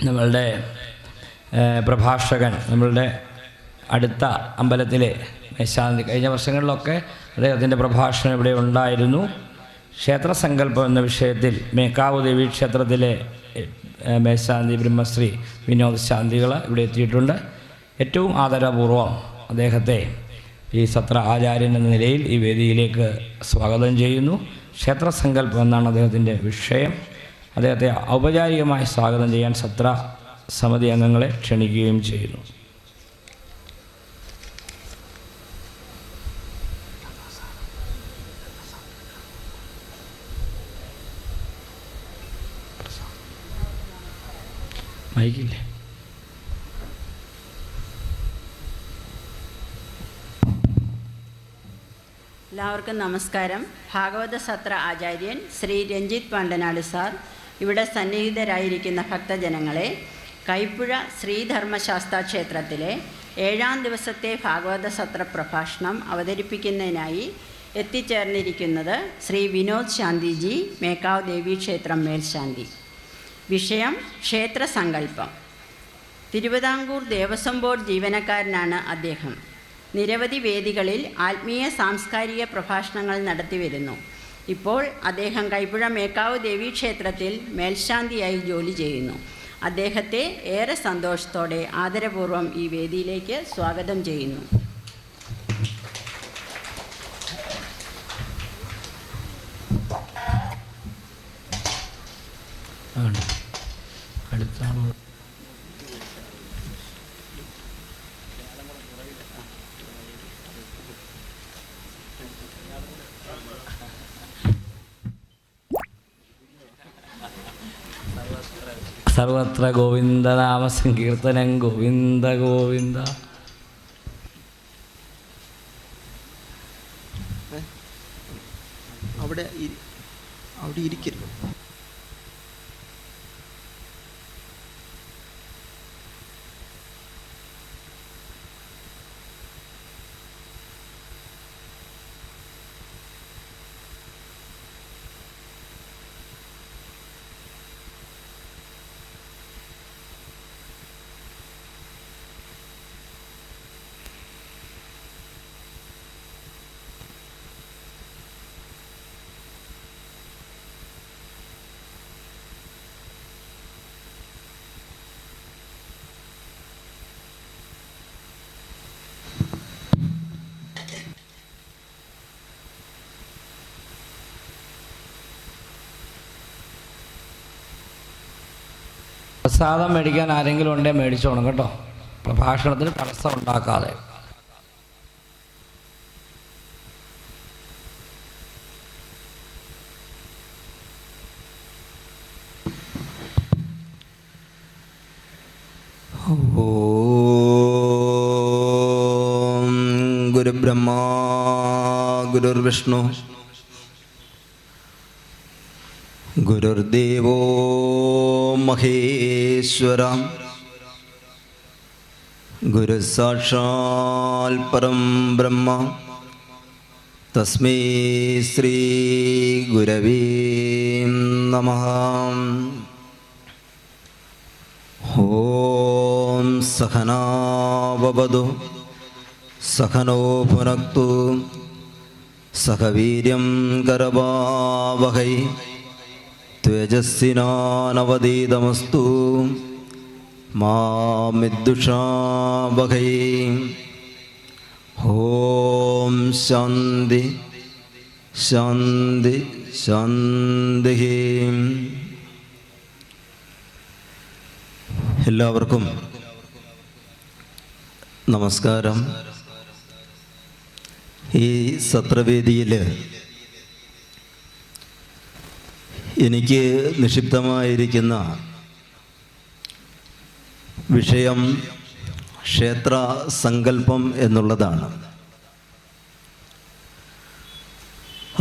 നമ്മളുടെ പ്രഭാഷകൻ, നമ്മളുടെ അടുത്ത അമ്പലത്തിലെ മേശാന്തി, കഴിഞ്ഞ വർഷങ്ങളിലൊക്കെ അദ്ദേഹത്തിൻ്റെ പ്രഭാഷണം ഇവിടെ ഉണ്ടായിരുന്നു. ക്ഷേത്രസങ്കല്പം എന്ന വിഷയത്തിൽ മേക്കാവ് ദേവീ ക്ഷേത്രത്തിലെ മേശാന്തി ബ്രഹ്മശ്രീ വിനോദ് ശാന്തികൾ ഇവിടെ എത്തിയിട്ടുണ്ട്. ഏറ്റവും ആദരപൂർവ്വം അദ്ദേഹത്തെ ഈ സത്ര ആചാര്യൻ എന്ന നിലയിൽ ഈ വേദിയിലേക്ക് സ്വാഗതം ചെയ്യുന്നു. ക്ഷേത്രസങ്കല്പം എന്നാണ് അദ്ദേഹത്തിൻ്റെ വിഷയം. അദ്ദേഹത്തെ ഔപചാരികമായി സ്വാഗതം ചെയ്യാൻ സത്ര സമിതി അംഗങ്ങളെ ക്ഷണിക്കുകയും ചെയ്യുന്നു. മൈക്കില്ലേ? എല്ലാവർക്കും നമസ്കാരം. ഭാഗവത സത്ര ആചാര്യൻ ശ്രീ രഞ്ജിത്ത് പാണ്ടനാട് സാർ, ഇവിടെ സന്നിഹിതരായിരിക്കുന്ന ഭക്തജനങ്ങളെ, കൈപ്പുഴ ശ്രീധർമ്മശാസ്ത്ര ക്ഷേത്രത്തിലെ 7ാം ദിവസത്തെ ഭാഗവത സത്ര പ്രഭാഷണം അവതരിപ്പിക്കുന്നതിനായി എത്തിച്ചേർന്നിരിക്കുന്നത് ശ്രീ വിനോദ് ശാന്തിജി, മേക്കാവ് ദേവീ ക്ഷേത്രം മേൽശാന്തി. വിഷയം ക്ഷേത്രസങ്കല്പം. തിരുവിതാംകൂർ ദേവസ്വം ബോർഡ് ജീവനക്കാരനാണ് അദ്ദേഹം. നിരവധി വേദികളിൽ ആത്മീയ സാംസ്കാരിക പ്രഭാഷണങ്ങൾ നടത്തിവരുന്നു. ഇപ്പോൾ അദ്ദേഹം കൈപ്പുഴ മേക്കാവ് ദേവീ ക്ഷേത്രത്തിൽ മേൽശാന്തിയായി ജോലി ചെയ്യുന്നു. അദ്ദേഹത്തെ ഏറെ സന്തോഷത്തോടെ ആദരപൂർവ്വം ഈ വേദിയിലേക്ക് സ്വാഗതം ചെയ്യുന്നു. സർവത്ര ഗോവിന്ദനാമ സങ്കീർത്തനം, ഗോവിന്ദ ഗോവിന്ദ. അവിടെ ഇരിക്കരുത്. പ്രസാദം മേടിക്കാൻ ആരെങ്കിലും ഉണ്ടെങ്കിൽ മേടിച്ചോണം കേട്ടോ, പ്രഭാഷണത്തിന് തടസ്സം ഉണ്ടാക്കാതെ. ഓം ഗുരുബ്രഹ്മ ഗുരുർവിഷ്ണു ഗുരുർദേവോ മഹേശ്വര ഗുരു സാക്ഷാൽ പരം ബ്രഹ്മ തസ്മൈ ശ്രീ ഗുരവേ നമഃ. ഓം സഹനാ ഭവതു സഹനോ ഭുനക്തു സഹ വീര്യം കരവാവഹൈ ത്വജസ്വിനാനവതീതമസ്തു മാ വിദ്വിഷാവഹൈ. ഓം ശാന്തി ശാന്തി ശാന്തി. എല്ലാവർക്കും നമസ്കാരം. ഈ സത്രവേദിയിൽ എനിക്ക് നിക്ഷിപ്തമായിരിക്കുന്ന വിഷയം ക്ഷേത്ര സങ്കല്പം എന്നുള്ളതാണ്.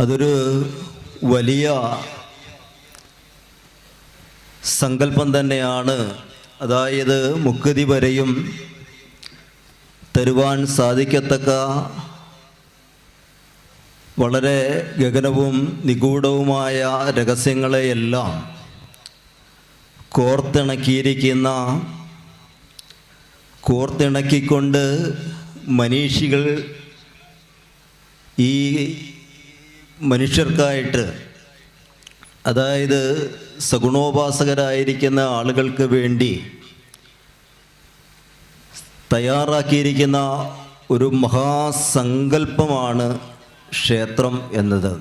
അതൊരു വലിയ സങ്കല്പം തന്നെയാണ്. അതായത് മുക്തി വരെയും തരുവാൻ സാധിക്കത്തക്ക വളരെ ഗഗനവും നിഗൂഢവുമായ രഹസ്യങ്ങളെയെല്ലാം കോർത്തിണക്കിക്കൊണ്ട് മനീഷികൾ ഈ മനുഷ്യർക്കായിട്ട്, അതായത് സഗുണോപാസകരായിരിക്കുന്ന ആളുകൾക്ക് വേണ്ടി തയ്യാറാക്കിയിരിക്കുന്ന ഒരു മഹാസങ്കല്പമാണ് ക്ഷേത്രം എന്നത്.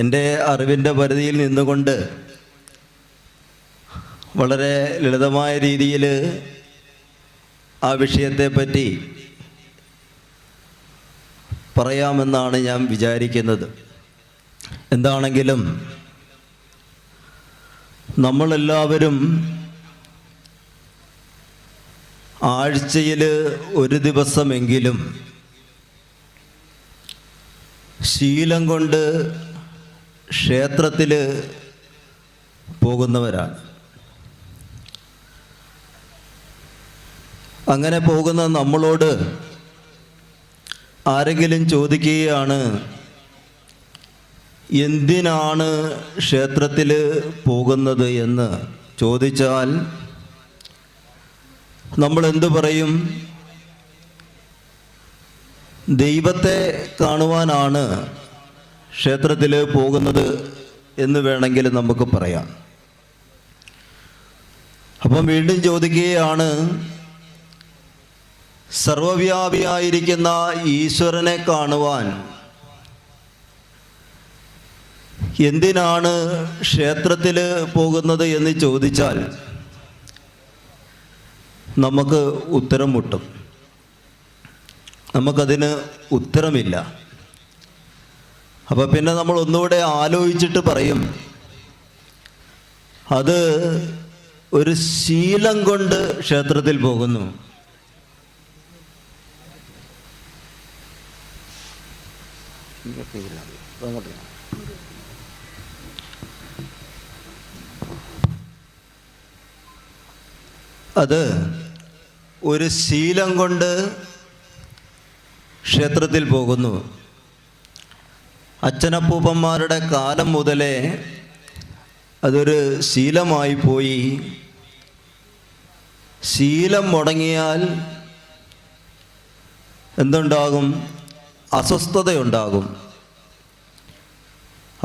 എൻ്റെ അറിവിൻ്റെ പരിധിയിൽ നിന്നുകൊണ്ട് വളരെ ലളിതമായ രീതിയിൽ ആ വിഷയത്തെപ്പറ്റി പറയാമെന്നാണ് ഞാൻ വിചാരിക്കുന്നത്. എന്താണെങ്കിലും നമ്മളെല്ലാവരും ആഴ്ചയിൽ ഒരു ദിവസമെങ്കിലും ശീലം കൊണ്ട് ക്ഷേത്രത്തിൽ പോകുന്നവരാണ്. അങ്ങനെ പോകുന്ന നമ്മളോട് ആരെങ്കിലും ചോദിക്കുകയാണ്, എന്തിനാണ് ക്ഷേത്രത്തിൽ പോകുന്നത് എന്ന് ചോദിച്ചാൽ നമ്മൾ എന്തു പറയും? ദൈവത്തെ കാണുവാനാണ് ക്ഷേത്രത്തിൽ പോകുന്നത് എന്ന് വേണമെങ്കിൽ നമുക്ക് പറയാം. അപ്പം വീണ്ടും ചോദിക്കുകയാണ്, സർവവ്യാപിയായിരിക്കുന്ന ഈശ്വരനെ കാണുവാൻ എന്തിനാണ് ക്ഷേത്രത്തിൽ പോകുന്നത് എന്ന് ചോദിച്ചാൽ നമുക്ക് ഉത്തരം മുട്ടും. നമുക്കതിന് ഉത്തരമില്ല. അപ്പോൾ പിന്നെ നമ്മൾ ഒന്നുകൂടെ ആലോചിച്ചിട്ട് പറയും, അത് ഒരു ശീലം കൊണ്ട് ക്ഷേത്രത്തിൽ പോകുന്നു. അത് ഒരു ശീലം കൊണ്ട് ക്ഷേത്രത്തിൽ പോകുന്നു. അച്ഛനപ്പൂപ്പന്മാരുടെ കാലം മുതലേ അതൊരു ശീലമായി പോയി. ശീലം മുടങ്ങിയാൽ എന്തുണ്ടാകും? അസ്വസ്ഥതയുണ്ടാകും.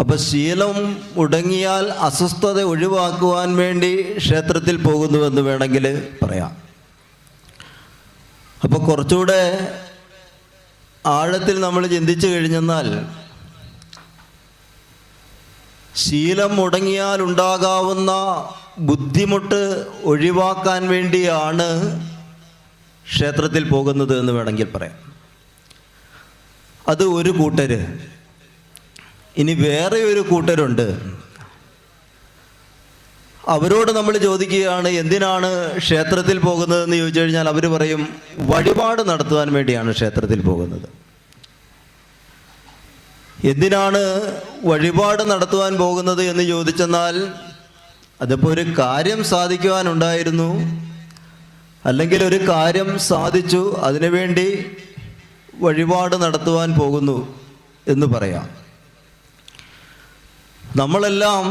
അപ്പം ശീലം മുടങ്ങിയാൽ അസ്വസ്ഥത ഒഴിവാക്കുവാൻ വേണ്ടി ക്ഷേത്രത്തിൽ പോകുന്നുവെന്ന് വേണമെങ്കിൽ പറയാം. അപ്പോൾ കുറച്ചുകൂടെ ആഴത്തിൽ നമ്മൾ ചിന്തിച്ചു കഴിഞ്ഞെന്നാൽ ശീലം മുടങ്ങിയാൽ ഉണ്ടാകാവുന്ന ബുദ്ധിമുട്ട് ഒഴിവാക്കാൻ വേണ്ടിയാണ് ക്ഷേത്രത്തിൽ പോകുന്നത് എന്ന് വേണമെങ്കിൽ പറയാം. അത് ഒരു കൂട്ടര്. ഇനി വേറെ ഒരു കൂട്ടരുണ്ട്. അവരോട് നമ്മൾ ചോദിക്കുകയാണ്, എന്തിനാണ് ക്ഷേത്രത്തിൽ പോകുന്നതെന്ന് ചോദിച്ചു കഴിഞ്ഞാൽ അവർ പറയും, വഴിപാട് നടത്തുവാൻ വേണ്ടിയാണ് ക്ഷേത്രത്തിൽ പോകുന്നത്. എന്തിനാണ് വഴിപാട് നടത്തുവാൻ പോകുന്നത് എന്ന് ചോദിച്ചെന്നാൽ അതിപ്പോൾ ഒരു കാര്യം സാധിക്കുവാനുണ്ടായിരുന്നു, അല്ലെങ്കിൽ ഒരു കാര്യം സാധിച്ചു, അതിനുവേണ്ടി വഴിപാട് നടത്തുവാൻ പോകുന്നു എന്ന് പറയാം. നമ്മളെല്ലാം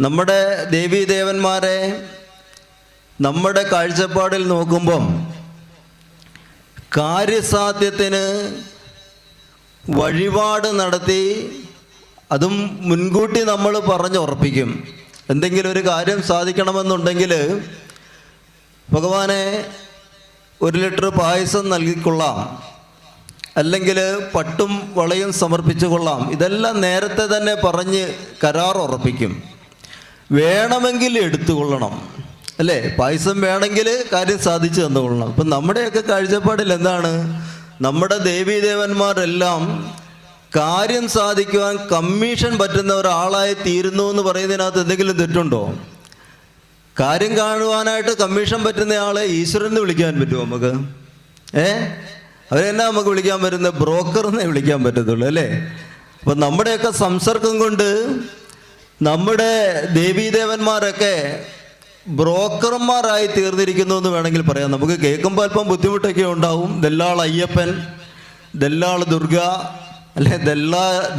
നമ്മുടെ ദേവീദേവന്മാരെ നമ്മുടെ കാഴ്ചപ്പാടിൽ നോക്കുമ്പം കാര്യസാധ്യത്തിന് വഴിപാട് നടത്തി, അതും മുൻകൂട്ടി നമ്മൾ പറഞ്ഞുറപ്പിക്കും. എന്തെങ്കിലും ഒരു കാര്യം സാധിക്കണമെന്നുണ്ടെങ്കിൽ ഭഗവാനെ 1 ലിറ്റർ പായസം നൽകിക്കൊള്ളാം, അല്ലെങ്കിൽ പട്ടും വളയും സമർപ്പിച്ചു കൊള്ളാം. ഇതെല്ലാം നേരത്തെ തന്നെ പറഞ്ഞ് കരാർ ഉറപ്പിക്കും. വേണമെങ്കിൽ എടുത്തുകൊള്ളണം, അല്ലേ? പായസം വേണമെങ്കിൽ കാര്യം സാധിച്ചു തന്നുകൊള്ളണം. ഇപ്പം നമ്മുടെയൊക്കെ കാഴ്ചപ്പാടിൽ എന്താണ്? നമ്മുടെ ദേവീദേവന്മാരെല്ലാം കാര്യം സാധിക്കുവാൻ കമ്മീഷൻ പറ്റുന്ന ഒരാളായി തീരുന്നു എന്ന് പറയുന്നതിനകത്ത് എന്തെങ്കിലും തെറ്റുണ്ടോ? കാര്യം കാണുവാനായിട്ട് കമ്മീഷൻ പറ്റുന്ന ആളെ ഈശ്വരനെ വിളിക്കാൻ പറ്റുമോ നമുക്ക്? അവരെന്നാ നമുക്ക് വിളിക്കാൻ പറ്റുന്നത്? ബ്രോക്കറിനെ വിളിക്കാൻ പറ്റത്തുള്ളൂ, അല്ലേ? അപ്പം നമ്മുടെയൊക്കെ സംസർഗം കൊണ്ട് നമ്മുടെ ദേവീദേവന്മാരൊക്കെ ബ്രോക്കർമാരായി തീർന്നിരിക്കുന്നു എന്ന് വേണമെങ്കിൽ പറയാം. നമുക്ക് കേൾക്കുമ്പോൾ അല്പം ബുദ്ധിമുട്ടൊക്കെ ഉണ്ടാവും. ദല്ലാൾ അയ്യപ്പൻ, ദല്ലാൾ ദുർഗ, അല്ലെ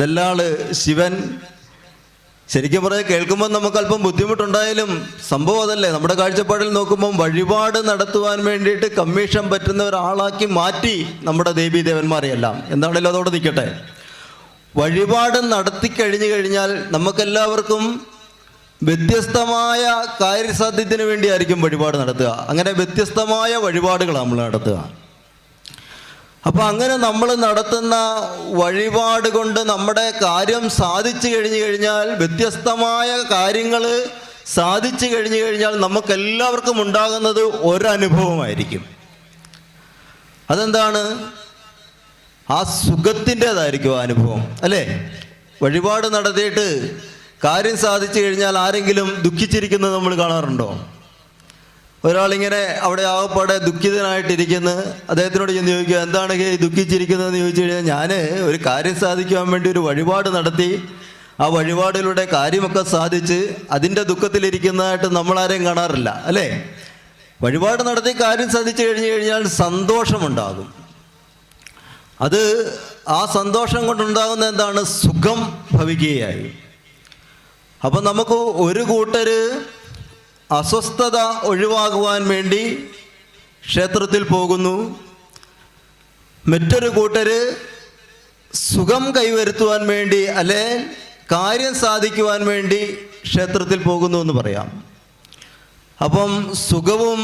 ദല്ലാള് ശിവൻ, ശരിക്കും പറഞ്ഞാൽ കേൾക്കുമ്പോൾ നമുക്ക് അല്പം ബുദ്ധിമുട്ടുണ്ടായാലും സംഭവം അതല്ലേ. നമ്മുടെ കാഴ്ചപ്പാടിൽ നോക്കുമ്പം വഴിപാട് നടത്തുവാൻ വേണ്ടിയിട്ട് കമ്മീഷൻ പറ്റുന്ന ഒരാളാക്കി മാറ്റി നമ്മുടെ ദേവീദേവന്മാരെയെല്ലാം. എന്താണല്ലോ അതോടെ നിൽക്കട്ടെ. വഴിപാട് നടത്തി കഴിഞ്ഞു കഴിഞ്ഞാൽ നമുക്കെല്ലാവർക്കും വ്യത്യസ്തമായ കാര്യസാധ്യത്തിന് വേണ്ടിയായിരിക്കും വഴിപാട് നടത്തുക. അങ്ങനെ വ്യത്യസ്തമായ വഴിപാടുകളാണ് നമ്മൾ നടത്തുക. അപ്പോൾ അങ്ങനെ നമ്മൾ നടത്തുന്ന വഴിപാട് കൊണ്ട് നമ്മുടെ കാര്യം സാധിച്ചു കഴിഞ്ഞു കഴിഞ്ഞാൽ, വ്യത്യസ്തമായ കാര്യങ്ങൾ സാധിച്ചു കഴിഞ്ഞു കഴിഞ്ഞാൽ നമുക്കെല്ലാവർക്കും ഉണ്ടാകുന്നത് ഒരനുഭവമായിരിക്കും. അതെന്താണ്? ആ സുഖത്തിൻ്റേതായിരിക്കും ആ അനുഭവം, അല്ലേ? വഴിപാട് നടത്തിയിട്ട് കാര്യം സാധിച്ചു കഴിഞ്ഞാൽ ആരെങ്കിലും ദുഃഖിച്ചിരിക്കുന്നത് നമ്മൾ കാണാറുണ്ടോ? ഒരാളിങ്ങനെ അവിടെ ആകപ്പാടെ ദുഃഖിതനായിട്ടിരിക്കുന്നു. അദ്ദേഹത്തിനോട് ചെന്ന് ചോദിക്കുക, എന്താണ് ദുഃഖിച്ചിരിക്കുന്നതെന്ന് ചോദിച്ചു കഴിഞ്ഞാൽ, ഞാൻ ഒരു കാര്യം സാധിക്കുവാൻ വേണ്ടി ഒരു വഴിപാട് നടത്തി, ആ വഴിപാടിലൂടെ കാര്യമൊക്കെ സാധിച്ച് അതിൻ്റെ ദുഃഖത്തിലിരിക്കുന്നതായിട്ട് നമ്മളാരെയും കാണാറില്ല, അല്ലേ? വഴിപാട് നടത്തി കാര്യം സാധിച്ചു കഴിഞ്ഞു കഴിഞ്ഞാൽ സന്തോഷമുണ്ടാകും. അത് ആ സന്തോഷം കൊണ്ടുണ്ടാകുന്ന എന്താണ്? സുഖം ഭവിക്കുകയായി. അപ്പം നമുക്ക് ഒരു കൂട്ടര് അസ്വസ്ഥത ഒഴിവാകുവാൻ വേണ്ടി ക്ഷേത്രത്തിൽ പോകുന്നു, മറ്റൊരു കൂട്ടര് സുഖം കൈവരുത്തുവാൻ വേണ്ടി അല്ലെ കാര്യം സാധിക്കുവാൻ വേണ്ടി ക്ഷേത്രത്തിൽ പോകുന്നു എന്ന് പറയാം. അപ്പം സുഖവും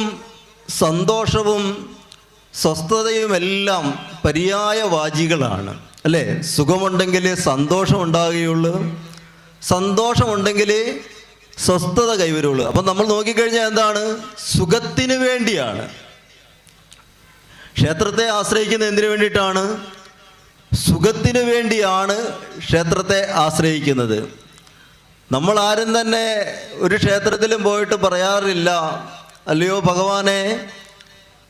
സന്തോഷവും സ്വസ്ഥതയുമെല്ലാം പര്യായവാചികളാണ്, അല്ലേ? സുഖമുണ്ടെങ്കിൽ സന്തോഷം ഉണ്ടാകുകയുള്ളൂ, സന്തോഷമുണ്ടെങ്കിൽ സ്വസ്ഥത കൈവരുള്ളൂ. അപ്പം നമ്മൾ നോക്കിക്കഴിഞ്ഞാൽ എന്താണ്? സുഖത്തിന് വേണ്ടിയാണ് ക്ഷേത്രത്തെ ആശ്രയിക്കുന്നത്. എന്തിനു വേണ്ടിയിട്ടാണ്? സുഖത്തിന് വേണ്ടിയാണ് ക്ഷേത്രത്തെ ആശ്രയിക്കുന്നത്. നമ്മൾ ആരും തന്നെ ഒരു ക്ഷേത്രത്തിലും പോയിട്ട് പറയാറില്ല, അല്ലയോ ഭഗവാനെ,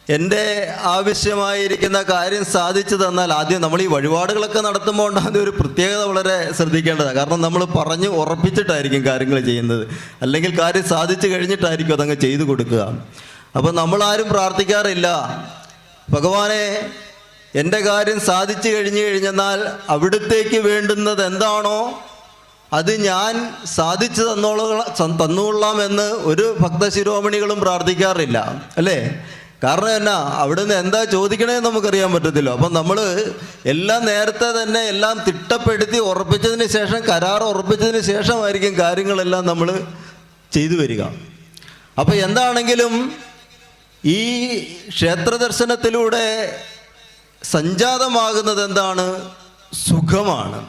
എൻ്റെ ആവശ്യമായിരിക്കുന്ന കാര്യം സാധിച്ചു തന്നാൽ. ആദ്യം നമ്മൾ ഈ വഴിപാടുകളൊക്കെ നടത്തുമ്പോൾ ഉണ്ടാകുന്ന ഒരു പ്രത്യേകത വളരെ ശ്രദ്ധിക്കേണ്ടതാണ്. കാരണം നമ്മൾ പറഞ്ഞ് ഉറപ്പിച്ചിട്ടായിരിക്കും കാര്യങ്ങൾ ചെയ്യുന്നത്, അല്ലെങ്കിൽ കാര്യം സാധിച്ചു കഴിഞ്ഞിട്ടായിരിക്കും അതങ്ങ് ചെയ്തു കൊടുക്കുക. അപ്പം നമ്മളാരും പ്രാർത്ഥിക്കാറില്ല, ഭഗവാനെ എൻ്റെ കാര്യം സാധിച്ചു കഴിഞ്ഞെന്നാൽ അവിടത്തേക്ക് വേണ്ടുന്നത് എന്താണോ അത് ഞാൻ സാധിച്ചു തന്നുകൊള്ളാം എന്ന് ഒരു ഭക്തശിരോമണികളും പ്രാർത്ഥിക്കാറില്ല, അല്ലേ? കാരണം എന്നാ, അവിടുന്ന് എന്താ ചോദിക്കണേന്ന് നമുക്കറിയാൻ പറ്റത്തില്ല. അപ്പം നമ്മൾ എല്ലാം നേരത്തെ തന്നെ എല്ലാം തിട്ടപ്പെടുത്തി ഉറപ്പിച്ചതിന് ശേഷം, കരാർ ഉറപ്പിച്ചതിന് ശേഷമായിരിക്കും കാര്യങ്ങളെല്ലാം നമ്മൾ ചെയ്തു വരിക. അപ്പം എന്താണെങ്കിലും ഈ ക്ഷേത്ര ദർശനത്തിലൂടെ സഞ്ജാതമാകുന്നത് എന്താണ്? സുഖമാണ്.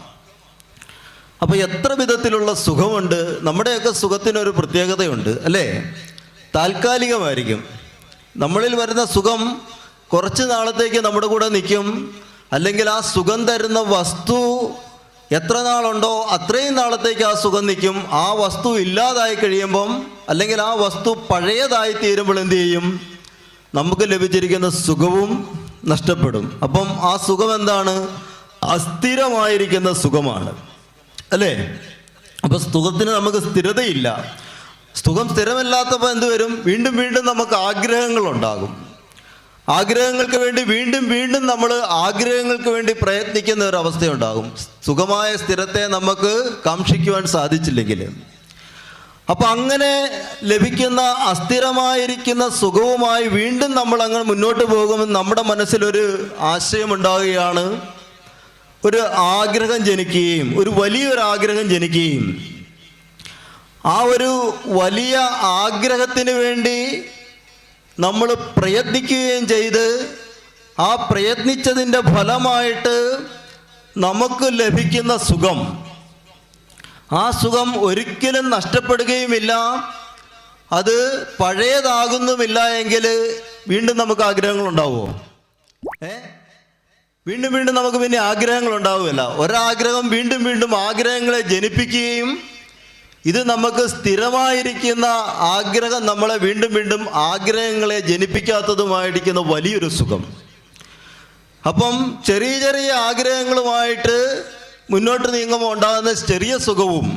അപ്പോൾ എത്ര വിധത്തിലുള്ള സുഖമുണ്ട്. നമ്മുടെയൊക്കെ സുഖത്തിനൊരു പ്രത്യേകതയുണ്ട്, അല്ലേ? താൽക്കാലികമായിരിക്കും. നമ്മളിൽ വരുന്ന സുഖം കുറച്ച് നാളത്തേക്ക് നമ്മുടെ കൂടെ നിൽക്കും, അല്ലെങ്കിൽ ആ സുഖം തരുന്ന വസ്തു എത്ര നാളുണ്ടോ അത്രയും നാളത്തേക്ക് ആ സുഖം നിൽക്കും. ആ വസ്തു ഇല്ലാതായി കഴിയുമ്പം, അല്ലെങ്കിൽ ആ വസ്തു പഴയതായി തീരുമ്പോൾ എന്ത് ചെയ്യും? നമുക്ക് ലഭിച്ചിരിക്കുന്ന സുഖവും നഷ്ടപ്പെടും. അപ്പം ആ സുഖം എന്താണ്? അസ്ഥിരമായിരിക്കുന്ന സുഖമാണ്, അല്ലേ? അപ്പം സുഖത്തിന് നമുക്ക് സ്ഥിരതയില്ല. സുഖം സ്ഥിരമല്ലാത്തപ്പോൾ എന്ത് വരും? വീണ്ടും വീണ്ടും നമുക്ക് ആഗ്രഹങ്ങളുണ്ടാകും. ആഗ്രഹങ്ങൾക്ക് വേണ്ടി വീണ്ടും വീണ്ടും നമ്മൾ ആഗ്രഹങ്ങൾക്ക് വേണ്ടി പ്രയത്നിക്കുന്ന ഒരു അവസ്ഥയുണ്ടാകും, സുഖമായ സ്ഥിരത്തെ നമുക്ക് കാക്ഷിക്കുവാൻ സാധിച്ചില്ലെങ്കിൽ. അപ്പം അങ്ങനെ ലഭിക്കുന്ന അസ്ഥിരമായിരിക്കുന്ന സുഖവുമായി വീണ്ടും നമ്മൾ അങ്ങനെ മുന്നോട്ട് പോകുമെന്ന് നമ്മുടെ മനസ്സിലൊരു ആശയമുണ്ടാകുകയാണ്. ഒരു ആഗ്രഹം ജനിക്കുകയും, ഒരു വലിയൊരു ആഗ്രഹം ജനിക്കുകയും, ആ ഒരു വലിയ ആഗ്രഹത്തിന് വേണ്ടി നമ്മൾ പ്രയത്നിക്കുകയും ചെയ്ത്, ആ പ്രയത്നിച്ചതിൻ്റെ ഫലമായിട്ട് നമുക്ക് ലഭിക്കുന്ന സുഖം, ആ സുഖം ഒരിക്കലും നഷ്ടപ്പെടുകയുമില്ല. അത് പഴയതാകുന്നുമില്ല എങ്കിൽ വീണ്ടും നമുക്ക് ആഗ്രഹങ്ങളുണ്ടാവുമോ? വീണ്ടും വീണ്ടും നമുക്ക് പിന്നെ ആഗ്രഹങ്ങൾ ഉണ്ടാവുകയില്ല. ഒരാഗ്രഹം വീണ്ടും വീണ്ടും ആഗ്രഹങ്ങളെ ജനിപ്പിക്കുകയും, ഇത് നമുക്ക് സ്ഥിരമായിരിക്കുന്ന ആഗ്രഹം നമ്മളെ വീണ്ടും വീണ്ടും ആഗ്രഹങ്ങളെ ജനിപ്പിക്കാത്തതുമായിരിക്കുന്ന വലിയൊരു സുഖം. അപ്പം ചെറിയ ചെറിയ ആഗ്രഹങ്ങളുമായിട്ട് മുന്നോട്ട് നീങ്ങുമ്പോൾ ഉണ്ടാകുന്ന ചെറിയ സുഖവും,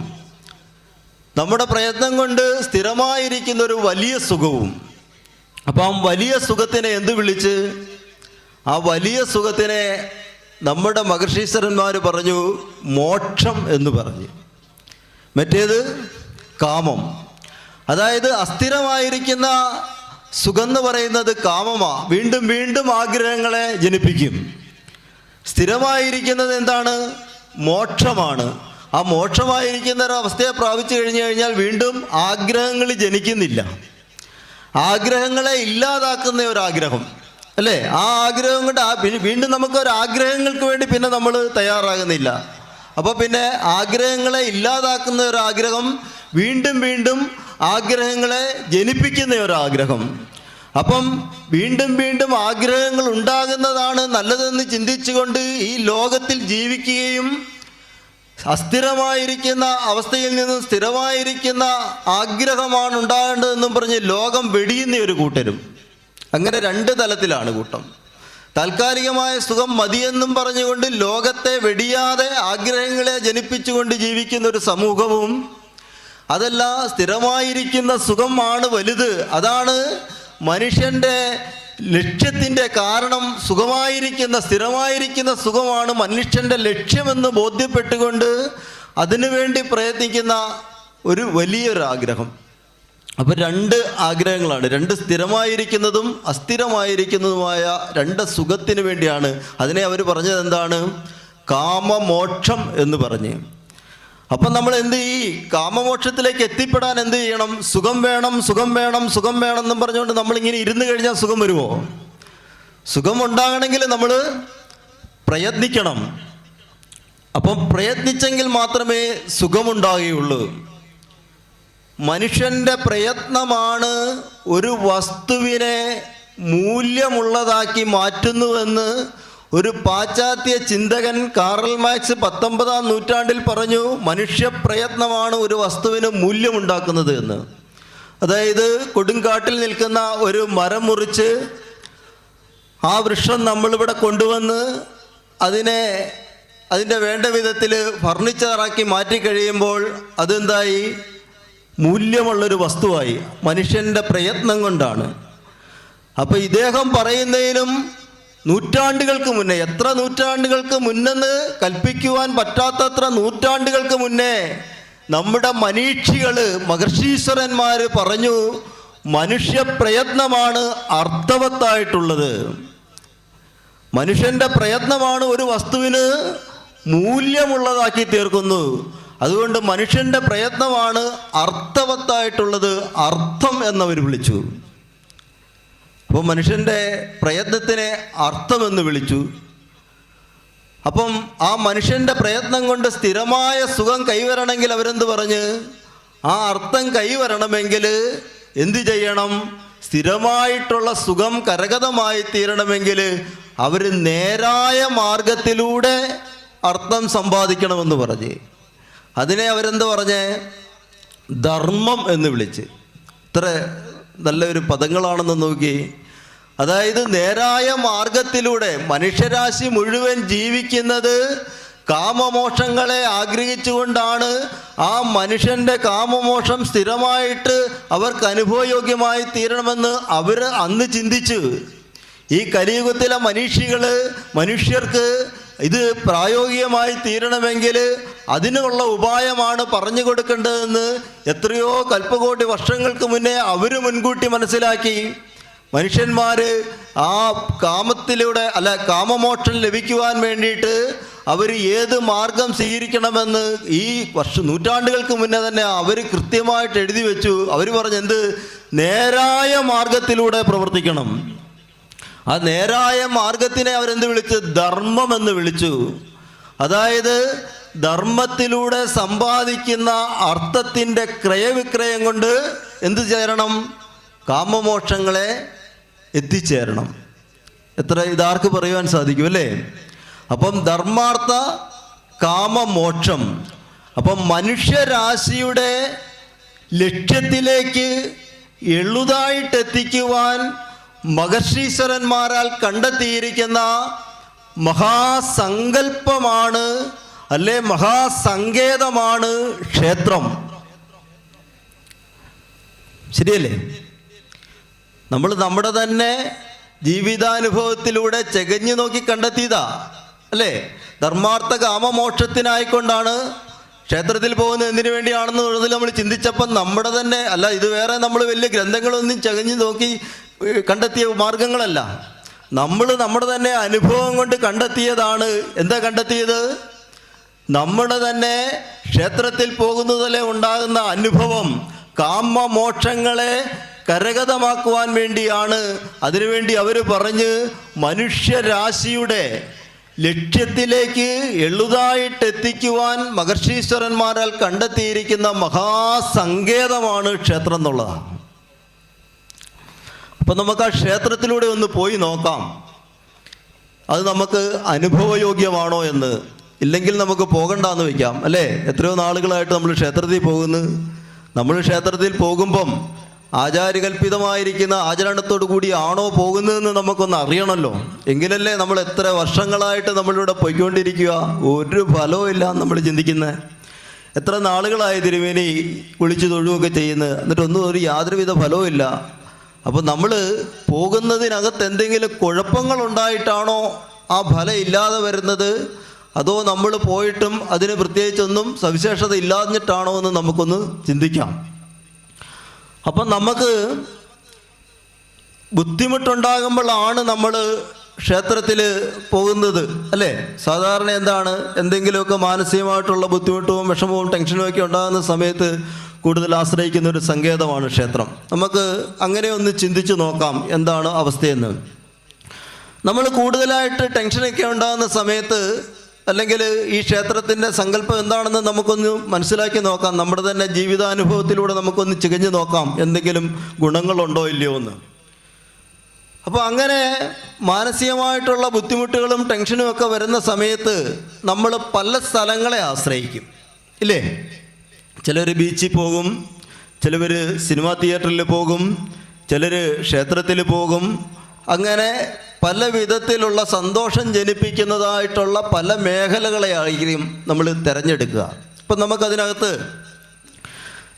നമ്മുടെ പ്രയത്നം കൊണ്ട് സ്ഥിരമായിരിക്കുന്ന ഒരു വലിയ സുഖവും. അപ്പം വലിയ സുഖത്തിനെ എന്ത് വിളിച്ച്? ആ വലിയ സുഖത്തിനെ നമ്മുടെ മഹർഷീശ്വരന്മാർ പറഞ്ഞു മോക്ഷം എന്ന് പറഞ്ഞു. മറ്റേത് കാമം. അതായത് അസ്ഥിരമായിരിക്കുന്ന സുഖം എന്ന് പറയുന്നത് കാമമാണ്, വീണ്ടും വീണ്ടും ആഗ്രഹങ്ങളെ ജനിപ്പിക്കും. സ്ഥിരമായിരിക്കുന്നത് എന്താണ്? മോക്ഷമാണ്. ആ മോക്ഷമായിരിക്കുന്ന ഒരവസ്ഥയെ പ്രാപിച്ചു കഴിഞ്ഞാൽ വീണ്ടും ആഗ്രഹങ്ങൾ ജനിക്കുന്നില്ല. ആഗ്രഹങ്ങളെ ഇല്ലാതാക്കുന്ന ഒരാഗ്രഹം അല്ലേ? ആ ആഗ്രഹം കൊണ്ട് വീണ്ടും നമുക്കൊരാഗ്രഹങ്ങൾക്ക് വേണ്ടി പിന്നെ നമ്മൾ തയ്യാറാകുന്നില്ല. അപ്പോൾ പിന്നെ ആഗ്രഹങ്ങളെ ഇല്ലാതാക്കുന്ന ഒരാഗ്രഹം വീണ്ടും വീണ്ടും ആഗ്രഹങ്ങളെ ജനിപ്പിക്കുന്ന ഒരാഗ്രഹം. അപ്പം വീണ്ടും വീണ്ടും ആഗ്രഹങ്ങൾ ഉണ്ടാകുന്നതാണ് നല്ലതെന്ന് ചിന്തിച്ചുകൊണ്ട് ഈ ലോകത്തിൽ ജീവിക്കുകയും അസ്ഥിരമായിരിക്കുന്ന അവസ്ഥയിൽ നിന്നും സ്ഥിരമായിരിക്കുന്ന ആഗ്രഹമാണ് ഉണ്ടാകേണ്ടതെന്നും പറഞ്ഞ് ലോകം വെടിയുന്ന ഒരു കൂട്ടരും. അങ്ങനെ രണ്ട് തലത്തിലാണ് കൂട്ടം. താൽക്കാലികമായ സുഖം മതിയെന്നും പറഞ്ഞുകൊണ്ട് ലോകത്തെ വെടിയാതെ ആഗ്രഹങ്ങളെ ജനിപ്പിച്ചുകൊണ്ട് ജീവിക്കുന്ന ഒരു സമൂഹവും, അതല്ല സ്ഥിരമായിരിക്കുന്ന സുഖമാണ് വലുത്, അതാണ് മനുഷ്യൻ്റെ ലക്ഷ്യത്തിൻ്റെ കാരണം, സുഖമായിരിക്കുന്ന സ്ഥിരമായിരിക്കുന്ന സുഖമാണ് മനുഷ്യൻ്റെ ലക്ഷ്യമെന്ന് ബോധ്യപ്പെട്ടുകൊണ്ട് അതിനുവേണ്ടി പ്രയത്നിക്കുന്ന ഒരു വലിയൊരാഗ്രഹം. അപ്പോൾ രണ്ട് ആഗ്രഹങ്ങളാണ്, രണ്ട് സ്ഥിരമായിരിക്കുന്നതും അസ്ഥിരമായിരിക്കുന്നതുമായ രണ്ട് സുഖത്തിന് വേണ്ടിയാണ്. അതിനെ അവർ പറഞ്ഞത് എന്താണ്? കാമമോക്ഷം എന്ന് പറഞ്ഞ്. അപ്പം നമ്മൾ എന്ത് ഈ കാമമോക്ഷത്തിലേക്ക് എത്തിപ്പെടാൻ എന്ത് ചെയ്യണം? സുഖം വേണം, സുഖം വേണം, സുഖം വേണം എന്നും പറഞ്ഞുകൊണ്ട് നമ്മളിങ്ങനെ ഇരുന്ന് കഴിഞ്ഞാൽ സുഖം വരുമോ? സുഖം ഉണ്ടാകണമെങ്കിൽ നമ്മൾ പ്രയത്നിക്കണം. അപ്പം പ്രയത്നിച്ചെങ്കിൽ മാത്രമേ സുഖമുണ്ടാകുകയുള്ളൂ. മനുഷ്യൻ്റെ പ്രയത്നമാണ് ഒരു വസ്തുവിനെ മൂല്യമുള്ളതാക്കി മാറ്റുന്നുവെന്ന് ഒരു പാശ്ചാത്യ ചിന്തകൻ കാറൽ മാർക്സ് 19-ാം നൂറ്റാണ്ടിൽ പറഞ്ഞു. മനുഷ്യപ്രയത്നമാണ് ഒരു വസ്തുവിന് മൂല്യമുണ്ടാക്കുന്നത് എന്ന്. അതായത് കൊടുങ്കാട്ടിൽ നിൽക്കുന്ന ഒരു മരം മുറിച്ച് ആ വൃക്ഷം നമ്മളിവിടെ കൊണ്ടുവന്ന് അതിൻ്റെ വേണ്ട വിധത്തിൽ ഫർണിച്ചറാക്കി മാറ്റിക്കഴിയുമ്പോൾ അതെന്തായി? മൂല്യമുള്ളൊരു വസ്തുവായി. മനുഷ്യൻ്റെ പ്രയത്നം കൊണ്ടാണ്. അപ്പോൾ ഇദ്ദേഹം പറയുന്നതിനും നൂറ്റാണ്ടുകൾക്ക് മുന്നേ, എത്ര നൂറ്റാണ്ടുകൾക്ക് മുന്നെന്ന് കൽപ്പിക്കുവാൻ പറ്റാത്തത്ര നൂറ്റാണ്ടുകൾക്ക് മുന്നേ നമ്മുടെ മനീഷികൾ, മഹർഷീശ്വരന്മാർ പറഞ്ഞു, മനുഷ്യപ്രയത്നമാണ് അർത്ഥവത്തായിട്ടുള്ളത്. മനുഷ്യൻ്റെ പ്രയത്നമാണ് ഒരു വസ്തുവിന് മൂല്യമുള്ളതാക്കി തീർക്കുന്നു. അതുകൊണ്ട് മനുഷ്യൻ്റെ പ്രയത്നമാണ് അർത്ഥവത്തായിട്ടുള്ളത്, അർത്ഥം എന്നവർ വിളിച്ചു. അപ്പോൾ മനുഷ്യൻ്റെ പ്രയത്നത്തിനെ അർത്ഥമെന്ന് വിളിച്ചു. അപ്പം ആ മനുഷ്യൻ്റെ പ്രയത്നം കൊണ്ട് സ്ഥിരമായ സുഖം കൈവരണമെങ്കിൽ അവരെന്ത് പറഞ്ഞ്? ആ അർത്ഥം കൈവരണമെങ്കിൽ എന്തു ചെയ്യണം? സ്ഥിരമായിട്ടുള്ള സുഖം കരഗതമായി തീരണമെങ്കിൽ അവർ നേരായ മാർഗത്തിലൂടെ അർത്ഥം സമ്പാദിക്കണമെന്ന് പറഞ്ഞ്. അതിനെ അവരെന്ത് പറഞ്ഞ്? ധർമ്മം എന്ന് വിളിച്ച്. ഇത്ര നല്ലൊരു പദങ്ങളാണെന്ന് നോക്കി. അതായത് നേരായ മാർഗത്തിലൂടെ മനുഷ്യരാശി മുഴുവൻ ജീവിക്കുന്നത് കാമമോക്ഷങ്ങളെ ആഗ്രഹിച്ചുകൊണ്ടാണ്. ആ മനുഷ്യൻ്റെ കാമമോക്ഷം സ്ഥിരമായിട്ട് അവർക്ക് അനുഭവയോഗ്യമായി തീരണമെന്ന് അവർ അന്ന് ചിന്തിച്ചു. ഈ കലിയുഗത്തിലെ മനുഷ്യർക്ക് ഇത് പ്രായോഗികമായി തീരണമെങ്കിൽ അതിനുള്ള ഉപായമാണ് പറഞ്ഞു കൊടുക്കേണ്ടതെന്ന് എത്രയോ കൽപ്പകോടി വർഷങ്ങൾക്ക് മുന്നേ അവർ മുൻകൂട്ടി മനസ്സിലാക്കി. മനുഷ്യന്മാർ ആ കാമത്തിലൂടെ കാമമോക്ഷം ലഭിക്കുവാൻ വേണ്ടിയിട്ട് അവർ ഏത് മാർഗം സ്വീകരിക്കണമെന്ന് ഈ നൂറ്റാണ്ടുകൾക്ക് മുന്നേ തന്നെ അവർ കൃത്യമായിട്ട് എഴുതി വെച്ചു. അവർ പറഞ്ഞെന്ത്? നേരായ മാർഗത്തിലൂടെ പ്രവർത്തിക്കണം. ആ നേരായ മാർഗത്തിനെ അവരെന്ത് വിളിച്ചു? ധർമ്മം എന്ന് വിളിച്ചു. അതായത് ധർമ്മത്തിലൂടെ സമ്പാദിക്കുന്ന അർത്ഥത്തിൻ്റെ ക്രയവിക്രയം കൊണ്ട് എന്ത് ചേരണം? കാമമോക്ഷങ്ങളെ എത്തിച്ചേരണം. എത്ര ഇതാർക്ക് പറയുവാൻ സാധിക്കും അല്ലേ? അപ്പം ധർമാർത്ഥ കാമമോക്ഷം. അപ്പം മനുഷ്യരാശിയുടെ ലക്ഷ്യത്തിലേക്ക് എളുതായിട്ടെത്തിക്കുവാൻ മഹർഷീശ്വരന്മാരാൽ കണ്ടെത്തിയിരിക്കുന്ന മഹാസങ്കല്പമാണ്, അല്ലെ മഹാസങ്കേതമാണ് ക്ഷേത്രം. ശരിയല്ലേ? നമ്മൾ നമ്മുടെ തന്നെ ജീവിതാനുഭവത്തിലൂടെ ചെകഞ്ഞു നോക്കി കണ്ടെത്തിയതാ അല്ലേ? ധർമാർത്ഥ കാമമോക്ഷത്തിനായിക്കൊണ്ടാണ് ക്ഷേത്രത്തിൽ പോകുന്നത് എന്തിനു വേണ്ടിയാണെന്നുള്ളതിൽ നമ്മൾ ചിന്തിച്ചപ്പം നമ്മുടെ തന്നെ അല്ല, ഇത് വേറെ നമ്മൾ വലിയ ഗ്രന്ഥങ്ങളൊന്നും ചകഞ്ഞ് നോക്കി കണ്ടെത്തിയ മാർഗങ്ങളല്ല. നമ്മൾ നമ്മുടെ തന്നെ അനുഭവം കൊണ്ട് കണ്ടെത്തിയതാണ്. എന്താ കണ്ടെത്തിയത്? നമ്മുടെ തന്നെ ക്ഷേത്രത്തിൽ പോകുന്നതിലെ ഉണ്ടാകുന്ന അനുഭവം കാമമോക്ഷങ്ങളെ കരഗതമാക്കുവാൻ വേണ്ടിയാണ്. അതിനുവേണ്ടി അവർ പറഞ്ഞ് മനുഷ്യരാശിയുടെ ലക്ഷ്യത്തിലേക്ക് എളുതായിട്ടെത്തിക്കുവാൻ മഹർഷീശ്വരന്മാരാൽ കണ്ടെത്തിയിരിക്കുന്ന മഹാസങ്കേതമാണ് ക്ഷേത്രം എന്നുള്ളതാണ്. അപ്പം നമുക്ക് ആ ക്ഷേത്രത്തിലൂടെ ഒന്ന് പോയി നോക്കാം, അത് നമുക്ക് അനുഭവയോഗ്യമാണോ എന്ന്. ഇല്ലെങ്കിൽ നമുക്ക് പോകണ്ടെന്ന് വയ്ക്കാം, അല്ലേ? എത്രയോ നാളുകളായിട്ട് നമ്മൾ ക്ഷേത്രത്തിൽ പോകുന്നു. നമ്മൾ ക്ഷേത്രത്തിൽ പോകുമ്പം ആചാരകൽപ്പിതമായിരിക്കുന്ന ആചരണത്തോടു കൂടി ആണോ പോകുന്നതെന്ന് നമുക്കൊന്ന് അറിയണമല്ലോ. എങ്കിലല്ലേ നമ്മൾ എത്ര വർഷങ്ങളായിട്ട് നമ്മളിവിടെ പോയിക്കൊണ്ടിരിക്കുക, ഒരു ഫലവും ഇല്ല നമ്മൾ ചിന്തിക്കുന്നത്. എത്ര നാളുകളായി തിരുമേനി കുളിച്ച് തൊഴുകയൊക്കെ ചെയ്യുന്നത്, എന്നിട്ടൊന്നും യാതൊരുവിധ ഫലവും ഇല്ല. അപ്പോൾ നമ്മൾ പോകുന്നതിനകത്ത് എന്തെങ്കിലും കുഴപ്പങ്ങളുണ്ടായിട്ടാണോ ആ ഫലം ഇല്ലാതെ വരുന്നത്, അതോ നമ്മൾ പോയിട്ടും അതിന് പ്രത്യേകിച്ചൊന്നും സവിശേഷത ഇല്ലാഞ്ഞിട്ടാണോ എന്ന് നമുക്കൊന്ന് ചിന്തിക്കാം. അപ്പം നമുക്ക് ബുദ്ധിമുട്ടുണ്ടാകുമ്പോഴാണ് നമ്മൾ ക്ഷേത്രത്തിൽ പോകുന്നത്, അല്ലേ? സാധാരണ എന്താണ്, എന്തെങ്കിലുമൊക്കെ മാനസികമായിട്ടുള്ള ബുദ്ധിമുട്ടും വിഷമവും ടെൻഷനും ഒക്കെ ഉണ്ടാകുന്ന സമയത്ത് കൂടുതൽ ആശ്രയിക്കുന്ന ഒരു സങ്കേതമാണ് ക്ഷേത്രം. നമുക്ക് അങ്ങനെ ഒന്ന് ചിന്തിച്ച് നോക്കാം എന്താണ് അവസ്ഥയെന്ന്. നമ്മൾ കൂടുതലായിട്ട് ടെൻഷനൊക്കെ ഉണ്ടാകുന്ന സമയത്ത്, അല്ലെങ്കിൽ ഈ ക്ഷേത്രത്തിൻ്റെ സങ്കല്പം എന്താണെന്ന് നമുക്കൊന്ന് മനസ്സിലാക്കി നോക്കാം. നമ്മുടെ തന്നെ ജീവിതാനുഭവത്തിലൂടെ നമുക്കൊന്ന് ചികഞ്ഞു നോക്കാം എന്തെങ്കിലും ഗുണങ്ങളുണ്ടോ ഇല്ലയോ എന്ന്. അപ്പോൾ അങ്ങനെ മാനസികമായിട്ടുള്ള ബുദ്ധിമുട്ടുകളും ടെൻഷനും ഒക്കെ വരുന്ന സമയത്ത് നമ്മൾ പല സ്ഥലങ്ങളെ ആശ്രയിക്കും, ഇല്ലേ? ചിലർ ബീച്ചിൽ പോകും, ചിലവർ സിനിമാ തിയേറ്ററിൽ പോകും, ചിലർ ക്ഷേത്രത്തിൽ പോകും. അങ്ങനെ പല വിധത്തിലുള്ള സന്തോഷം ജനിപ്പിക്കുന്നതായിട്ടുള്ള പല മേഖലകളെയായിരിക്കും നമ്മൾ തിരഞ്ഞെടുക്കുക. ഇപ്പം നമുക്കതിനകത്ത്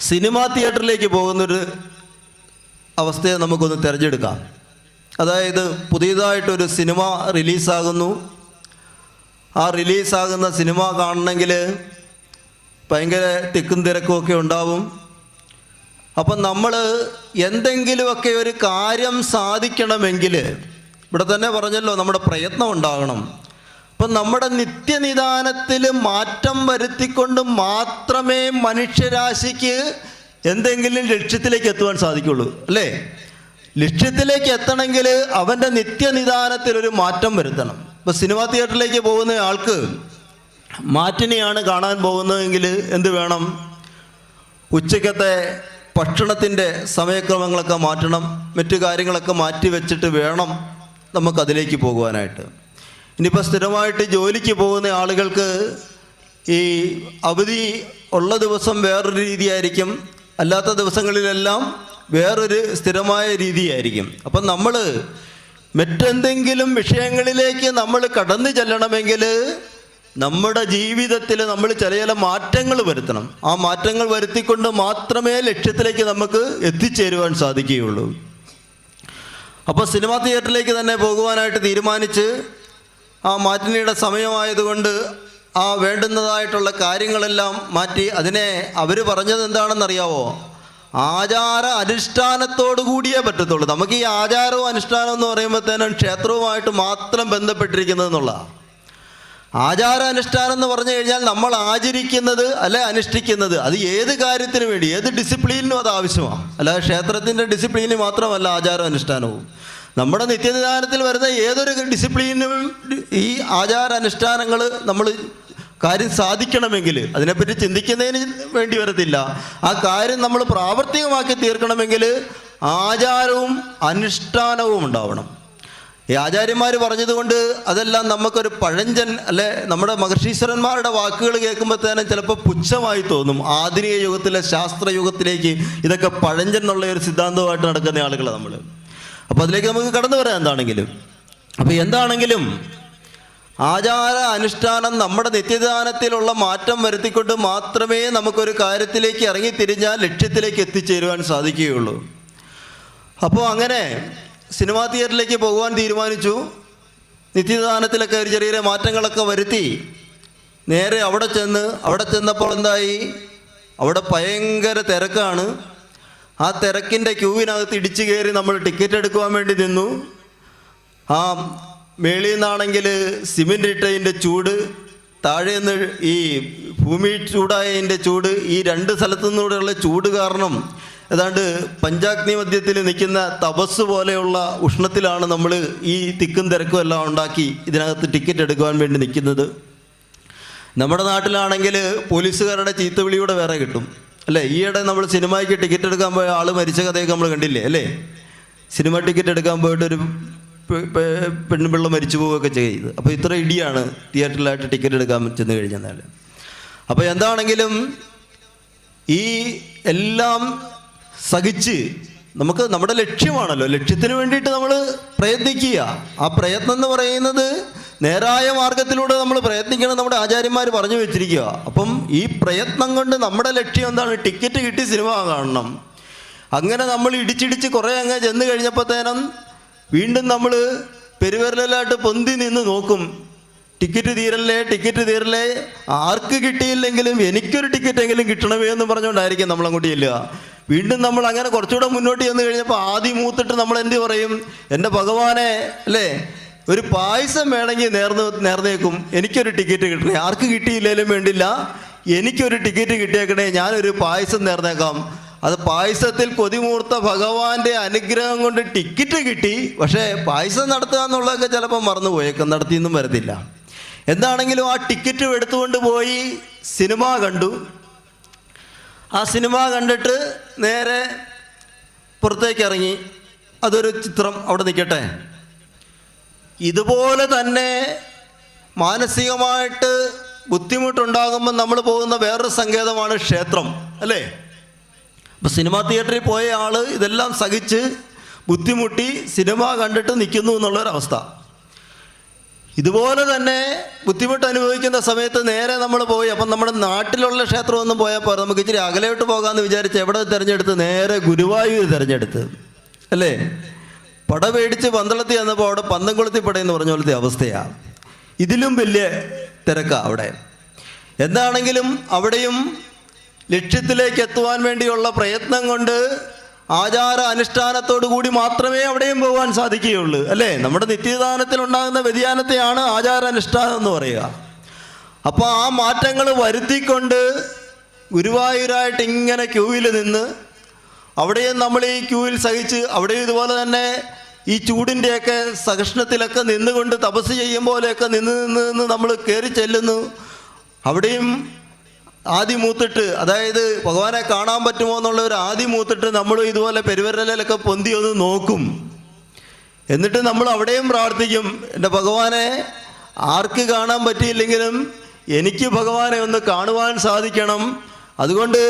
സിനിമാ തിയേറ്ററിലേക്ക് പോകുന്നൊരു അവസ്ഥയെ നമുക്കൊന്ന് തിരഞ്ഞെടുക്കാം. അതായത് പുതിയതായിട്ടൊരു സിനിമ റിലീസാകുന്നു. ആ റിലീസാകുന്ന സിനിമ കാണണമെങ്കിൽ ഭയങ്കര തിക്കും തിരക്കുമൊക്കെ ഉണ്ടാവും. അപ്പം നമ്മൾ എന്തെങ്കിലുമൊക്കെ ഒരു കാര്യം സാധിക്കണമെങ്കിൽ, ഇവിടെ തന്നെ പറഞ്ഞല്ലോ, നമ്മുടെ പ്രയത്നം ഉണ്ടാകണം. അപ്പം നമ്മുടെ നിത്യനിദാനത്തിൽ മാറ്റം വരുത്തിക്കൊണ്ട് മാത്രമേ മനുഷ്യരാശിക്ക് എന്തെങ്കിലും ലക്ഷ്യത്തിലേക്ക് എത്തുവാൻ സാധിക്കുള്ളൂ, അല്ലേ? ലക്ഷ്യത്തിലേക്ക് എത്തണമെങ്കിൽ അവൻ്റെ നിത്യനിദാനത്തിലൊരു മാറ്റം വരുത്തണം. ഇപ്പം സിനിമാ തിയേറ്ററിലേക്ക് പോകുന്ന ആൾക്ക് മാറ്റിനെയാണ് കാണാൻ പോകുന്നതെങ്കിൽ എന്ത് വേണം? ഉച്ചക്കത്തെ ഭക്ഷണത്തിൻ്റെ സമയക്രമങ്ങളൊക്കെ മാറ്റണം, മറ്റു കാര്യങ്ങളൊക്കെ മാറ്റി വെച്ചിട്ട് വേണം നമുക്കതിലേക്ക് പോകുവാനായിട്ട്. ഇനിയിപ്പോൾ സ്ഥിരമായിട്ട് ജോലിക്ക് പോകുന്ന ആളുകൾക്ക് ഈ അവധി ഉള്ള ദിവസം വേറൊരു രീതിയായിരിക്കും, അല്ലാത്ത ദിവസങ്ങളിലെല്ലാം വേറൊരു സ്ഥിരമായ രീതിയായിരിക്കും. അപ്പം നമ്മൾ മറ്റെന്തെങ്കിലും വിഷയങ്ങളിലേക്ക് നമ്മൾ കടന്നു ചെല്ലണമെങ്കിൽ നമ്മുടെ ജീവിതത്തിൽ നമ്മൾ ചില മാറ്റങ്ങൾ വരുത്തണം. ആ മാറ്റങ്ങൾ വരുത്തിക്കൊണ്ട് മാത്രമേ ലക്ഷ്യത്തിലേക്ക് നമുക്ക് എത്തിച്ചേരുവാൻ സാധിക്കുകയുള്ളൂ. അപ്പോൾ സിനിമാ തിയേറ്ററിലേക്ക് തന്നെ പോകുവാനായിട്ട് തീരുമാനിച്ച് ആ മാറ്റിനിയുടെ സമയമായതുകൊണ്ട് ആ വേണ്ടുന്നതായിട്ടുള്ള കാര്യങ്ങളെല്ലാം മാറ്റി, അതിനെ അവർ പറഞ്ഞത് എന്താണെന്നറിയാവോ? ആചാര അനുഷ്ഠാനത്തോടു കൂടിയേ പറ്റത്തുള്ളൂ. നമുക്ക് ഈ ആചാരവും അനുഷ്ഠാനവും എന്ന് പറയുമ്പോഴത്തേനും ക്ഷേത്രവുമായിട്ട് മാത്രം ബന്ധപ്പെട്ടിരിക്കുന്നതെന്നുള്ള ആചാരാനുഷ്ഠാനം എന്ന് പറഞ്ഞു കഴിഞ്ഞാൽ നമ്മൾ ആചരിക്കുന്നത് അല്ലെ അനുഷ്ഠിക്കുന്നത്, അത് ഏത് കാര്യത്തിന് വേണ്ടി, ഏത് ഡിസിപ്ലിനും അത് ആവശ്യമാണ്. അല്ലാതെ ക്ഷേത്രത്തിൻ്റെ ഡിസിപ്ലിന് മാത്രമല്ല ആചാരാനുഷ്ഠാനവും. നമ്മുടെ നിത്യനിദാനത്തിൽ വരുന്ന ഏതൊരു ഡിസിപ്ലിനും ഈ ആചാരാനുഷ്ഠാനങ്ങൾ നമ്മൾ കാര്യം സാധിക്കണമെങ്കിൽ അതിനെപ്പറ്റി ചിന്തിക്കുന്നതിന് വേണ്ടി വരത്തില്ല. ആ കാര്യം നമ്മൾ പ്രാവർത്തികമാക്കി തീർക്കണമെങ്കിൽ ആചാരവും അനുഷ്ഠാനവും ഉണ്ടാവണം. ഈ ആചാര്യന്മാർ പറഞ്ഞതുകൊണ്ട് അതെല്ലാം നമുക്കൊരു പഴഞ്ചൻ അല്ലെ, നമ്മുടെ മഹർഷീശ്വരന്മാരുടെ വാക്കുകൾ കേൾക്കുമ്പോഴത്തേനും ചിലപ്പോൾ പുച്ഛമായി തോന്നും. ആധുനിക യുഗത്തിലെ ശാസ്ത്രയുഗത്തിലേക്ക് ഇതൊക്കെ പഴഞ്ചൻ എന്നുള്ള ഒരു സിദ്ധാന്തമായിട്ട് നടക്കുന്ന ആളുകളാണ് നമ്മൾ. അപ്പോൾ അതിലേക്ക് നമുക്ക് കടന്നു വരാം എന്താണെങ്കിലും. അപ്പോൾ എന്താണെങ്കിലും ആചാര അനുഷ്ഠാനം നമ്മുടെ നിത്യദാനത്തിലുള്ള മാറ്റം വരുത്തിക്കൊണ്ട് മാത്രമേ നമുക്കൊരു കാര്യത്തിലേക്ക് ഇറങ്ങിത്തിരിഞ്ഞാൽ ലക്ഷ്യത്തിലേക്ക് എത്തിച്ചേരുവാൻ സാധിക്കുകയുള്ളൂ. അപ്പോൾ അങ്ങനെ സിനിമാ തിയേറ്ററിലേക്ക് പോകുവാൻ തീരുമാനിച്ചു. നിത്യദാനത്തിലൊക്കെ ഒരു ചെറിയ മാറ്റങ്ങളൊക്കെ വരുത്തി നേരെ അവിടെ ചെന്നപ്പോൾ എന്തായി, അവിടെ ഭയങ്കര തിരക്കാണ്. ആ തിരക്കിൻ്റെ ക്യൂവിനകത്ത് ഇടിച്ചു കയറി നമ്മൾ ടിക്കറ്റ് എടുക്കുവാൻ വേണ്ടി നിന്നു. ആ മേളിൽ നിന്നാണെങ്കിൽ സിമെൻ്റ് ഇട്ടതിൻ്റെ ചൂട്, താഴെ നിന്ന് ഈ ഭൂമി ചൂടായതിൻ്റെ ചൂട്, ഈ രണ്ട് സ്ഥലത്തു നിന്നൂടെയുള്ള ചൂട് കാരണം ഏതാണ്ട് പഞ്ചാഗ്നി മധ്യത്തിൽ നിൽക്കുന്ന തപസ് പോലെയുള്ള ഉഷ്ണത്തിലാണ് നമ്മൾ ഈ തിക്കും തിരക്കും എല്ലാം ഉണ്ടാക്കി ഇതിനകത്ത് ടിക്കറ്റ് എടുക്കുവാൻ വേണ്ടി നിൽക്കുന്നത്. നമ്മുടെ നാട്ടിലാണെങ്കിൽ പോലീസുകാരുടെ ചീത്തവിളിയൂടെ വേറെ കിട്ടും അല്ലേ. ഈയിടെ നമ്മൾ സിനിമയ്ക്ക് ടിക്കറ്റ് എടുക്കാൻ പോയ ആൾ മരിച്ച കഥയൊക്കെ നമ്മൾ കണ്ടില്ലേ അല്ലേ. സിനിമ ടിക്കറ്റ് എടുക്കാൻ പോയിട്ടൊരു പെണ്ണുപിള്ള മരിച്ചു പോവുകയൊക്കെ ചെയ്ത്. അപ്പോൾ ഇത്ര ഇടിയാണ് തിയേറ്ററിലായിട്ട് ടിക്കറ്റ് എടുക്കാൻ ചെന്ന് കഴിഞ്ഞാൽ. അപ്പോൾ എന്താണെങ്കിലും ഈ എല്ലാം സഹിച്ച് നമുക്ക് നമ്മുടെ ലക്ഷ്യമാണല്ലോ, ലക്ഷ്യത്തിന് വേണ്ടിയിട്ട് നമ്മൾ പ്രയത്നിക്കുക. ആ പ്രയത്നം എന്ന് പറയുന്നത് നേരായ മാർഗത്തിലൂടെ നമ്മൾ പ്രയത്നിക്കണം, നമ്മുടെ ആചാര്യന്മാർ പറഞ്ഞു വെച്ചിരിക്കുക. അപ്പം ഈ പ്രയത്നം കൊണ്ട് നമ്മുടെ ലക്ഷ്യം എന്താണ്? ടിക്കറ്റ് കിട്ടി സിനിമ കാണണം. അങ്ങനെ നമ്മൾ ഇടിച്ചിടിച്ച് കുറേ അങ്ങ് ചെന്ന് കഴിഞ്ഞപ്പോഴത്തേനും വീണ്ടും നമ്മൾ പെരുവിരലായിട്ട് പൊന്തി നിന്ന് നോക്കും, ടിക്കറ്റ് തീരല്ലേ, ആർക്ക് കിട്ടിയില്ലെങ്കിലും എനിക്കൊരു ടിക്കറ്റെങ്കിലും കിട്ടണമേ എന്ന് പറഞ്ഞുകൊണ്ടായിരിക്കും നമ്മൾ അങ്ങോട്ട് ചെല്ലുക. വീണ്ടും നമ്മൾ അങ്ങനെ കുറച്ചുകൂടെ മുന്നോട്ട് ചെന്ന് കഴിഞ്ഞപ്പോൾ ആദ്യം മൂത്തിട്ട് നമ്മൾ എന്ത് പറയും? എൻ്റെ ഭഗവാനെ അല്ലേ, ഒരു പായസം വേണമെങ്കിൽ നേർന്നേക്കും, എനിക്കൊരു ടിക്കറ്റ് കിട്ടണേ, ആർക്ക് കിട്ടിയില്ലേലും വേണ്ടില്ല, എനിക്കൊരു ടിക്കറ്റ് കിട്ടിയേക്കണേ, ഞാനൊരു പായസം നേർന്നേക്കാം. അത് പായസത്തിൽ കൊതിമൂർത്ത ഭഗവാന്റെ അനുഗ്രഹം കൊണ്ട് ടിക്കറ്റ് കിട്ടി. പക്ഷേ പായസം നടത്തുക എന്നുള്ളതൊക്കെ ചിലപ്പോൾ മറന്നു പോയേക്കും, നടത്തിയൊന്നും വരത്തില്ല. എന്താണെങ്കിലും ആ ടിക്കറ്റ് എടുത്തുകൊണ്ട് പോയി സിനിമ കണ്ടു. ആ സിനിമ കണ്ടിട്ട് നേരെ പുറത്തേക്ക് ഇറങ്ങി. അതൊരു ചിത്രം അവിടെ നിൽക്കട്ടെ. ഇതുപോലെ തന്നെ മാനസികമായിട്ട് ബുദ്ധിമുട്ടുണ്ടാകുമ്പോൾ നമ്മൾ പോകുന്ന വേറൊരു സങ്കേതമാണ് ക്ഷേത്രം അല്ലേ. അപ്പോൾ സിനിമാ തിയേറ്ററിൽ പോയ ആൾ ഇതെല്ലാം സഹിച്ച് ബുദ്ധിമുട്ടി സിനിമ കണ്ടിട്ട് നിൽക്കുന്നു എന്നുള്ളൊരവസ്ഥ. ഇതുപോലെ തന്നെ ബുദ്ധിമുട്ട് അനുഭവിക്കുന്ന സമയത്ത് നേരെ നമ്മൾ പോയി. അപ്പം നമ്മുടെ നാട്ടിലുള്ള ക്ഷേത്രമൊന്നും പോയാൽ പോരാ, നമുക്ക് ഇച്ചിരി അകലോട്ട് പോകാമെന്ന് വിചാരിച്ച് എവിടെ തിരഞ്ഞെടുത്ത്? നേരെ ഗുരുവായൂർ തിരഞ്ഞെടുത്ത് അല്ലേ. പട പേടിച്ച് പന്തളത്തിൽ വന്നപ്പോൾ അവിടെ പന്തം കൊളുത്തി പടയെന്ന് പറഞ്ഞ പോലത്തെ അവസ്ഥയാണ്. ഇതിലും വലിയ തിരക്കാണ് അവിടെ. എന്താണെങ്കിലും അവിടെയും ലക്ഷ്യത്തിലേക്ക് എത്തുവാൻ വേണ്ടിയുള്ള പ്രയത്നം കൊണ്ട് ആചാര അനുഷ്ഠാനത്തോടു കൂടി മാത്രമേ അവിടെയും പോകാൻ സാധിക്കുകയുള്ളൂ അല്ലേ. നമ്മുടെ നിത്യദാനത്തിലുണ്ടാകുന്ന വ്യതിയാനത്തെയാണ് ആചാരാനുഷ്ഠാനം എന്ന് പറയുക. അപ്പോൾ ആ മാറ്റങ്ങൾ വരുത്തിക്കൊണ്ട് ഗുരുവായൂരായിട്ട് ഇങ്ങനെ ക്യൂവിൽ നിന്ന് അവിടെയും നമ്മൾ ഈ ക്യൂവിൽ സഹിച്ച് അവിടെയും ഇതുപോലെ തന്നെ ഈ ചൂടിൻ്റെയൊക്കെ സഹിഷ്ണുതയിലൊക്കെ നിന്നുകൊണ്ട് തപസ് ചെയ്യും പോലെയൊക്കെ നിന്ന് നമ്മൾ കയറി ചെല്ലുന്നു. അവിടെയും ആദ്യം മൂത്തിട്ട്, അതായത് ഭഗവാനെ കാണാൻ പറ്റുമോ എന്നുള്ള ഒരു ആദ്യം മൂത്തിട്ട് നമ്മൾ ഇതുപോലെ പെരുവിരലിലൊക്കെ പൊന്തി ഒന്ന് നോക്കും. എന്നിട്ട് നമ്മൾ അവിടെയും പ്രാർത്ഥിക്കും, എൻ്റെ ഭഗവാനെ ആർക്ക് കാണാൻ പറ്റിയില്ലെങ്കിലും എനിക്ക് ഭഗവാനെ ഒന്ന് കാണുവാൻ സാധിക്കണം. അതുകൊണ്ട്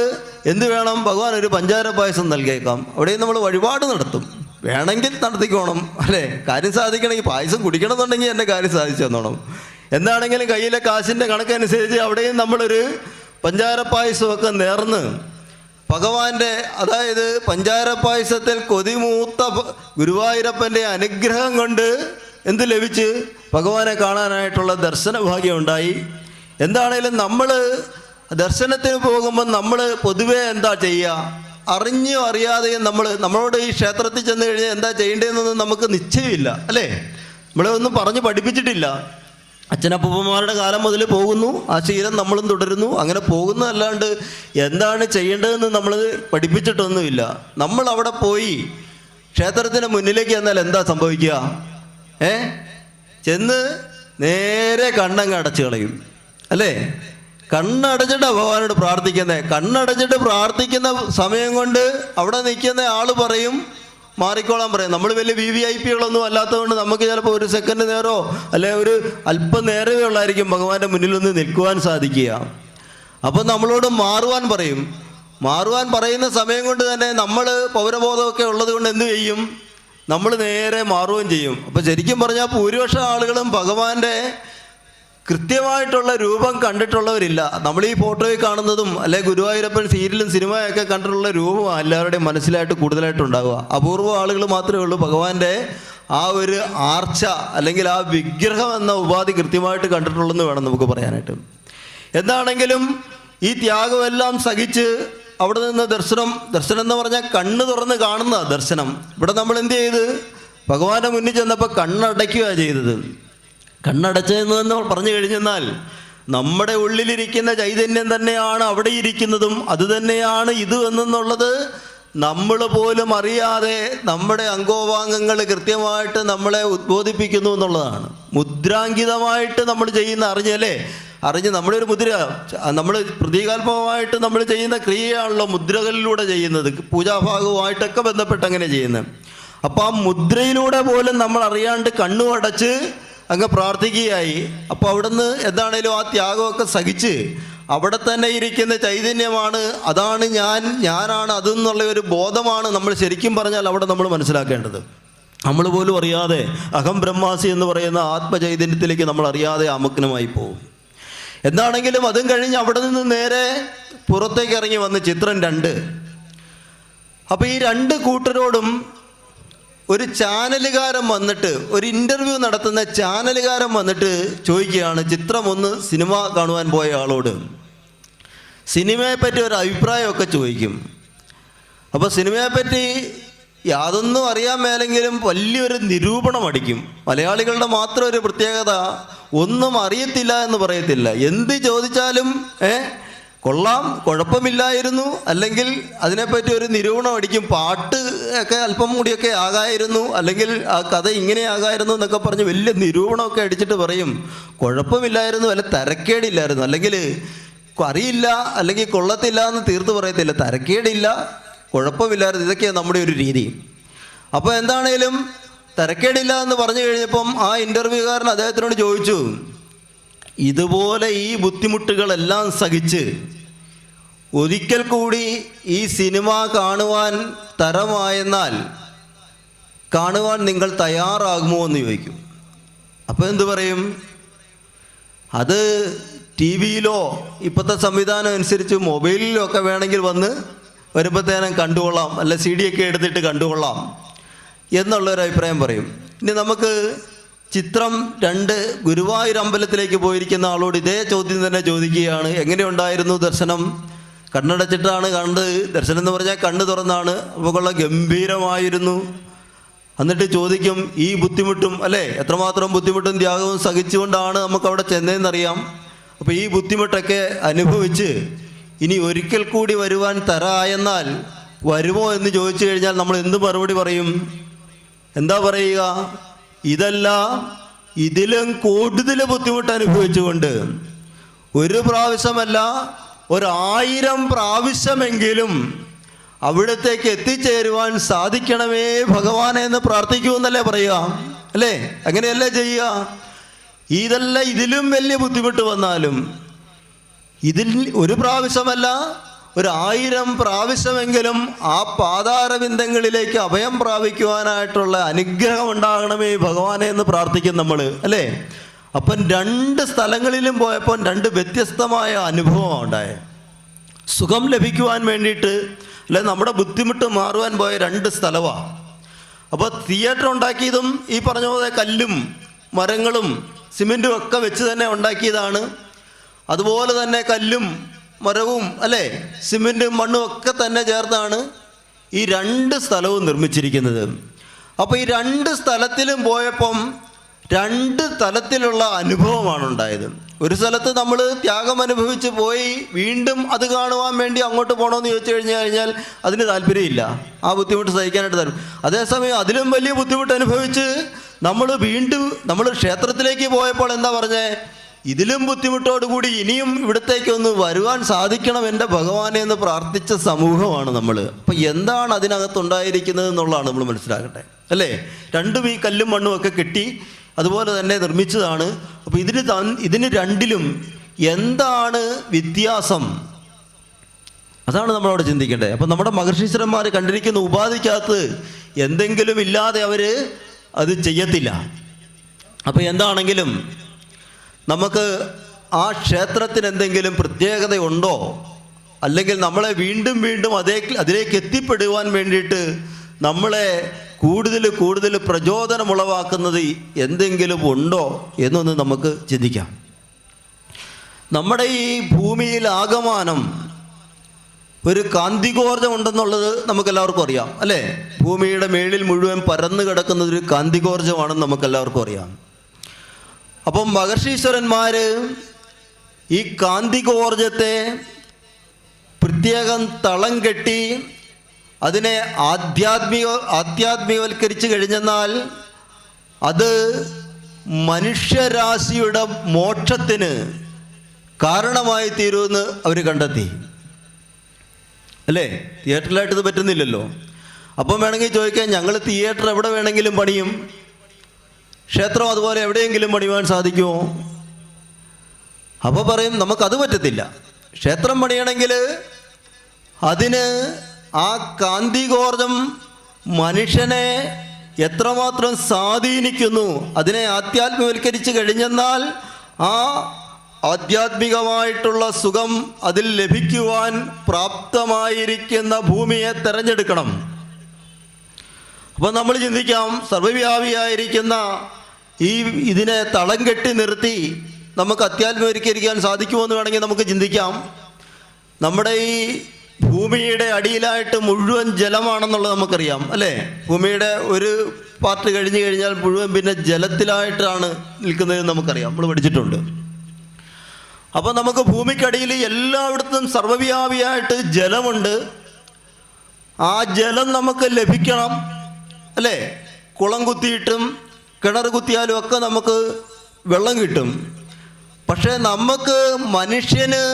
എന്ത് വേണം? ഭഗവാൻ ഒരു പഞ്ചാര പായസം നൽകിയേക്കാം. അവിടെയും നമ്മൾ വഴിപാട് നടത്തും, വേണമെങ്കിൽ നടത്തിക്കോണം അല്ലേ. കാര്യം സാധിക്കണമെങ്കിൽ, പായസം കുടിക്കണമെന്നുണ്ടെങ്കിൽ എൻ്റെ കാര്യം സാധിച്ചു തന്നോണം. എന്താണെങ്കിലും കയ്യിലെ കാശിൻ്റെ കണക്കനുസരിച്ച് അവിടെയും നമ്മളൊരു പഞ്ചാര പായസമൊക്കെ നേർന്ന് ഭഗവാന്റെ, അതായത് പഞ്ചാര പായസത്തിൽ കൊതിമൂത്ത ഗുരുവായൂരപ്പൻ്റെ അനുഗ്രഹം കൊണ്ട് എന്ത് ലഭിച്ച്? ഭഗവാനെ കാണാനായിട്ടുള്ള ദർശനഭാഗ്യം ഉണ്ടായി. എന്താണേലും നമ്മൾ ദർശനത്തിന് പോകുമ്പോൾ നമ്മൾ പൊതുവേ എന്താ ചെയ്യുക? അറിഞ്ഞോ അറിയാതെയും നമ്മളോട് ഈ ക്ഷേത്രത്തിൽ ചെന്ന് കഴിഞ്ഞാൽ എന്താ ചെയ്യേണ്ടതെന്നൊന്നും നമുക്ക് നിശ്ചയമില്ല അല്ലേ. നമ്മളെ ഒന്നും പറഞ്ഞ് പഠിപ്പിച്ചിട്ടില്ല. അച്ഛനപ്പൂപ്പന്മാരുടെ കാലം മുതൽ പോകുന്നു, ആ ശീലം നമ്മളും തുടരുന്നു. അങ്ങനെ പോകുന്നതല്ലാണ്ട് എന്താണ് ചെയ്യേണ്ടതെന്ന് നമ്മൾ പഠിപ്പിച്ചിട്ടൊന്നുമില്ല. നമ്മൾ അവിടെ പോയി ക്ഷേത്രത്തിന് മുന്നിലേക്ക് ചെന്നാൽ എന്താ സംഭവിക്കുക? ചെന്ന് നേരെ കണ്ണങ്ങ് അടച്ചു കളയും അല്ലേ. കണ്ണടച്ചിട്ടാണ് ഭഗവാനോട് പ്രാർത്ഥിക്കുന്നത്. കണ്ണടച്ചിട്ട് പ്രാർത്ഥിക്കുന്ന സമയം കൊണ്ട് അവിടെ നിൽക്കുന്ന ആൾ പറയും, മാറിക്കോളാൻ പറയും. നമ്മൾ വലിയ VVIPകളൊന്നും അല്ലാത്തതുകൊണ്ട് നമുക്ക് ചിലപ്പോൾ ഒരു സെക്കൻഡ് നേരമോ അല്ലെ ഒരു അല്പം നേരമേ ഉള്ളായിരിക്കും ഭഗവാന്റെ മുന്നിലൊന്ന് നിൽക്കുവാൻ സാധിക്കുക. അപ്പം നമ്മളോട് മാറുവാൻ പറയും. മാറുവാൻ പറയുന്ന സമയം കൊണ്ട് തന്നെ നമ്മൾ പൗരബോധമൊക്കെ ഉള്ളത് കൊണ്ട് എന്ത് ചെയ്യും? നമ്മൾ നേരെ മാറുകയും ചെയ്യും. അപ്പം ശരിക്കും പറഞ്ഞാൽ ഭൂരിപക്ഷം ആളുകളും ഭഗവാന്റെ കൃത്യമായിട്ടുള്ള രൂപം കണ്ടിട്ടുള്ളവരില്ല. നമ്മൾ ഈ ഫോട്ടോയിൽ കാണുന്നതും അല്ലെ ഗുരുവായൂരപ്പൻ സീരിയലും സിനിമയൊക്കെ കണ്ടിട്ടുള്ള രൂപമാണ് എല്ലാവരുടെയും മനസ്സിലായിട്ട് കൂടുതലായിട്ടുണ്ടാവുക. അപൂർവ ആളുകൾ മാത്രമേ ഉള്ളൂ ഭഗവാന്റെ ആ ഒരു ആർച്ച അല്ലെങ്കിൽ ആ വിഗ്രഹം എന്ന ഉപാധി കൃത്യമായിട്ട് കണ്ടിട്ടുള്ളതെന്ന് വേണം നമുക്ക് പറയാനായിട്ട്. എന്താണെങ്കിലും ഈ ത്യാഗമെല്ലാം സഹിച്ച് അവിടെ നിന്ന് ദർശനം എന്ന് പറഞ്ഞാൽ കണ്ണ് തുറന്ന് കാണുന്ന ദർശനം. ഇവിടെ നമ്മൾ എന്ത് ചെയ്ത് ഭഗവാന്റെ മുന്നിൽ ചെന്നപ്പോൾ കണ്ണടയ്ക്കുകയാണ് ചെയ്തത്. കണ്ണടച്ചതെന്ന് പറഞ്ഞു കഴിഞ്ഞെന്നാൽ നമ്മുടെ ഉള്ളിലിരിക്കുന്ന ചൈതന്യം തന്നെയാണ് അവിടെ ഇരിക്കുന്നതും അത് തന്നെയാണ് ഇത് എന്നുള്ളത് നമ്മൾ പോലും അറിയാതെ നമ്മുടെ അംഗോപാംഗങ്ങൾ കൃത്യമായിട്ട് നമ്മളെ ഉദ്ബോധിപ്പിക്കുന്നു എന്നുള്ളതാണ്. മുദ്രാങ്കിതമായിട്ട് നമ്മൾ ചെയ്യുന്ന അറിഞ്ഞ് നമ്മുടെ ഒരു മുദ്ര, നമ്മൾ പ്രതീകാത്മകമായിട്ട് നമ്മൾ ചെയ്യുന്ന ക്രിയയാണല്ലോ മുദ്രകളിലൂടെ ചെയ്യുന്നത്, പൂജാഭാഗവുമായിട്ടൊക്കെ ബന്ധപ്പെട്ട് അങ്ങനെ ചെയ്യുന്നത്. അപ്പോൾ ആ മുദ്രയിലൂടെ പോലും നമ്മൾ അറിയാണ്ട് കണ്ണു അടച്ച് അങ്ങ് പ്രാർത്ഥിക്കുകയായി. അപ്പോൾ അവിടുന്ന് എന്താണേലും ആ ത്യാഗമൊക്കെ സഹിച്ച് അവിടെ തന്നെ ഇരിക്കുന്ന ചൈതന്യമാണ്, അതാണ് ഞാനാണ് അതെന്നുള്ള ഒരു ബോധമാണ് നമ്മൾ ശരിക്കും പറഞ്ഞാൽ അവിടെ നമ്മൾ മനസ്സിലാക്കേണ്ടത്. നമ്മൾ പോലും അറിയാതെ അഹം ബ്രഹ്മാസി എന്ന് പറയുന്ന ആത്മചൈതന്യത്തിലേക്ക് നമ്മൾ അറിയാതെ അമഗ്നമായി പോകും. എന്താണെങ്കിലും അതും കഴിഞ്ഞ് അവിടെ നിന്ന് നേരെ പുറത്തേക്ക് ഇറങ്ങി വന്ന് ചിത്രം 2. അപ്പോൾ ഈ 2 കൂട്ടരോടും ഒരു ചാനലുകാരൻ വന്നിട്ട്, ഒരു ഇൻ്റർവ്യൂ നടത്തുന്ന ചാനലുകാരൻ വന്നിട്ട് ചോദിക്കുകയാണ് ചിത്രം 1 സിനിമ കാണുവാൻ പോയ ആളോട് സിനിമയെപ്പറ്റി ഒരു അഭിപ്രായമൊക്കെ ചോദിക്കും. അപ്പോൾ സിനിമയെപ്പറ്റി യാതൊന്നും അറിയാൻ മേലെങ്കിലും വലിയൊരു നിരൂപണം അടിക്കും. മലയാളികളുടെ മാത്രം ഒരു പ്രത്യേകത, ഒന്നും അറിയത്തില്ല എന്ന് പറയത്തില്ല. എന്ത് ചോദിച്ചാലും കൊള്ളാം, കുഴപ്പമില്ലായിരുന്നു, അല്ലെങ്കിൽ അതിനെപ്പറ്റി ഒരു നിരൂപണം അടിക്കും. പാട്ട് ഒക്കെ അല്പം കൂടിയൊക്കെ ആകായിരുന്നു, അല്ലെങ്കിൽ ആ കഥ ഇങ്ങനെ ആകായിരുന്നു എന്നൊക്കെ പറഞ്ഞ് വലിയ നിരൂപണമൊക്കെ അടിച്ചിട്ട് പറയും കുഴപ്പമില്ലായിരുന്നു, അല്ല തരക്കേടില്ലായിരുന്നു, അല്ലെങ്കിൽ അറിയില്ല, അല്ലെങ്കിൽ കൊള്ളത്തില്ല എന്ന് തീർത്ത് പറയത്തില്ല. തരക്കേടില്ല, കുഴപ്പമില്ലായിരുന്നു, ഇതൊക്കെയാണ് നമ്മുടെ ഒരു രീതി. അപ്പോൾ എന്താണേലും തരക്കേടില്ല എന്ന് പറഞ്ഞു കഴിഞ്ഞപ്പം ആ ഇൻ്റർവ്യൂകാരൻ അദ്ദേഹത്തിനോട് ചോദിച്ചു, ഇതുപോലെ ഈ ബുദ്ധിമുട്ടുകളെല്ലാം സഹിച്ച് ഒരിക്കൽ കൂടി ഈ സിനിമ കാണുവാൻ തരമായെന്നാൽ കാണുവാൻ നിങ്ങൾ തയ്യാറാകുമോ എന്ന് ചോദിക്കും. അപ്പോൾ എന്തു പറയും? അത് ടി വിയിലോ ഇപ്പോഴത്തെ സംവിധാനം അനുസരിച്ച് മൊബൈലിലോ ഒക്കെ വേണമെങ്കിൽ വന്ന് വരുമ്പോഴത്തേനും കണ്ടുകൊള്ളാം, അല്ല CD ഒക്കെ എടുത്തിട്ട് കണ്ടുകൊള്ളാം എന്നുള്ളൊരു അഭിപ്രായം പറയും. ഇനി നമുക്ക് ചിത്രം 2 ഗുരുവായൂർ അമ്പലത്തിലേക്ക് പോയിരിക്കുന്ന ആളോട് ഇതേ ചോദ്യം തന്നെ ചോദിക്കുകയാണ്, എങ്ങനെയുണ്ടായിരുന്നു ദർശനം? കണ്ണടച്ചിട്ടാണ് കണ്ടത്, ദർശനം എന്ന് പറഞ്ഞാൽ കണ്ണ് തുറന്നാണ്, അപ്പോൾ ഗംഭീരമായിരുന്നു. എന്നിട്ട് ചോദിക്കും, ഈ ബുദ്ധിമുട്ടും അല്ലേ, എത്രമാത്രം ബുദ്ധിമുട്ടും ത്യാഗവും സഹിച്ചുകൊണ്ടാണ് നമുക്കവിടെ ചെന്നതെന്നറിയാം. അപ്പോൾ ഈ ബുദ്ധിമുട്ടൊക്കെ അനുഭവിച്ച് ഇനി ഒരിക്കൽ കൂടി വരുവാൻ തരായെന്നാൽ വരുമോ എന്ന് ചോദിച്ചു കഴിഞ്ഞാൽ നമ്മൾ എന്ത് മറുപടി പറയും? എന്താ പറയുക? ഇതല്ല, ഇതിലും കൂടുതൽ ബുദ്ധിമുട്ട് അനുഭവിച്ചുകൊണ്ട് ഒരു പ്രാവശ്യമല്ല 1000 പ്രാവശ്യമെങ്കിലും അവിടത്തേക്ക് എത്തിച്ചേരുവാൻ സാധിക്കണമേ ഭഗവാനെ എന്ന് പ്രാർത്ഥിക്കുമെന്നല്ലേ പറയുക, അല്ലേ? അങ്ങനെയല്ലേ ചെയ്യുക? ഇതല്ല, ഇതിലും വലിയ ബുദ്ധിമുട്ട് വന്നാലും ഇതിൽ ഒരു പ്രാവശ്യമല്ല 1000 പ്രാവശ്യമെങ്കിലും ആ പാതാരബിന്ദങ്ങളിലേക്ക് അഭയം പ്രാപിക്കുവാനായിട്ടുള്ള അനുഗ്രഹം ഉണ്ടാകണമേ ഭഗവാനെ എന്ന് പ്രാർത്ഥിക്കും നമ്മൾ, അല്ലേ? അപ്പം 2 സ്ഥലങ്ങളിലും പോയപ്പോൾ 2 വ്യത്യസ്തമായ അനുഭവമാണ് ഉണ്ടായത്. സുഖം ലഭിക്കുവാൻ വേണ്ടിയിട്ട് അല്ലെ നമ്മുടെ ബുദ്ധിമുട്ട് മാറുവാൻ പോയ 2 സ്ഥലമാണ്. അപ്പോൾ തിയേറ്റർ ഉണ്ടാക്കിയതും ഈ പറഞ്ഞ പോലെ കല്ലും മരങ്ങളും സിമെൻറ്റും ഒക്കെ വെച്ച് തന്നെ ഉണ്ടാക്കിയതാണ്. അതുപോലെ തന്നെ കല്ലും മരവും അല്ലേ സിമെൻറ്റും മണ്ണും ഒക്കെ തന്നെ ചേർത്താണ് ഈ 2 സ്ഥലവും നിർമ്മിച്ചിരിക്കുന്നത്. അപ്പോൾ ഈ 2 സ്ഥലത്തിലും പോയപ്പം 2 തലത്തിലുള്ള അനുഭവമാണ് ഉണ്ടായത്. ഒരു സ്ഥലത്ത് നമ്മൾ ത്യാഗം അനുഭവിച്ച് പോയി വീണ്ടും അത് കാണുവാൻ വേണ്ടി അങ്ങോട്ട് പോകണമെന്ന് ചോദിച്ചു കഴിഞ്ഞാൽ അതിന് താല്പര്യമില്ല, ആ ബുദ്ധിമുട്ട് സഹിക്കാനായിട്ട് താല്പര്യം. അതേസമയം അതിലും വലിയ ബുദ്ധിമുട്ട് അനുഭവിച്ച് നമ്മൾ ക്ഷേത്രത്തിലേക്ക് പോയപ്പോൾ എന്താ പറഞ്ഞേ? ഇതിലും ബുദ്ധിമുട്ടോടുകൂടി ഇനിയും ഇവിടത്തേക്കൊന്ന് വരുവാൻ സാധിക്കണം എൻ്റെ ഭഗവാനെ എന്ന് പ്രാർത്ഥിച്ച സമൂഹമാണ് നമ്മൾ. അപ്പം എന്താണ് അതിനകത്തുണ്ടായിരിക്കുന്നത് എന്നുള്ളതാണ് നമ്മൾ മനസ്സിലാക്കട്ടെ, അല്ലേ? 2 ഈ കല്ലും മണ്ണും ഒക്കെ കെട്ടി അതുപോലെ തന്നെ നിർമ്മിച്ചതാണ്. അപ്പോൾ ഇതിന് 2ലും എന്താണ് വ്യത്യാസം? അതാണ് നമ്മളവിടെ ചിന്തിക്കേണ്ടത്. അപ്പം നമ്മുടെ മഹർഷീശ്വരന്മാർ കണ്ടിരിക്കുന്ന ഉപാധിക്കകത്ത് എന്തെങ്കിലും ഇല്ലാതെ അവർ അത് ചെയ്യത്തില്ല. അപ്പോൾ എന്താണെങ്കിലും നമുക്ക് ആ ക്ഷേത്രത്തിന് എന്തെങ്കിലും പ്രത്യേകതയുണ്ടോ, അല്ലെങ്കിൽ നമ്മളെ വീണ്ടും വീണ്ടും അതിലേക്ക് എത്തിപ്പെടുവാൻ വേണ്ടിയിട്ട് നമ്മളെ കൂടുതൽ പ്രചോദനമുളവാക്കുന്നത് എന്തെങ്കിലും ഉണ്ടോ എന്നൊന്ന് നമുക്ക് ചിന്തിക്കാം. നമ്മുടെ ഈ ഭൂമിയിൽ ആകമാനം ഒരു കാന്തികോർജം ഉണ്ടെന്നുള്ളത് നമുക്കെല്ലാവർക്കും അറിയാം, അല്ലേ? ഭൂമിയുടെ മേളിൽ മുഴുവൻ പരന്നു കിടക്കുന്ന ഒരു കാന്തികോർജമാണെന്ന് നമുക്കെല്ലാവർക്കും അറിയാം. അപ്പം മഹർഷീശ്വരന്മാർ ഈ കാന്തികോർജത്തെ പ്രത്യേകം തളം കെട്ടി അതിനെ ആധ്യാത്മികവൽക്കരിച്ച് കഴിഞ്ഞെന്നാൽ അത് മനുഷ്യരാശിയുടെ മോക്ഷത്തിന് കാരണമായി തീരുമെന്ന് അവർ കണ്ടെത്തി, അല്ലേ? തിയേറ്ററിലായിട്ട് ഇത് പറ്റുന്നില്ലല്ലോ. അപ്പം വേണമെങ്കിൽ ചോദിക്കാം, ഞങ്ങൾ തിയേറ്റർ എവിടെ വേണമെങ്കിലും പണിയും, ക്ഷേത്രം അതുപോലെ എവിടെയെങ്കിലും പണിയുവാൻ സാധിക്കുമോ? അപ്പോൾ പറയും നമുക്കത് പറ്റത്തില്ല. ക്ഷേത്രം പണിയണമെങ്കിൽ അതിന് ആ കാന്തികോർജം മനുഷ്യനെ എത്രമാത്രം സ്വാധീനിക്കുന്നു, അതിനെ ആധ്യാത്മികവൽക്കരിച്ച് കഴിഞ്ഞെന്നാൽ ആ ആധ്യാത്മികമായിട്ടുള്ള സുഖം അതിൽ ലഭിക്കുവാൻ പ്രാപ്തമായിരിക്കുന്ന ഭൂമിയെ തിരഞ്ഞെടുക്കണം. അപ്പോൾ നമ്മൾ ചിന്തിക്കാം, സർവ്വവ്യാപിയായിരിക്കുന്ന ഇതിനെ തളം കെട്ടി നിർത്തി നമുക്ക് ആധ്യാത്മികവൽക്കരിക്കാൻ സാധിക്കുമെന്ന് വേണമെങ്കിൽ നമുക്ക് ചിന്തിക്കാം. നമ്മുടെ ഈ ഭൂമിയുടെ അടിയിലായിട്ട് മുഴുവൻ ജലമാണെന്നുള്ളത് നമുക്കറിയാം, അല്ലേ? ഭൂമിയുടെ ഒരു പാർട്ട് കഴിഞ്ഞു കഴിഞ്ഞാൽ മുഴുവൻ പിന്നെ ജലത്തിലായിട്ടാണ് നിൽക്കുന്നതെന്ന് നമുക്കറിയാം, നമ്മൾ പഠിച്ചിട്ടുണ്ട്. അപ്പോൾ നമുക്ക് ഭൂമിക്കടിയിൽ എല്ലായിടത്തും സർവ്വവ്യാപിയായിട്ട് ജലമുണ്ട്. ആ ജലം നമുക്ക് ലഭിക്കണം, അല്ലേ? കുളം കുത്തിയിട്ടും കിണർ കുത്തിയാലും ഒക്കെ നമുക്ക് വെള്ളം കിട്ടും. പക്ഷേ നമുക്ക് മനുഷ്യന്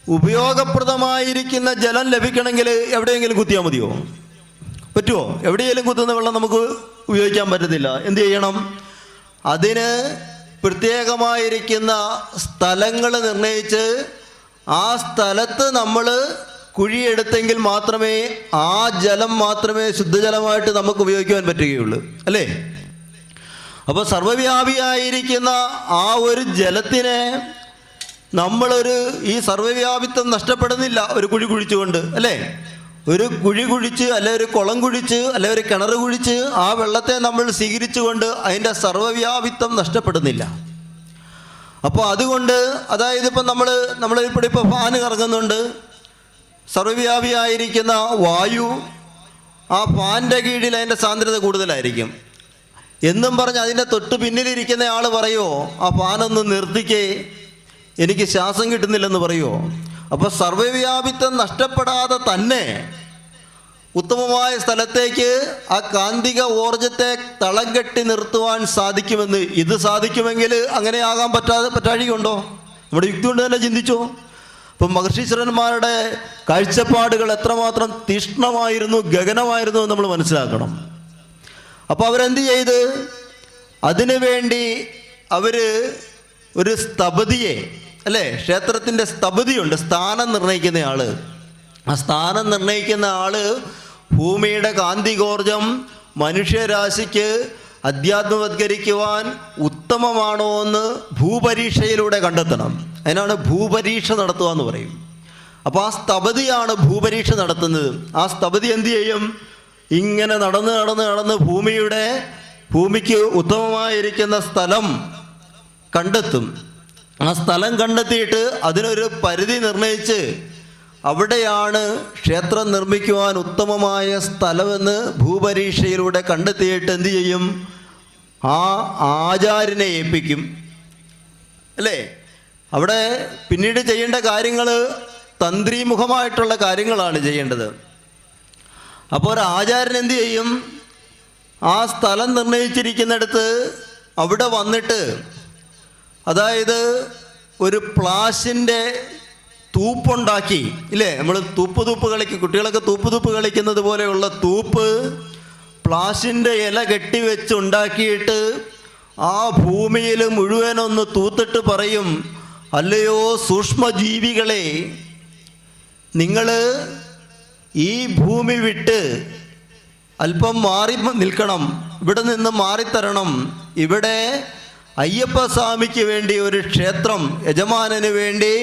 ഉപയോഗപ്രദമായിരിക്കുന്ന ജലം ലഭിക്കണമെങ്കിൽ എവിടെയെങ്കിലും കുത്തിയാൽ മതിയോ? പറ്റുമോ? എവിടെയെങ്കിലും കുത്തുന്ന വെള്ളം നമുക്ക് ഉപയോഗിക്കാൻ പറ്റത്തില്ല. എന്ത് ചെയ്യണം? അതിന് പ്രത്യേകമായിരിക്കുന്ന സ്ഥലങ്ങൾ നിർണയിച്ച് ആ സ്ഥലത്ത് നമ്മൾ കുഴിയെടുത്തെങ്കിൽ മാത്രമേ ആ ജലം മാത്രമേ ശുദ്ധജലമായിട്ട് നമുക്ക് ഉപയോഗിക്കുവാൻ പറ്റുകയുള്ളൂ, അല്ലേ? അപ്പോൾ സർവ്വവ്യാപിയായിരിക്കുന്ന ആ ഒരു ജലത്തിനെ നമ്മളൊരു ഈ സർവ്വവ്യാപിത്വം നഷ്ടപ്പെടുന്നില്ല ഒരു കുഴി കുഴിച്ചുകൊണ്ട്, അല്ലേ? ഒരു കുഴി കുഴിച്ച് അല്ലെ ഒരു കുളം കുഴിച്ച് അല്ലെ ഒരു കിണർ കുഴിച്ച് ആ വെള്ളത്തെ നമ്മൾ സ്വീകരിച്ചുകൊണ്ട് അതിൻ്റെ സർവ്വവ്യാപിത്വം നഷ്ടപ്പെടുന്നില്ല. അപ്പോൾ അതുകൊണ്ട് അതായത് ഇപ്പം നമ്മളിപ്പോൾ ഫാന് കറങ്ങുന്നുണ്ട്, സർവ്വവ്യാപിയായിരിക്കുന്ന വായു ആ ഫാനിൻ്റെ കീഴിൽ അതിൻ്റെ സാന്ദ്രത കൂടുതലായിരിക്കും എന്നും പറഞ്ഞ് അതിൻ്റെ തൊട്ട് പിന്നിലിരിക്കുന്ന ആൾ പറയുമോ ആ ഫാനൊന്ന് നിർത്തിക്കേ, എനിക്ക് ശ്വാസം കിട്ടുന്നില്ലെന്ന് പറയുമോ? അപ്പോൾ സർവ്വവ്യാപിത്വം നഷ്ടപ്പെടാതെ തന്നെ ഉത്തമമായ സ്ഥലത്തേക്ക് ആ കാന്തിക ഊർജത്തെ തളം കെട്ടി നിർത്തുവാൻ സാധിക്കുമെന്ന്. ഇത് സാധിക്കുമെങ്കിൽ അങ്ങനെ ആകാൻ പറ്റാഴികയുണ്ടോ? നമ്മുടെ യുക്തി കൊണ്ട് തന്നെ ചിന്തിച്ചോ. അപ്പം മഹർഷീശ്വരന്മാരുടെ കാഴ്ചപ്പാടുകൾ എത്രമാത്രം തീക്ഷ്ണമായിരുന്നു, ഗഗനമായിരുന്നു എന്ന് നമ്മൾ മനസ്സിലാക്കണം. അപ്പോൾ അവരെന്ത് ചെയ്ത് അതിനു വേണ്ടി അവർ ഒരു സ്ഥപതിയെ, അല്ലേ? ക്ഷേത്രത്തിൻ്റെ സ്ഥപതിയുണ്ട്, സ്ഥാനം നിർണയിക്കുന്ന ആള്. ആ സ്ഥാനം നിർണയിക്കുന്ന ആള് ഭൂമിയുടെ കാന്തികോർജം മനുഷ്യരാശിക്ക് അധ്യാത്മവത്കരിക്കുവാൻ ഉത്തമമാണോ എന്ന് ഭൂപരീക്ഷയിലൂടെ കണ്ടെത്തണം. അതിനാണ് ഭൂപരീക്ഷ നടത്തുക എന്ന് പറയും. അപ്പോൾ ആ സ്ഥപതിയാണ് ഭൂപരീക്ഷ നടത്തുന്നത്. ആ സ്ഥപതി എന്ത് ചെയ്യും? ഇങ്ങനെ നടന്ന് ഭൂമിക്ക് ഉത്തമമായിരിക്കുന്ന സ്ഥലം കണ്ടെത്തും. ആ സ്ഥലം കണ്ടെത്തിയിട്ട് അതിനൊരു പരിധി നിർണയിച്ച് അവിടെയാണ് ക്ഷേത്രം നിർമ്മിക്കുവാൻ ഉത്തമമായ സ്ഥലമെന്ന് ഭൂപരീക്ഷയിലൂടെ കണ്ടെത്തിയിട്ട് എന്തു ചെയ്യും? ആ ആചാര്യനെ ഏൽപ്പിക്കും, അല്ലേ? അവിടെ പിന്നീട് ചെയ്യേണ്ട കാര്യങ്ങൾ തന്ത്രിമുഖമായിട്ടുള്ള കാര്യങ്ങളാണ് ചെയ്യേണ്ടത്. അപ്പോൾ ഒരു ആചാര്യൻ എന്തു ചെയ്യും? ആ സ്ഥലം നിർണയിച്ചിരിക്കുന്നിടത്ത് അവിടെ വന്നിട്ട്, അതായത് ഒരു പ്ലാശിൻ്റെ തൂപ്പുണ്ടാക്കി, ഇല്ലേ? നമ്മൾ തൂപ്പ് കളിക്കും, കുട്ടികളൊക്കെ തൂപ്പ് കളിക്കുന്നത് പോലെയുള്ള തൂപ്പ് പ്ലാശിൻ്റെ ഇല കെട്ടിവെച്ച് ഉണ്ടാക്കിയിട്ട് ആ ഭൂമിയിൽ മുഴുവനൊന്ന് തൂത്തിട്ട് പറയും, അല്ലയോ സൂക്ഷ്മജീവികളെ, നിങ്ങൾ ഈ ഭൂമി വിട്ട് അല്പം മാറി നിൽക്കണം, ഇവിടെ നിന്ന് മാറിത്തരണം. ഇവിടെ അയ്യപ്പസ്വാമിക്ക് വേണ്ടി ഒരു ക്ഷേത്രം, യജമാനന് വേണ്ടി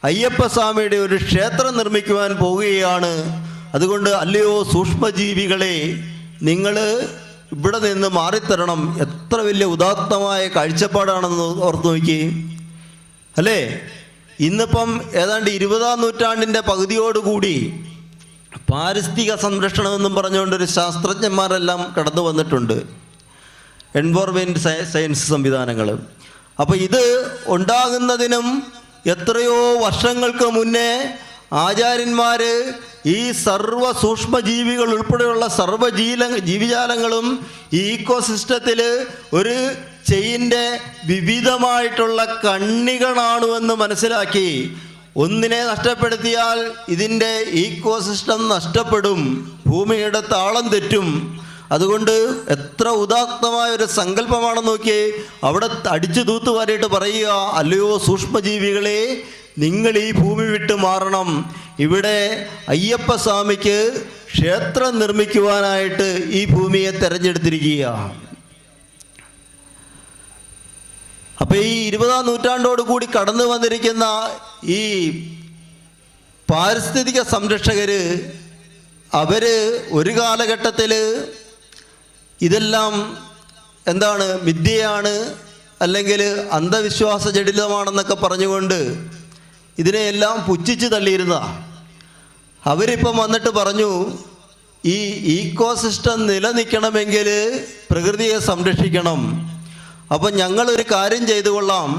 അയ്യപ്പസ്വാമിയുടെ ഒരു ക്ഷേത്രം നിർമ്മിക്കുവാൻ പോവുകയാണ്. അതുകൊണ്ട് അല്ലയോ സൂക്ഷ്മജീവികളെ, നിങ്ങൾ ഇവിടെ നിന്ന് മാറിത്തരണം. എത്ര വലിയ ഉദാത്തമായ കാഴ്ചപ്പാടാണെന്ന് ഓർത്ത് നോക്കി. അല്ലേ? ഇന്നിപ്പം ഏതാണ്ട് 20-ാം നൂറ്റാണ്ടിൻ്റെ പകുതിയോടുകൂടി പാരിസ്ഥിതിക സംരക്ഷണമെന്നും പറഞ്ഞുകൊണ്ടൊരു ശാസ്ത്രജ്ഞന്മാരെല്ലാം കടന്നു വന്നിട്ടുണ്ട്, എൻവോർമെൻറ്റ് സയൻസ് സംവിധാനങ്ങൾ. അപ്പോൾ ഇത് ഉണ്ടാകുന്നതിനും എത്രയോ വർഷങ്ങൾക്ക് മുന്നേ ആചാര്യന്മാർ ഈ സർവ്വ സൂക്ഷ്മജീവികൾ ഉൾപ്പെടെയുള്ള സർവ്വ ജീവജാലങ്ങളും ഈ ഈക്കോസിസ്റ്റത്തിൽ ഒരു ചെയിൻ്റെ വിവിധമായിട്ടുള്ള കണ്ണികളാണെന്ന് മനസ്സിലാക്കി ഒന്നിനെ നഷ്ടപ്പെടുത്തിയാൽ ഇതിൻ്റെ ഈക്കോസിസ്റ്റം നഷ്ടപ്പെടും, ഭൂമിയുടെ താളം തെറ്റും. അതുകൊണ്ട് എത്ര ഉദാത്തമായ ഒരു സങ്കല്പമാണെന്ന് നോക്കിയേ. അവിടെ അടിച്ചു തൂത്തുവാരിയിട്ട് പറയുക, അല്ലയോ സൂക്ഷ്മജീവികളെ, നിങ്ങൾ ഈ ഭൂമി വിട്ട് മാറണം. ഇവിടെ അയ്യപ്പസ്വാമിക്ക് ക്ഷേത്രം നിർമ്മിക്കുവാനായിട്ട് ഈ ഭൂമിയെ തെരഞ്ഞെടുത്തിരിക്കുക. അപ്പം ഈ 20-ാം നൂറ്റാണ്ടോട് കൂടി കടന്നു വന്നിരിക്കുന്ന ഈ പാരിസ്ഥിതിക സംരക്ഷകർ, അവർ ഒരു കാലഘട്ടത്തിൽ ഇതെല്ലാം എന്താണ്, മിഥ്യയാണ്, അല്ലെങ്കിൽ അന്ധവിശ്വാസ ജഡിലമാണെന്നൊക്കെ പറഞ്ഞുകൊണ്ട് ഇതിനെയെല്ലാം പുച്ഛിച്ച് തള്ളിയിരുന്നതാണ്. അവരിപ്പം വന്നിട്ട് പറഞ്ഞു, ഈ ഈക്കോസിസ്റ്റം നിലനിൽക്കണമെങ്കിൽ പ്രകൃതിയെ സംരക്ഷിക്കണം. അപ്പം ഞങ്ങളൊരു കാര്യം ചെയ്തു കൊള്ളാം,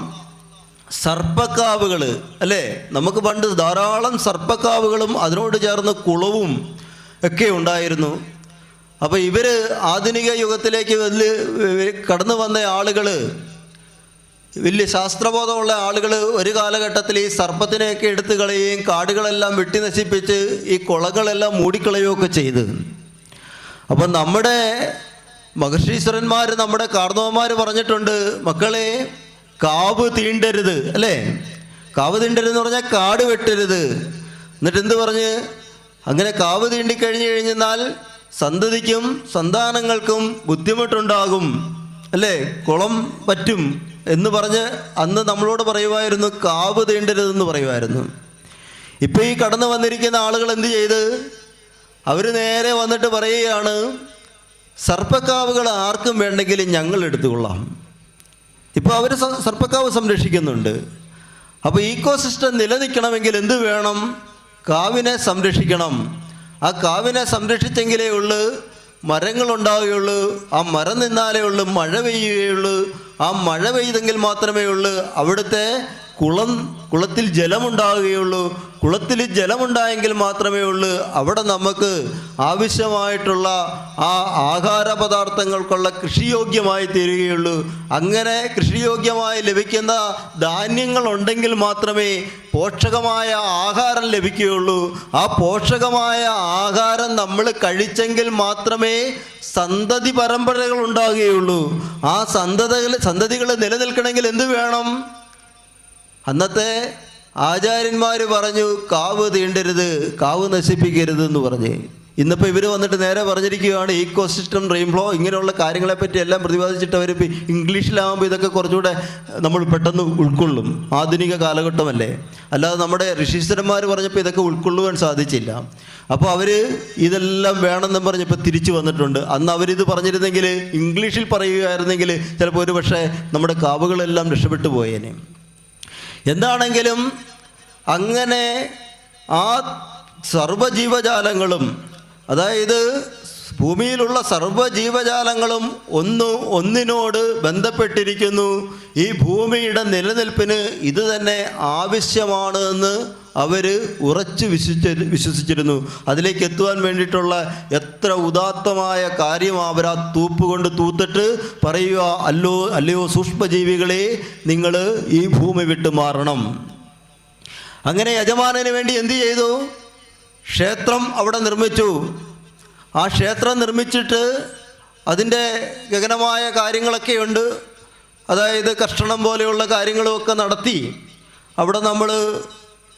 സർപ്പക്കാവുകൾ, അല്ലേ? നമുക്ക് പണ്ട് ധാരാളം സർപ്പക്കാവുകളും അതിനോട് ചേർന്ന് കുളവും ഒക്കെ ഉണ്ടായിരുന്നു. അപ്പോൾ ഇവർ ആധുനിക യുഗത്തിലേക്ക് കടന്നു വന്ന ആളുകൾ, വലിയ ശാസ്ത്രബോധമുള്ള ആളുകൾ ഒരു കാലഘട്ടത്തിൽ ഈ സർപ്പത്തിനെയൊക്കെ എടുത്തു കളയുകയും കാടുകളെല്ലാം വെട്ടി നശിപ്പിച്ച് ഈ കുളങ്ങളെല്ലാം മൂടിക്കളയുകയൊക്കെ ചെയ്ത്. അപ്പം നമ്മുടെ മഹർഷീശ്വരന്മാർ, നമ്മുടെ കാർന്നവന്മാർ പറഞ്ഞിട്ടുണ്ട്, മക്കളെ കാവ് തീണ്ടരുത്, അല്ലേ? കാവ് തീണ്ടരുതെന്ന് പറഞ്ഞാൽ കാട് വെട്ടരുത്. എന്നിട്ട് എന്ത് പറഞ്ഞ്, അങ്ങനെ കാവ് തീണ്ടിക്കഴിഞ്ഞു കഴിഞ്ഞാൽ സന്തതിക്കും സന്താനങ്ങൾക്കും ബുദ്ധിമുട്ടുണ്ടാകും, അല്ലേ? കുളം പറ്റും എന്ന് പറഞ്ഞ് അന്ന് നമ്മളോട് പറയുമായിരുന്നു, കാവ് തീണ്ടരുതെന്ന് പറയുമായിരുന്നു. ഇപ്പം ഈ കടന്നു വന്നിരിക്കുന്ന ആളുകൾ എന്ത് ചെയ്ത്, അവർ നേരെ വന്നിട്ട് പറയുകയാണ്, സർപ്പക്കാവുകൾ ആർക്കും വേണ്ടെങ്കിലും ഞങ്ങൾ എടുത്തുകൊള്ളാം. ഇപ്പോൾ അവർ സർപ്പക്കാവ് സംരക്ഷിക്കുന്നുണ്ട്. അപ്പോൾ ഈക്കോസിസ്റ്റം നിലനിൽക്കണമെങ്കിൽ എന്ത് വേണം? കാവിനെ സംരക്ഷിക്കണം. ആ കാവിനെ സംരക്ഷിച്ചെങ്കിലേ ഉള്ളൂ മരങ്ങളുണ്ടാവുകയുള്ളൂ. ആ മരം നിന്നാലേ ഉള്ളൂ മഴ പെയ്യുകയുള്ളൂ. ആ മഴ പെയ്തെങ്കിൽ മാത്രമേ ഉള്ളൂ അവിടുത്തെ കുളത്തിൽ ജലമുണ്ടാവുകയുള്ളൂ. കുളത്തിൽ ജലമുണ്ടായെങ്കിൽ മാത്രമേ ഉള്ളൂ അവിടെ നമുക്ക് ആവശ്യമായിട്ടുള്ള ആ ആഹാര പദാർത്ഥങ്ങൾക്കുള്ള കൃഷിയോഗ്യമായി തീരുകയുള്ളൂ. അങ്ങനെ കൃഷിയോഗ്യമായി ലഭിക്കുന്ന ധാന്യങ്ങളുണ്ടെങ്കിൽ മാത്രമേ പോഷകമായ ആഹാരം ലഭിക്കുകയുള്ളൂ. ആ പോഷകമായ ആഹാരം നമ്മൾ കഴിച്ചെങ്കിൽ മാത്രമേ സന്തതി പരമ്പരകൾ ഉണ്ടാകുകയുള്ളൂ. ആ സന്തതികൾ നിലനിൽക്കണമെങ്കിൽ എന്ത് വേണം? അന്നത്തെ ആചാര്യന്മാർ പറഞ്ഞു, കാവ് തീണ്ടരുത്, കാവ് നശിപ്പിക്കരുത് എന്ന് പറഞ്ഞ്. ഇന്നിപ്പോൾ ഇവർ വന്നിട്ട് നേരെ പറഞ്ഞിരിക്കുകയാണ്, ഈക്കോസിസ്റ്റം റെയിൻഫ്ലോ ഇങ്ങനെയുള്ള കാര്യങ്ങളെപ്പറ്റി എല്ലാം പ്രതിപാദിച്ചിട്ട് അവർ ഇംഗ്ലീഷിലാകുമ്പോൾ ഇതൊക്കെ കുറച്ചുകൂടെ നമ്മൾ പെട്ടെന്ന് ഉൾക്കൊള്ളും. ആധുനിക കാലഘട്ടമല്ലേ, അല്ലാതെ നമ്മുടെ ഋഷീശ്വരന്മാർ പറഞ്ഞപ്പോൾ ഇതൊക്കെ ഉൾക്കൊള്ളുവാൻ സാധിച്ചില്ല. അപ്പോൾ അവർ ഇതെല്ലാം വേണമെന്നും പറഞ്ഞപ്പോൾ തിരിച്ചു വന്നിട്ടുണ്ട്. അന്ന് അവരിത് പറഞ്ഞിരുന്നെങ്കിൽ, ഇംഗ്ലീഷിൽ പറയുകയായിരുന്നെങ്കിൽ ചിലപ്പോൾ ഒരു പക്ഷേ നമ്മുടെ കാവുകളെല്ലാം രക്ഷപ്പെട്ടു പോയേനെ. എന്താണെങ്കിലും അങ്ങനെ ആ സർവ്വജീവജാലങ്ങളും, അതായത് ഭൂമിയിലുള്ള സർവ്വജീവജാലങ്ങളും ഒന്നിനോട് ബന്ധപ്പെട്ടിരിക്കുന്നു. ഈ ഭൂമിയുടെ നിലനിൽപ്പിന് ഇത് തന്നെ ആവശ്യമാണ് എന്ന് അവർ ഉറച്ചു വിശ്വസിച്ചിരുന്നു. അതിലേക്ക് എത്തുവാൻ വേണ്ടിയിട്ടുള്ള എത്ര ഉദാത്തമായ കാര്യം അവർ ആ തൂപ്പ് കൊണ്ട് തൂത്തിട്ട് പറയുക, അല്ലയോ സൂക്ഷ്മജീവികളെ, നിങ്ങൾ ഈ ഭൂമി വിട്ട് മാറണം. അങ്ങനെ യജമാനന് വേണ്ടി എന്തു ചെയ്തു? ക്ഷേത്രം അവിടെ നിർമ്മിച്ചു. ആ ക്ഷേത്രം നിർമ്മിച്ചിട്ട് അതിൻ്റെ ഗഗനമായ കാര്യങ്ങളൊക്കെയുണ്ട്. അതായത് കർഷണം പോലെയുള്ള കാര്യങ്ങളുമൊക്കെ നടത്തി അവിടെ നമ്മൾ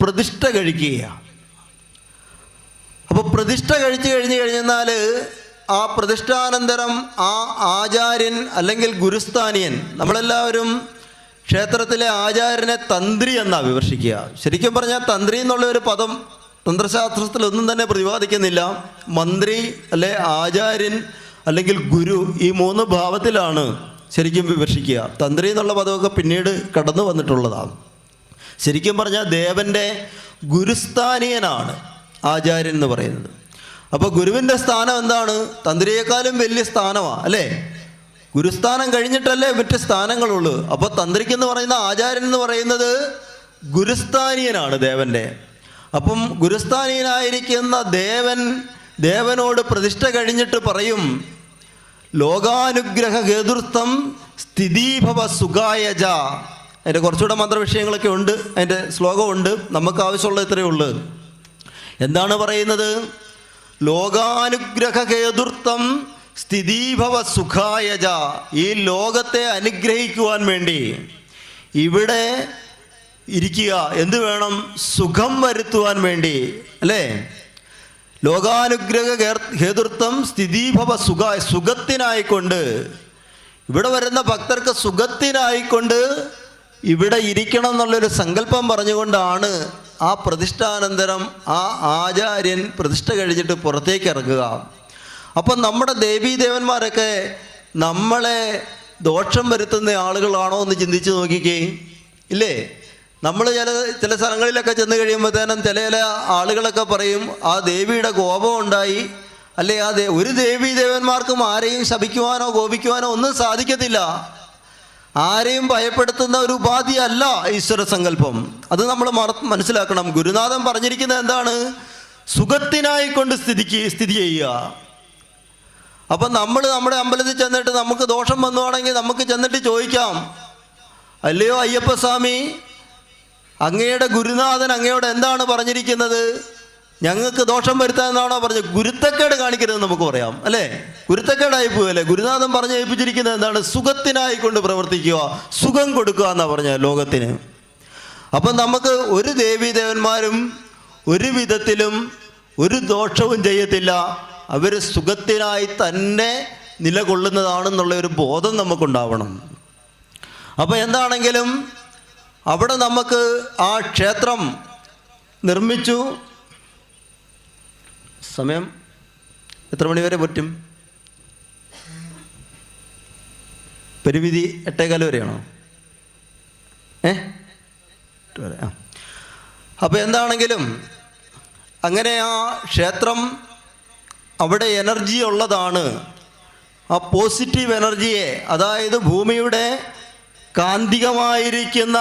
പ്രതിഷ്ഠ കഴിക്കുകയാണ്. അപ്പോൾ പ്രതിഷ്ഠ കഴിച്ചു കഴിഞ്ഞാൽ ആ പ്രതിഷ്ഠാനന്തരം ആ ആചാര്യൻ അല്ലെങ്കിൽ ഗുരുസ്ഥാനിയൻ, നമ്മളെല്ലാവരും ക്ഷേത്രത്തിലെ ആചാര്യനെ തന്ത്രി എന്നാണ് വിമർശിക്കുക. ശരിക്കും പറഞ്ഞാൽ തന്ത്രി എന്നുള്ള ഒരു പദം തന്ത്രശാസ്ത്രത്തിലൊന്നും തന്നെ പ്രതിപാദിക്കുന്നില്ല. മന്ത്രി അല്ലെ ആചാര്യൻ അല്ലെങ്കിൽ ഗുരു, ഈ മൂന്ന് ഭാവത്തിലാണ് ശരിക്കും വിമർശിക്കുക. തന്ത്രി എന്നുള്ള പദമൊക്കെ പിന്നീട് കടന്നു വന്നിട്ടുള്ളതാണ്. ശരിക്കും പറഞ്ഞാൽ ദേവൻ്റെ ഗുരുസ്ഥാനീയനാണ് ആചാര്യൻ എന്ന് പറയുന്നത്. അപ്പോൾ ഗുരുവിൻ്റെ സ്ഥാനം എന്താണ്? തന്ത്രിയേക്കാളും വലിയ സ്ഥാനമാണ് അല്ലേ? ഗുരുസ്ഥാനം കഴിഞ്ഞിട്ടല്ലേ മറ്റ് സ്ഥാനങ്ങളുള്ളൂ. അപ്പോൾ തന്ത്രിക്ക് എന്ന് പറയുന്ന ആചാര്യൻ എന്ന് പറയുന്നത് ഗുരുസ്ഥാനീയനാണ് ദേവൻ്റെ. അപ്പം ഗുരുസ്ഥാനീയനായിരിക്കുന്ന ദേവനോട് പ്രതിഷ്ഠ കഴിഞ്ഞിട്ട് പറയും, ലോകാനുഗ്രഹ ഹേതുർത്ഥം സ്ഥിതീഭവ സുഖായജ. അതിൻ്റെ കുറച്ചുകൂടെ മന്ത്രവിഷയങ്ങളൊക്കെ ഉണ്ട്, അതിൻ്റെ ശ്ലോകമുണ്ട്, നമുക്ക് ആവശ്യമുള്ള ഇത്രയേ ഉള്ളൂ. എന്താണ് പറയുന്നത്? ലോകാനുഗ്രഹ ഹേതുർത്ഥം സ്ഥിതീഭവ സുഖായജ. ഈ ലോകത്തെ അനുഗ്രഹിക്കുവാൻ വേണ്ടി ഇവിടെ ഇരിക്കുക. എന്ത് വേണം? സുഖം വരുത്തുവാൻ വേണ്ടി അല്ലേ? ലോകാനുഗ്രഹ ഹേതുർത്ഥം സ്ഥിതീഭവ സുഖത്തിനായിക്കൊണ്ട്, ഇവിടെ വരുന്ന ഭക്തർക്ക് സുഖത്തിനായിക്കൊണ്ട് ഇവിടെ ഇരിക്കണം എന്നുള്ളൊരു സങ്കല്പം പറഞ്ഞുകൊണ്ടാണ് ആ പ്രതിഷ്ഠാനന്തരം ആ ആചാര്യൻ പ്രതിഷ്ഠ കഴിഞ്ഞിട്ട് പുറത്തേക്ക് ഇറങ്ങുക. അപ്പം നമ്മുടെ ദേവീദേവന്മാരൊക്കെ നമ്മളെ ദോഷം വരുത്തുന്ന ആളുകളാണോ എന്ന് ചിന്തിച്ച് നോക്കിക്കേ. ഇല്ലേ? നമ്മൾ ചില സ്ഥലങ്ങളിലൊക്കെ ചെന്ന് കഴിയുമ്പോഴത്തേനും ചില ആളുകളൊക്കെ പറയും, ആ ദേവിയുടെ കോപം ഉണ്ടായി, അല്ലെ ഒരു ദേവീദേവന്മാർക്കും ആരെയും ശപിക്കുവാനോ കോപിക്കുവാനോ ഒന്നും സാധിക്കത്തില്ല. ആരെയും ഭയപ്പെടുത്തുന്ന ഒരു ഉപാധിയല്ല ഈശ്വര സങ്കല്പം. അത് നമ്മൾ മനസ്സിലാക്കണം. ഗുരുനാഥൻ പറഞ്ഞിരിക്കുന്നത് എന്താണ്? സുഖത്തിനായിക്കൊണ്ട് സ്ഥിതി ചെയ്യുക. അപ്പം നമ്മൾ നമ്മുടെ അമ്പലത്തിൽ ചെന്നിട്ട് നമുക്ക് ദോഷം വന്നുവാണെങ്കിൽ നമുക്ക് ചെന്നിട്ട് ചോദിക്കാം, അല്ലയോ അയ്യപ്പസ്വാമി, അങ്ങയുടെ ഗുരുനാഥൻ അങ്ങയോട് എന്താണ് പറഞ്ഞിരിക്കുന്നത്? ഞങ്ങൾക്ക് ദോഷം വരുത്താമെന്നാണോ പറഞ്ഞത്? ഗുരുത്തക്കേട് കാണിക്കരുതെന്ന് നമുക്ക് പറയാം അല്ലേ? ഗുരുത്തക്കേടായി പോയല്ലേ? ഗുരുനാഥൻ പറഞ്ഞ് ഏൽപ്പിച്ചിരിക്കുന്നത് എന്താണ്? സുഖത്തിനായിക്കൊണ്ട് പ്രവർത്തിക്കുക, സുഖം കൊടുക്കുക എന്നാണ് പറഞ്ഞത് ലോകത്തിന്. അപ്പം നമുക്ക് ഒരു ദേവീദേവന്മാരും ഒരു വിധത്തിലും ഒരു ദോഷവും ചെയ്യത്തില്ല. അവർ സുഖത്തിനായി തന്നെ നിലകൊള്ളുന്നതാണെന്നുള്ള ഒരു ബോധം നമുക്കുണ്ടാവണം. അപ്പോൾ എന്താണെങ്കിലും അവിടെ നമുക്ക് ആ ക്ഷേത്രം നിർമ്മിച്ചു. സമയം എത്ര മണിവരെ പറ്റും? പരിമിതി 8:15 വരെയാണോ? അപ്പോൾ എന്താണെങ്കിലും അങ്ങനെ ആ ക്ഷേത്രം അവിടെ എനർജി ഉള്ളതാണ്. ആ പോസിറ്റീവ് എനർജിയെ, അതായത് ഭൂമിയുടെ കാന്തികമായിരിക്കുന്ന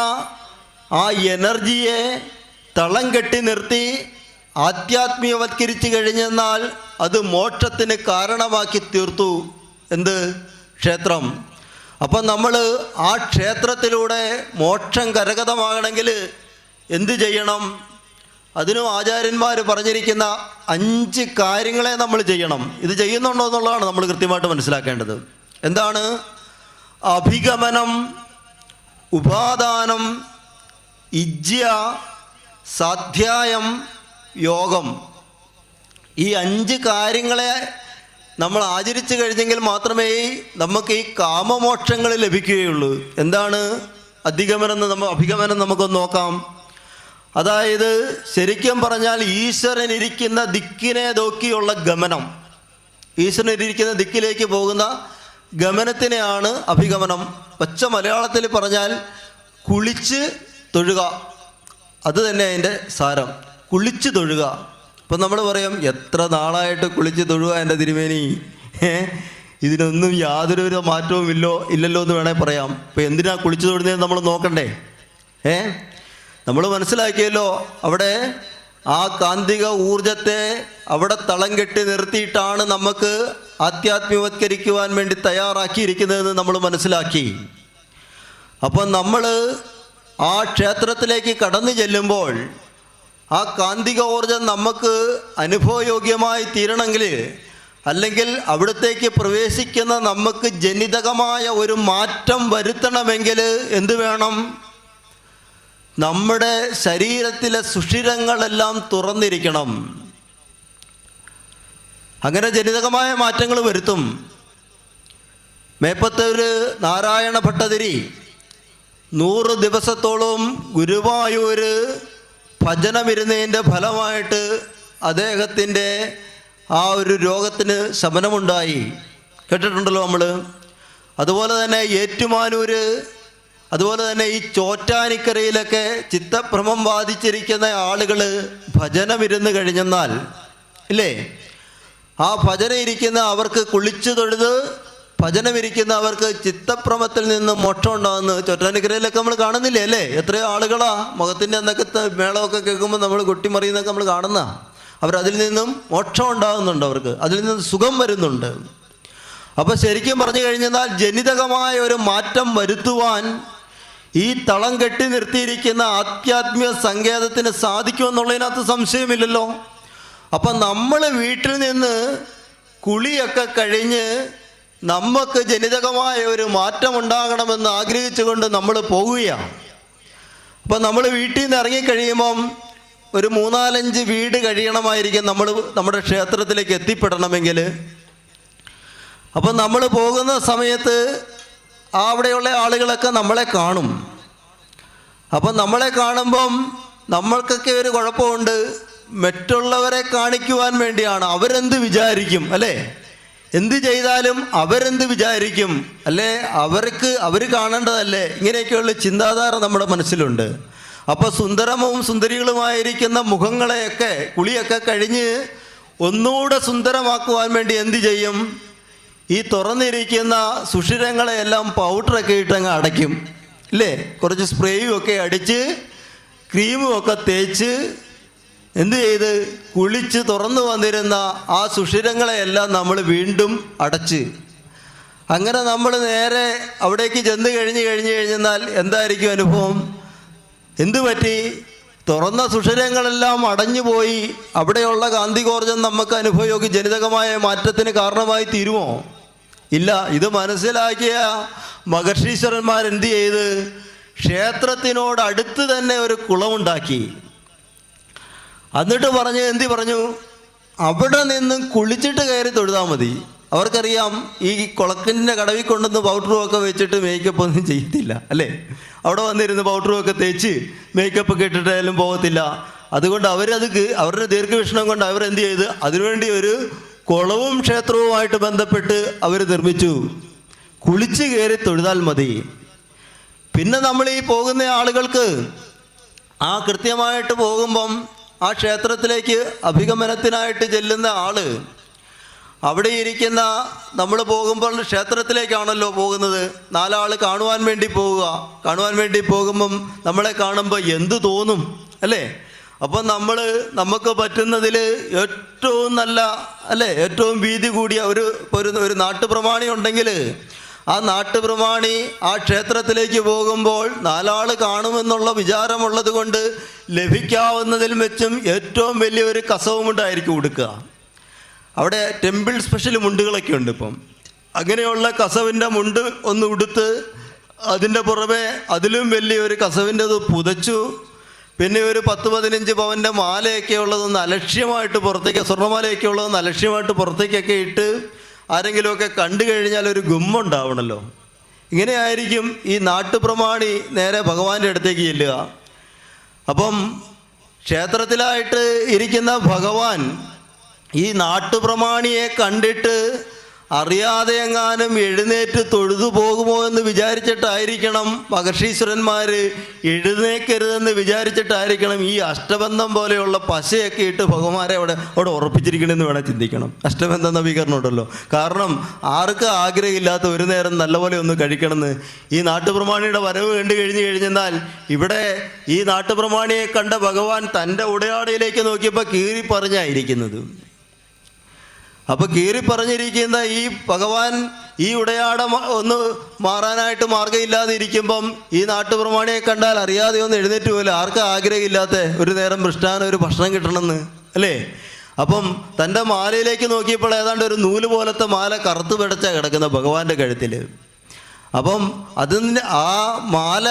ആ എനർജിയെ തളം കെട്ടി നിർത്തി ആധ്യാത്മികവത്കരിച്ച് കഴിഞ്ഞെന്നാൽ അത് മോക്ഷത്തിന് കാരണമാക്കി തീർത്തു. എന്ത്? ക്ഷേത്രം. അപ്പം നമ്മൾ ആ ക്ഷേത്രത്തിലൂടെ മോക്ഷം കരഗതമാകണമെങ്കിൽ എന്ത് ചെയ്യണം? അതിനും ആചാര്യന്മാർ പറഞ്ഞിരിക്കുന്ന 5 കാര്യങ്ങളെ നമ്മൾ ചെയ്യണം. ഇത് ചെയ്യുന്നുണ്ടോ എന്നുള്ളതാണ് നമ്മൾ കൃത്യമായിട്ട് മനസ്സിലാക്കേണ്ടത്. എന്താണ്? അഭിഗമനം, ഉപാദാനം, ഇജ്യ, സാധ്യായം, യോഗം. ഈ 5 കാര്യങ്ങളെ നമ്മൾ ആചരിച്ചു കഴിഞ്ഞെങ്കിൽ മാത്രമേ നമുക്ക് ഈ കാമമോക്ഷങ്ങൾ ലഭിക്കുകയുള്ളൂ. എന്താണ് അഭിഗമനം നമുക്കൊന്ന് നോക്കാം. അതായത് ശരിക്കും പറഞ്ഞാൽ ഈശ്വരൻ ഇരിക്കുന്ന ദിക്കിനെ നോക്കിയുള്ള ഗമനം. ഈശ്വരൻ ഇരിക്കുന്ന ദിക്കിലേക്ക് പോകുന്ന ഗമനത്തിനെയാണ് അഭിഗമനം. പച്ച മലയാളത്തിൽ പറഞ്ഞാൽ കുളിച്ച് തൊഴുക. അത് തന്നെ അതിൻ്റെ സാരം, കുളിച്ച് തൊഴുക. ഇപ്പം നമ്മൾ പറയും, എത്ര നാളായിട്ട് കുളിച്ച് തൊഴുക എൻ്റെ തിരുമേനി, ഇതിനൊന്നും യാതൊരു മാറ്റവും ഇല്ലല്ലോ എന്ന് വേണേൽ പറയാം. ഇപ്പം എന്തിനാ കുളിച്ച് തൊഴുന്നതെന്ന് നമ്മൾ നോക്കണ്ടേ? നമ്മൾ മനസ്സിലാക്കിയല്ലോ, അവിടെ ആ കാന്തിക ഊർജത്തെ അവിടെ തളം കെട്ടി നിർത്തിയിട്ടാണ് നമുക്ക് ആധ്യാത്മികവത്കരിക്കുവാൻ വേണ്ടി തയ്യാറാക്കിയിരിക്കുന്നതെന്ന് നമ്മൾ മനസ്സിലാക്കി. അപ്പം നമ്മൾ ആ ക്ഷേത്രത്തിലേക്ക് കടന്നു ചെല്ലുമ്പോൾ ആ കാന്തിക ഊർജം നമുക്ക് അനുഭവയോഗ്യമായി തീരണമെങ്കിൽ, അല്ലെങ്കിൽ അവിടത്തേക്ക് പ്രവേശിക്കുന്ന നമുക്ക് ജനിതകമായ ഒരു മാറ്റം വരുത്തണമെങ്കിൽ എന്ത് വേണം? നമ്മുടെ ശരീരത്തിലെ സുഷിരങ്ങളെല്ലാം തുറന്നിരിക്കണം. അങ്ങനെ ജനിതകമായ മാറ്റങ്ങൾ വരുത്തും. മേപ്പത്തൂര് നാരായണ ഭട്ടതിരി 100 ദിവസത്തോളം ഗുരുവായൂര് ഭജനമിരുന്നതിൻ്റെ ഫലമായിട്ട് അദ്ദേഹത്തിൻ്റെ ആ ഒരു രോഗത്തിന് ശമനമുണ്ടായി. കേട്ടിട്ടുണ്ടല്ലോ നമ്മൾ. അതുപോലെ തന്നെ ഏറ്റുമാനൂര് അതുപോലെ തന്നെ ഈ ചോറ്റാനിക്കരയിലൊക്കെ ചിത്തഭ്രമം ബാധിച്ചിരിക്കുന്ന ആളുകൾ ഭജനമിരുന്ന് കഴിഞ്ഞെന്നാൽ ഇല്ലേ, ആ ഭജന ഇരിക്കുന്ന അവർക്ക് കുളിച്ചു തൊഴുത് ഭജനമിരിക്കുന്ന അവർക്ക് ചിത്തഭ്രമത്തിൽ നിന്ന് മോക്ഷം ഉണ്ടാകുന്ന ചോറ്റാനിക്കരയിലൊക്കെ നമ്മൾ കാണുന്നില്ലേ അല്ലേ? എത്രയോ ആളുകളാ മുഖത്തിൻ്റെ എന്നൊക്കെ മേളമൊക്കെ കേൾക്കുമ്പോൾ നമ്മൾ കൊട്ടിമറിയുന്നൊക്കെ നമ്മൾ കാണുന്ന, അവരതിൽ നിന്നും മോക്ഷം ഉണ്ടാകുന്നുണ്ട്, അവർക്ക് അതിൽ നിന്ന് സുഖം വരുന്നുണ്ട്. അപ്പോൾ ശരിക്കും പറഞ്ഞു കഴിഞ്ഞാൽ ജനിതകമായ ഒരു മാറ്റം വരുത്തുവാൻ ഈ തളം കെട്ടി നിർത്തിയിരിക്കുന്ന ആധ്യാത്മിക സങ്കേതത്തിന് സാധിക്കുമെന്നുള്ളതിനകത്ത് സംശയമില്ലല്ലോ. അപ്പം നമ്മൾ വീട്ടിൽ നിന്ന് കുളിയൊക്കെ കഴിഞ്ഞ് നമുക്ക് ജനിതകമായ ഒരു മാറ്റം ഉണ്ടാകണമെന്ന് ആഗ്രഹിച്ചുകൊണ്ട് നമ്മൾ പോവുകയാണ്. അപ്പം നമ്മൾ വീട്ടിൽ നിന്ന് ഇറങ്ങിക്കഴിയുമ്പം ഒരു 3-4 വീട് കഴിയണമായിരിക്കും നമ്മൾ നമ്മുടെ ക്ഷേത്രത്തിലേക്ക് എത്തിപ്പെടണമെങ്കിൽ. അപ്പം നമ്മൾ പോകുന്ന സമയത്ത് അവിടെയുള്ള ആളുകളൊക്കെ നമ്മളെ കാണും. അപ്പം നമ്മളെ കാണുമ്പം നമ്മൾക്കൊക്കെ ഒരു കുഴപ്പമുണ്ട്, മറ്റുള്ളവരെ കാണിക്കുവാൻ വേണ്ടിയാണ്. അവരെന്ത് വിചാരിക്കും അല്ലേ? എന്ത് ചെയ്താലും അവരെന്ത് വിചാരിക്കും അല്ലേ? അവർ കാണേണ്ടതല്ലേ? ഇങ്ങനെയൊക്കെയുള്ള ചിന്താധാര നമ്മുടെ മനസ്സിലുണ്ട്. അപ്പോൾ സുന്ദരവും സുന്ദരികളുമായിരിക്കുന്ന മുഖങ്ങളെയൊക്കെ കുളിയൊക്കെ കഴിഞ്ഞ് ഒന്നുകൂടെ സുന്ദരമാക്കുവാൻ വേണ്ടി എന്ത് ചെയ്യും? ഈ തുറന്നിരിക്കുന്ന സുഷിരങ്ങളെയെല്ലാം പൗഡറൊക്കെ ഇട്ടങ്ങ് അടയ്ക്കും ഇല്ലേ? കുറച്ച് സ്പ്രേയും ഒക്കെ അടിച്ച് ക്രീമും ഒക്കെ തേച്ച് എന്ത് ചെയ്ത് കുളിച്ച് തുറന്നു വന്നിരുന്ന ആ സുഷിരങ്ങളെയെല്ലാം നമ്മൾ വീണ്ടും അടച്ച്, അങ്ങനെ നമ്മൾ നേരെ അവിടേക്ക് ചെന്ന് കഴിഞ്ഞെന്നാൽ എന്തായിരിക്കും അനുഭവം? എന്തു പറ്റി? തുറന്ന സുഷിരങ്ങളെല്ലാം അടഞ്ഞുപോയി. അവിടെയുള്ള കാന്തികോർജം നമുക്ക് അനുഭവയോഗി ജനിതകമായ മാറ്റത്തിന് കാരണമായി തീരുമോ? ഇല്ല. ഇത് മനസ്സിലാക്കിയ മഹർഷീശ്വരന്മാർ എന്ത് ചെയ്ത് ക്ഷേത്രത്തിനോട് അടുത്ത് തന്നെ ഒരു കുളമുണ്ടാക്കി. എന്നിട്ട് പറഞ്ഞു അവിടെ നിന്നും കുളിച്ചിട്ട് കയറി തൊഴുതാൽ മതി. അവർക്കറിയാം ഈ കുളക്കിൻ്റെ കടവിൽ കൊണ്ടുവന്ന് പൗഡറും ഒക്കെ വെച്ചിട്ട് മേക്കപ്പ് ഒന്നും ചെയ്യത്തില്ല അല്ലേ? അവിടെ വന്നിരുന്ന് പൗഡറും ഒക്കെ തേച്ച് മേക്കപ്പ് ഒക്കെ ഇട്ടിട്ടായാലും പോകത്തില്ല. അതുകൊണ്ട് അവരുടെ ദീർഘവീക്ഷണം കൊണ്ട് അവരെന്ത് ചെയ്ത് അതിനുവേണ്ടി ഒരു കുളവും ക്ഷേത്രവുമായിട്ട് ബന്ധപ്പെട്ട് അവർ നിർമ്മിച്ചു. കുളിച്ച് കയറി തൊഴുതാൽ മതി. പിന്നെ നമ്മൾ ഈ പോകുന്ന ആളുകൾക്ക് ആ കൃത്യമായിട്ട് പോകുമ്പം ആ ക്ഷേത്രത്തിലേക്ക് അഭിഗമനത്തിനായിട്ട് ചെല്ലുന്ന ആള് അവിടെ ഇരിക്കുന്ന, നമ്മൾ പോകുമ്പോൾ ക്ഷേത്രത്തിലേക്കാണല്ലോ പോകുന്നത്, 4 ആൾ കാണുവാൻ വേണ്ടി പോകുമ്പം നമ്മളെ കാണുമ്പോൾ എന്ത് തോന്നും അല്ലേ? അപ്പം നമുക്ക് പറ്റുന്നതിൽ ഏറ്റവും നല്ല അല്ലേ, ഏറ്റവും വീതി കൂടിയ ഒരു നാട്ടുപ്രമാണി ഉണ്ടെങ്കിൽ ആ നാട്ടുപ്രമാണി ആ ക്ഷേത്രത്തിലേക്ക് പോകുമ്പോൾ 4 ആൾ കാണുമെന്നുള്ള വിചാരമുള്ളത് കൊണ്ട് ലഭിക്കാവുന്നതിൽ വെച്ചും ഏറ്റവും വലിയൊരു കസവുമുണ്ടായിരിക്കും ഉടുക്കുക. അവിടെ ടെമ്പിൾ സ്പെഷ്യൽ മുണ്ടുകളൊക്കെ ഉണ്ട് ഇപ്പം. അങ്ങനെയുള്ള കസവിൻ്റെ മുണ്ട് ഒന്ന് ഉടുത്ത് അതിൻ്റെ പുറമെ അതിലും വലിയൊരു കസവിൻ്റെത് പുതച്ചു. പിന്നെ ഒരു 10-15 പവൻ്റെ മാലയൊക്കെ ഉള്ളതൊന്ന് അലക്ഷ്യമായിട്ട് പുറത്തേക്ക്, സ്വർണ്ണമാലയൊക്കെ ഉള്ളതൊന്ന് അലക്ഷ്യമായിട്ട് പുറത്തേക്കൊക്കെ ഇട്ട് ആരെങ്കിലുമൊക്കെ കണ്ടു കഴിഞ്ഞാൽ ഒരു ഗുമ്മുണ്ടാവണമല്ലോ. ഇങ്ങനെയായിരിക്കും ഈ നാട്ടുപ്രമാണി നേരെ ഭഗവാന്റെ അടുത്തേക്ക് ചെല്ലുക. അപ്പം ക്ഷേത്രത്തിലായിട്ട് ഇരിക്കുന്ന ഭഗവാൻ ഈ നാട്ടുപ്രമാണിയെ കണ്ടിട്ട് അറിയാതെ എങ്ങാനും എഴുന്നേറ്റ് തൊഴുതു പോകുമോ എന്ന് വിചാരിച്ചിട്ടായിരിക്കണം മഹർഷീശ്വരന്മാർ എഴുന്നേക്കരുതെന്ന് വിചാരിച്ചിട്ടായിരിക്കണം ഈ അഷ്ടബന്ധം പോലെയുള്ള പശയൊക്കെ ഇട്ട് ഭഗവാനെ അവിടെ ഉറപ്പിച്ചിരിക്കണമെന്ന് വേണം ചിന്തിക്കണം. അഷ്ടബന്ധ നവീകരണം ഉണ്ടല്ലോ. കാരണം ആർക്കും ആഗ്രഹമില്ലാത്ത ഒരു നേരം നല്ലപോലെ ഒന്ന് കഴിക്കണമെന്ന് ഈ നാട്ടുപ്രമാണിയുടെ വരവ് കണ്ടു കഴിഞ്ഞെന്നാൽ ഇവിടെ ഈ നാട്ടുപ്രമാണിയെ കണ്ട ഭഗവാൻ തൻ്റെ ഉടയാടയിലേക്ക് നോക്കിയപ്പോൾ കീറി പറഞ്ഞായിരിക്കുന്നത്. അപ്പോൾ കീറി പറഞ്ഞിരിക്കുന്ന ഈ ഭഗവാൻ ഈ ഉടയാട ഒന്ന് മാറാനായിട്ട് മാർഗ്ഗമില്ലാതെ ഇരിക്കുമ്പം ഈ നാട്ടുപ്രമാണിയെ കണ്ടാൽ അറിയാതെ ഒന്ന് എഴുന്നേറ്റ് പോലും ആർക്കും ആഗ്രഹമില്ലാത്ത ഒരു നേരം മൃഷ്ടാനം ഒരു ഭക്ഷണം കിട്ടണമെന്ന് അല്ലേ? അപ്പം തൻ്റെ മാലയിലേക്ക് നോക്കിയപ്പോൾ ഏതാണ്ട് ഒരു നൂല് പോലത്തെ മാല കറുത്ത് പിടച്ച കിടക്കുന്ന ഭഗവാന്റെ കഴുത്തിൽ. അപ്പം അതിന് ആ മാല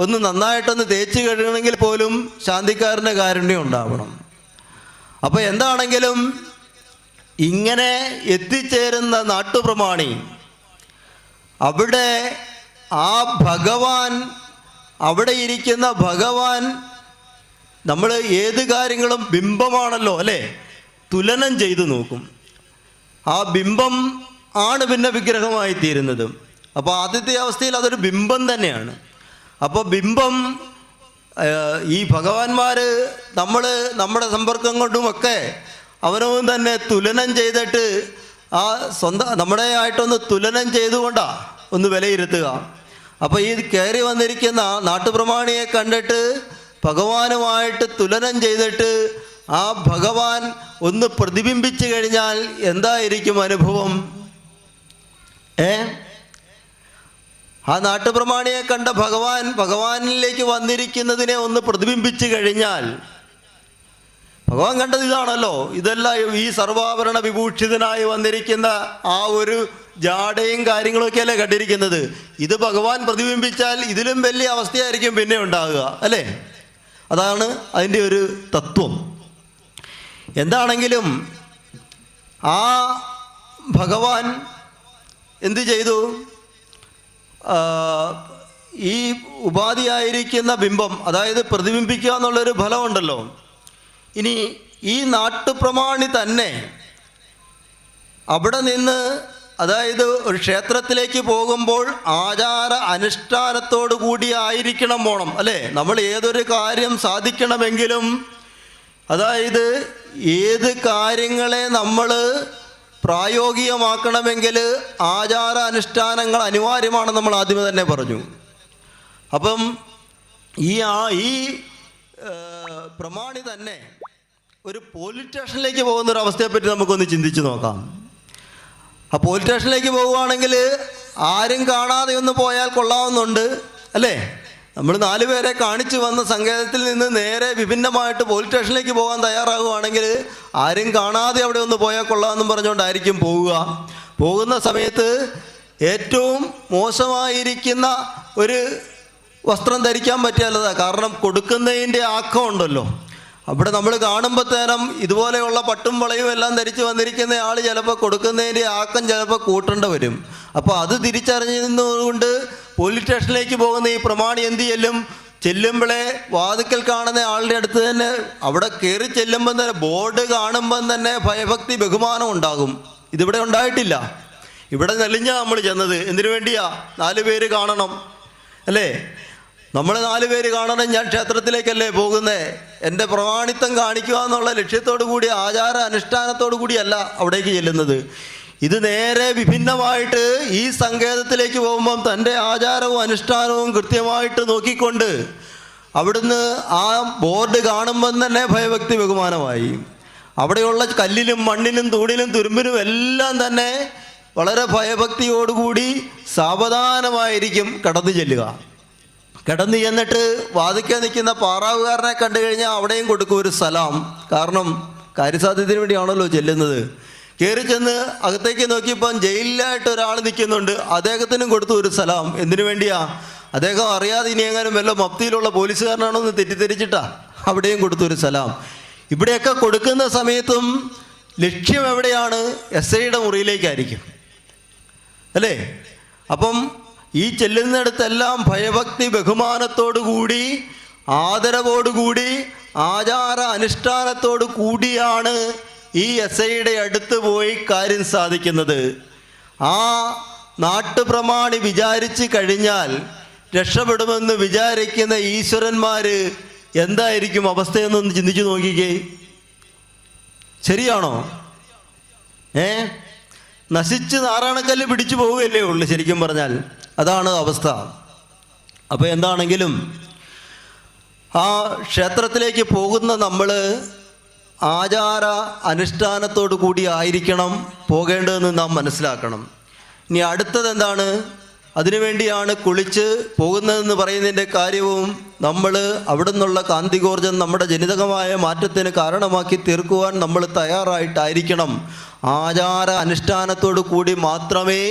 ഒന്ന് നന്നായിട്ടൊന്ന് തേച്ച് കഴുകണമെങ്കിൽ പോലും ശാന്തിക്കാരൻ്റെ കാരുണ്യം ഉണ്ടാവണം. അപ്പോൾ എന്താണെങ്കിലും ഇങ്ങനെ എത്തിച്ചേരുന്ന നാട്ടുപ്രമാണി അവിടെ ആ ഭഗവാൻ, അവിടെ ഇരിക്കുന്ന ഭഗവാൻ, നമ്മൾ ഏത് കാര്യങ്ങളും ബിംബമാണല്ലോ അല്ലേ, തുലനം ചെയ്തു നോക്കും. ആ ബിംബം ആണ് പിന്നെ വിഗ്രഹമായി തീരുന്നത്. അപ്പോൾ ആദ്യത്തെ അവസ്ഥയിൽ അതൊരു ബിംബം തന്നെയാണ്. അപ്പോൾ ബിംബം ഈ ഭഗവാന്മാർ നമ്മുടെ സമ്പർക്കം കൊണ്ടുമൊക്കെ അവനവും തന്നെ തുലനം ചെയ്തിട്ട് ആ സ്വന്തം നമ്മുടെ ആയിട്ടൊന്ന് തുലനം ചെയ്തുകൊണ്ടാണ് ഒന്ന് വിലയിരുത്തുക. അപ്പോൾ ഈ കയറി വന്നിരിക്കുന്ന നാട്ടുപ്രമാണിയെ കണ്ടിട്ട് ഭഗവാനുമായിട്ട് തുലനം ചെയ്തിട്ട് ആ ഭഗവാൻ ഒന്ന് പ്രതിബിംബിച്ചു കഴിഞ്ഞാൽ എന്തായിരിക്കും അനുഭവം? ആ നാട്ടുപ്രമാണിയെ കണ്ട ഭഗവാനിലേക്ക് വന്നിരിക്കുന്നതിനെ ഒന്ന് പ്രതിബിംബിച്ചു കഴിഞ്ഞാൽ ഭഗവാൻ കണ്ടത് ഇതാണല്ലോ. ഇതെല്ലാം ഈ സർവാഭരണ വിഭൂഷിതനായി വന്നിരിക്കുന്ന ആ ഒരു ജാടയും കാര്യങ്ങളൊക്കെയല്ലേ കണ്ടിരിക്കുന്നത്. ഇത് ഭഗവാൻ പ്രതിബിംബിച്ചാൽ ഇതിലും വലിയ അവസ്ഥയായിരിക്കും പിന്നെ ഉണ്ടാകുക, അല്ലേ? അതാണ് അതിൻ്റെ ഒരു തത്വം. എന്താണെങ്കിലും ആ ഭഗവാൻ എന്തു ചെയ്തു? ഈ ഉപാധിയായിരിക്കുന്ന ബിംബം, അതായത് പ്രതിബിംബിക്കുക എന്നുള്ളൊരു ഫലമുണ്ടല്ലോ. ഇനി ഈ നാട്ടുപ്രമാണി തന്നെ അവിടെ നിന്ന്, അതായത് ഒരു ക്ഷേത്രത്തിലേക്ക് പോകുമ്പോൾ ആചാര അനുഷ്ഠാനത്തോടു കൂടി ആയിരിക്കണം പോകണം, അല്ലേ? നമ്മൾ ഏതൊരു കാര്യം സാധിക്കണമെങ്കിലും, അതായത് ഏത് കാര്യങ്ങളെ നമ്മൾ പ്രായോഗികമാക്കണമെങ്കിൽ ആചാര അനുഷ്ഠാനങ്ങൾ അനിവാര്യമാണെന്ന് നമ്മൾ ആദ്യമേ തന്നെ പറഞ്ഞു. അപ്പം ഈ പ്രമാണി തന്നെ ഒരു പോലീസ് സ്റ്റേഷനിലേക്ക് പോകുന്നൊരു അവസ്ഥയെപ്പറ്റി നമുക്കൊന്ന് ചിന്തിച്ച് നോക്കാം. ആ പോലീസ് സ്റ്റേഷനിലേക്ക് പോവുകയാണെങ്കിൽ ആരും കാണാതെ ഒന്ന് പോയാൽ കൊള്ളാവുന്നുണ്ട്, അല്ലേ? നമ്മൾ 4 പേരെ കാണിച്ചു വന്ന സങ്കേതത്തിൽ നിന്ന് നേരെ വിഭിന്നമായിട്ട് പോലീസ് സ്റ്റേഷനിലേക്ക് പോകാൻ തയ്യാറാകുകയാണെങ്കിൽ ആരും കാണാതെ അവിടെ ഒന്ന് പോയാൽ കൊള്ളാമെന്നും പറഞ്ഞുകൊണ്ടായിരിക്കും പോകുന്ന സമയത്ത് ഏറ്റവും മോശമായിരിക്കുന്ന ഒരു വസ്ത്രം ധരിക്കാൻ പറ്റിയാലതാണ്. കാരണം കൊടുക്കുന്നതിൻ്റെ ആക്കം ഉണ്ടല്ലോ. അവിടെ നമ്മൾ കാണുമ്പോഴത്തേനും ഇതുപോലെയുള്ള പട്ടും വളയും എല്ലാം ധരിച്ച് വന്നിരിക്കുന്ന ആൾ ചിലപ്പോൾ കൊടുക്കുന്നതിൻ്റെ ആക്കം ചിലപ്പോൾ കൂട്ടേണ്ടി വരും. അപ്പോൾ അത് തിരിച്ചറിഞ്ഞതുകൊണ്ട് പോലീസ് സ്റ്റേഷനിലേക്ക് പോകുന്ന ഈ പ്രമാണി എന്ത് ചെല്ലുമ്പോഴേ വാതിക്കൽ കാണുന്ന ആളുടെ അടുത്ത് തന്നെ അവിടെ കയറി ചെല്ലുമ്പം തന്നെ ബോർഡ് കാണുമ്പം തന്നെ ഭയഭക്തി ബഹുമാനം ഉണ്ടാകും. ഇതിവിടെ ഉണ്ടായിട്ടില്ല. ഇവിടെ നെല്ലിഞ്ഞാണ് നമ്മൾ ചെന്നത്. എന്തിനു വേണ്ടിയാ? 4 പേര് കാണണം, അല്ലേ? നമ്മൾ 4 പേര് കാണണം. ഞാൻ ക്ഷേത്രത്തിലേക്കല്ലേ പോകുന്നത്, എൻ്റെ പ്രമാണിത്വം കാണിക്കുക എന്നുള്ള ലക്ഷ്യത്തോടു കൂടി ആചാര അനുഷ്ഠാനത്തോടു കൂടിയല്ല അവിടേക്ക് ചെല്ലുന്നത്. ഇത് നേരെ വിഭിന്നമായിട്ട് ഈ സങ്കേതത്തിലേക്ക് പോകുമ്പം തൻ്റെ ആചാരവും അനുഷ്ഠാനവും കൃത്യമായിട്ട് നോക്കിക്കൊണ്ട് അവിടുന്ന് ആ ബോർഡ് കാണുമ്പം തന്നെ ഭയഭക്തി ബഹുമാനമായി. അവിടെയുള്ള കല്ലിലും മണ്ണിലും തൂണിലും തുരുമ്പിലും എല്ലാം തന്നെ വളരെ ഭയഭക്തിയോടുകൂടി സാവധാനമായിരിക്കും കടന്നു ചെല്ലുക. കിടന്ന് ചെന്നിട്ട് വാദിക്കാൻ നിൽക്കുന്ന പാറാവുകാരനെ കണ്ടു കഴിഞ്ഞാൽ അവിടെയും കൊടുക്കും ഒരു സലാം. കാരണം കാര്യസാധ്യത്തിന് വേണ്ടിയാണല്ലോ ചെല്ലുന്നത്. കയറി ചെന്ന് അകത്തേക്ക് നോക്കിയപ്പം ജയിലിലായിട്ട് ഒരാൾ നിൽക്കുന്നുണ്ട്, അദ്ദേഹത്തിനും കൊടുത്തു ഒരു സലാം. എന്തിനു വേണ്ടിയാ? അദ്ദേഹം അറിയാതെ ഇനി എങ്ങാനും വല്ല മഫ്തിയിലുള്ള പോലീസുകാരനാണോ എന്ന് തെറ്റിദ്ധരിച്ചിട്ടാ അവിടെയും കൊടുത്തു ഒരു സലാം. ഇവിടെയൊക്കെ കൊടുക്കുന്ന സമയത്തും ലക്ഷ്യം എവിടെയാണ്? SIയുടെ മുറിയിലേക്കായിരിക്കും, അല്ലേ? അപ്പം ഈ ചെല്ലുന്നിടത്തെല്ലാം ഭയഭക്തി ബഹുമാനത്തോടുകൂടി ആദരവോടുകൂടി ആചാര അനുഷ്ഠാനത്തോടു കൂടിയാണ് ഈ SIയുടെ അടുത്ത് പോയി കാര്യം സാധിക്കുന്നത്. ആ നാട്ടുപ്രമാണി വിചാരിച്ച് കഴിഞ്ഞാൽ രക്ഷപ്പെടുമെന്ന് വിചാരിക്കുന്ന ഈശ്വരന്മാർ എന്തായിരിക്കും അവസ്ഥയെന്നൊന്ന് ചിന്തിച്ചു നോക്കിക്കേ. ശരിയാണോ? നശിച്ച് നാറാണക്കല്ല് പിടിച്ചു പോവുകയല്ലേ ഉള്ളൂ ശരിക്കും പറഞ്ഞാൽ. അതാണ് അവസ്ഥ. അപ്പോൾ എന്താണെങ്കിലും ആ ക്ഷേത്രത്തിലേക്ക് പോകുന്ന നമ്മൾ ആചാര അനുഷ്ഠാനത്തോടു കൂടി ആയിരിക്കണം പോകേണ്ടതെന്ന് നാം മനസ്സിലാക്കണം. ഇനി അടുത്തത് എന്താണ്? അതിനുവേണ്ടിയാണ് കുളിച്ച് പോകുന്നതെന്ന് പറയുന്നതിൻ്റെ കാര്യവും നമ്മൾ അവിടെ നിന്നുള്ള കാന്തികോർജം നമ്മുടെ ജനിതകമായ മാറ്റത്തിന് കാരണമാക്കി തീർക്കുവാൻ നമ്മൾ തയ്യാറായിട്ടായിരിക്കണം. ആചാര അനുഷ്ഠാനത്തോടു കൂടി മാത്രമേ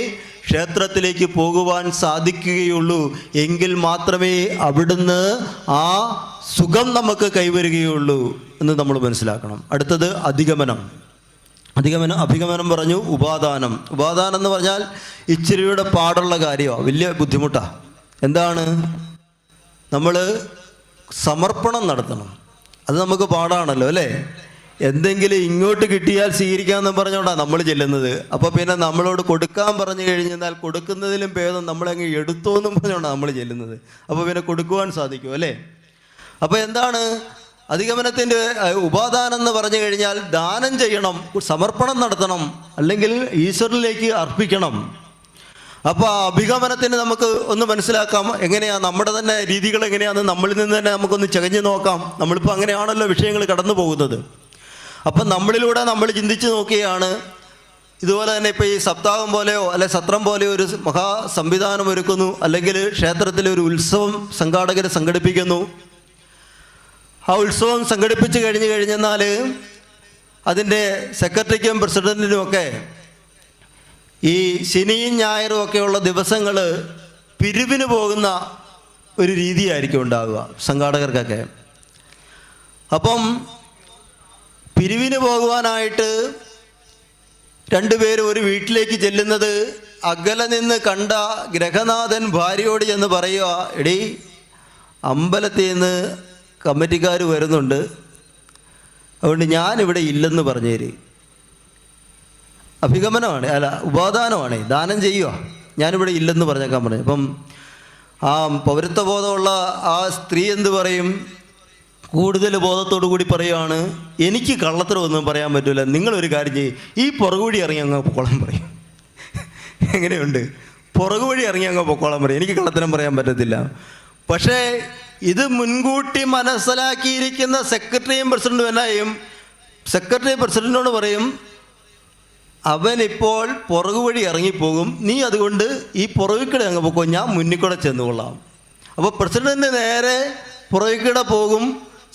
ക്ഷേത്രത്തിലേക്ക് പോകുവാൻ സാധിക്കുകയുള്ളൂ. എങ്കിൽ മാത്രമേ അവിടുന്ന് ആ സുഖം നമുക്ക് കൈവരുകയുള്ളൂ എന്ന് നമ്മൾ മനസ്സിലാക്കണം. അടുത്തത് അധിഗമനം. അഭിഗമനം പറഞ്ഞു. ഉപാദാനം എന്ന് പറഞ്ഞാൽ ഇച്ചിരിയുടെ പാടുള്ള കാര്യമാണ്, വലിയ ബുദ്ധിമുട്ടാണ്. എന്താണ്? നമ്മൾ സമർപ്പണം നടത്തണം. അത് നമുക്ക് പാടാണല്ലോ, അല്ലേ? എന്തെങ്കിലും ഇങ്ങോട്ട് കിട്ടിയാൽ സ്വീകരിക്കാമെന്ന് പറഞ്ഞുകൊണ്ടാണ് നമ്മൾ ചെല്ലുന്നത്. അപ്പോൾ പിന്നെ നമ്മളോട് കൊടുക്കാൻ പറഞ്ഞു കഴിഞ്ഞാൽ കൊടുക്കുന്നതിലും ഭേദം നമ്മളങ്ങ് എടുത്തോ എന്നും പറഞ്ഞുകൊണ്ടാണ് നമ്മൾ ചെല്ലുന്നത്. അപ്പോൾ പിന്നെ കൊടുക്കുവാൻ സാധിക്കും അല്ലേ? അപ്പോൾ എന്താണ് അധിഗമനത്തിൻ്റെ ഉപാദാനം എന്ന് പറഞ്ഞു കഴിഞ്ഞാൽ ദാനം ചെയ്യണം, സമർപ്പണം നടത്തണം, അല്ലെങ്കിൽ ഈശ്വരനിലേക്ക് അർപ്പിക്കണം. അപ്പോൾ അഭിഗമനത്തിന് നമുക്ക് ഒന്ന് മനസ്സിലാക്കാം എങ്ങനെയാണ് നമ്മുടെ തന്നെ രീതികൾ എങ്ങനെയാണെന്ന് നമ്മളിൽ നിന്ന് തന്നെ നമുക്കൊന്ന് ചകഞ്ഞു നോക്കാം. നമ്മളിപ്പോൾ അങ്ങനെയാണല്ലോ വിഷയങ്ങൾ കടന്നു പോകുന്നത്. അപ്പം നമ്മളിലൂടെ നമ്മൾ ചിന്തിച്ച് നോക്കിയാണ് ഇതുപോലെ തന്നെ ഇപ്പോൾ ഈ സപ്താഹം പോലെയോ അല്ലെ സത്രം പോലെയോ ഒരു മഹാ സംവിധാനം ഒരുക്കുന്നു, അല്ലെങ്കിൽ ക്ഷേത്രത്തിലെ ഒരു ഉത്സവം സംഘാടകർ സംഘടിപ്പിക്കുന്നു. ആ ഉത്സവം സംഘടിപ്പിച്ച് കഴിഞ്ഞെന്നാൽ അതിൻ്റെ സെക്രട്ടറിക്കും പ്രസിഡൻറ്റിനുമൊക്കെ ഈ ശനിയും ഞായറും ഒക്കെയുള്ള ദിവസങ്ങൾ പിരിവിന് പോകുന്ന ഒരു രീതിയായിരിക്കും ഉണ്ടാവുക സംഘാടകർക്കൊക്കെ. അപ്പം പിരിവിന് പോകുവാനായിട്ട് രണ്ടുപേരും ഒരു വീട്ടിലേക്ക് ചെല്ലുന്നത് അകലെ നിന്ന് കണ്ട ഗ്രഹനാഥൻ ഭാര്യയോട് ചെന്ന് പറയുക, എടീ അമ്പലത്തിൽ നിന്ന് കമ്മിറ്റിക്കാർ വരുന്നുണ്ട്, അതുകൊണ്ട് ഞാനിവിടെ ഇല്ലെന്ന് പറഞ്ഞേര്. അഭിഗമനമാണ്, അല്ല ഉപാദാനമാണ്, ദാനം ചെയ്യുക, ഞാനിവിടെ ഇല്ലെന്ന് പറഞ്ഞേക്കാൻ പറഞ്ഞു. അപ്പം ആ പൗരത്വബോധമുള്ള ആ സ്ത്രീ എന്ത് പറയും? കൂടുതൽ ബോധത്തോടു കൂടി പറയുകയാണ്, എനിക്ക് കള്ളത്തരമൊന്നും പറയാൻ പറ്റില്ല, നിങ്ങളൊരു കാര്യം ചെയ്യും, ഈ പുറകുവഴി ഇറങ്ങി അങ്ങ് പൊക്കോളം പറയും. എങ്ങനെയുണ്ട്? പുറകുവഴി ഇറങ്ങി അങ്ങ് പൊക്കോളം പറയും, എനിക്ക് കള്ളത്തരം പറയാൻ പറ്റത്തില്ല. പക്ഷേ ഇത് മുൻകൂട്ടി മനസ്സിലാക്കിയിരിക്കുന്ന സെക്രട്ടറിയും പ്രസിഡൻറ്റും എന്നായും സെക്രട്ടറി പ്രസിഡൻറ്റിനോട് പറയും, അവനിപ്പോൾ പുറകുവഴി ഇറങ്ങിപ്പോകും, നീ അതുകൊണ്ട് ഈ പുറകിക്കട അങ്ങ് പോക്കോ, ഞാൻ മുന്നിക്കൂടെ ചെന്നുകൊള്ളാം. അപ്പോൾ പ്രസിഡൻറ്റ് നേരെ പുറകിക്കട പോകും,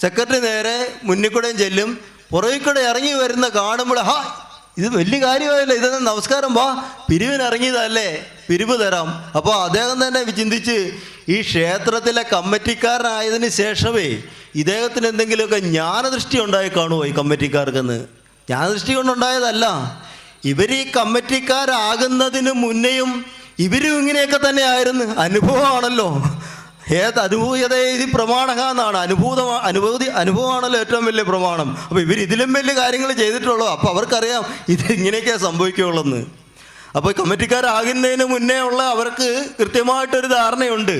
സെക്രട്ടറി നേരെ മുന്നിക്കൂടെയും ചെല്ലും. പുറകിക്കട ഇറങ്ങി വരുന്ന കാണുമ്പോൾ ഇത് വലിയ കാര്യമായല്ലോ, ഇതെന്ന് നമസ്കാരം, വാ പിരിവിന് ഇറങ്ങിയതല്ലേ, പിരിവ് തരാം. അപ്പോൾ അദ്ദേഹം തന്നെ ചിന്തിച്ച് ഈ ക്ഷേത്രത്തിലെ കമ്മിറ്റിക്കാരനായതിന് ശേഷമേ ഇദ്ദേഹത്തിന് എന്തെങ്കിലുമൊക്കെ ജ്ഞാനദൃഷ്ടി ഉണ്ടായി കാണുമോ ഈ കമ്മിറ്റിക്കാർക്കെന്ന്? ജ്ഞാനദൃഷ്ടി കൊണ്ടുണ്ടായതല്ല, ഇവർ ഈ കമ്മിറ്റിക്കാരാകുന്നതിന് മുന്നേയും ഇവരും ഇങ്ങനെയൊക്കെ തന്നെ ആയിരുന്നു. അനുഭവമാണല്ലോ, അനുഭൂയത ഇത് പ്രമാണക എന്നാണ്. അനുഭവമാണല്ലോ ഏറ്റവും വലിയ പ്രമാണം. അപ്പോൾ ഇവർ ഇതിലും വലിയ കാര്യങ്ങൾ ചെയ്തിട്ടുള്ളൂ. അപ്പോൾ അവർക്കറിയാം ഇത് ഇങ്ങനെയൊക്കെയാണ് സംഭവിക്കുകയുള്ളെന്ന്. അപ്പോൾ കമ്മിറ്റിക്കാരാകുന്നതിന് മുന്നേ ഉള്ള അവർക്ക് കൃത്യമായിട്ടൊരു ധാരണയുണ്ട്.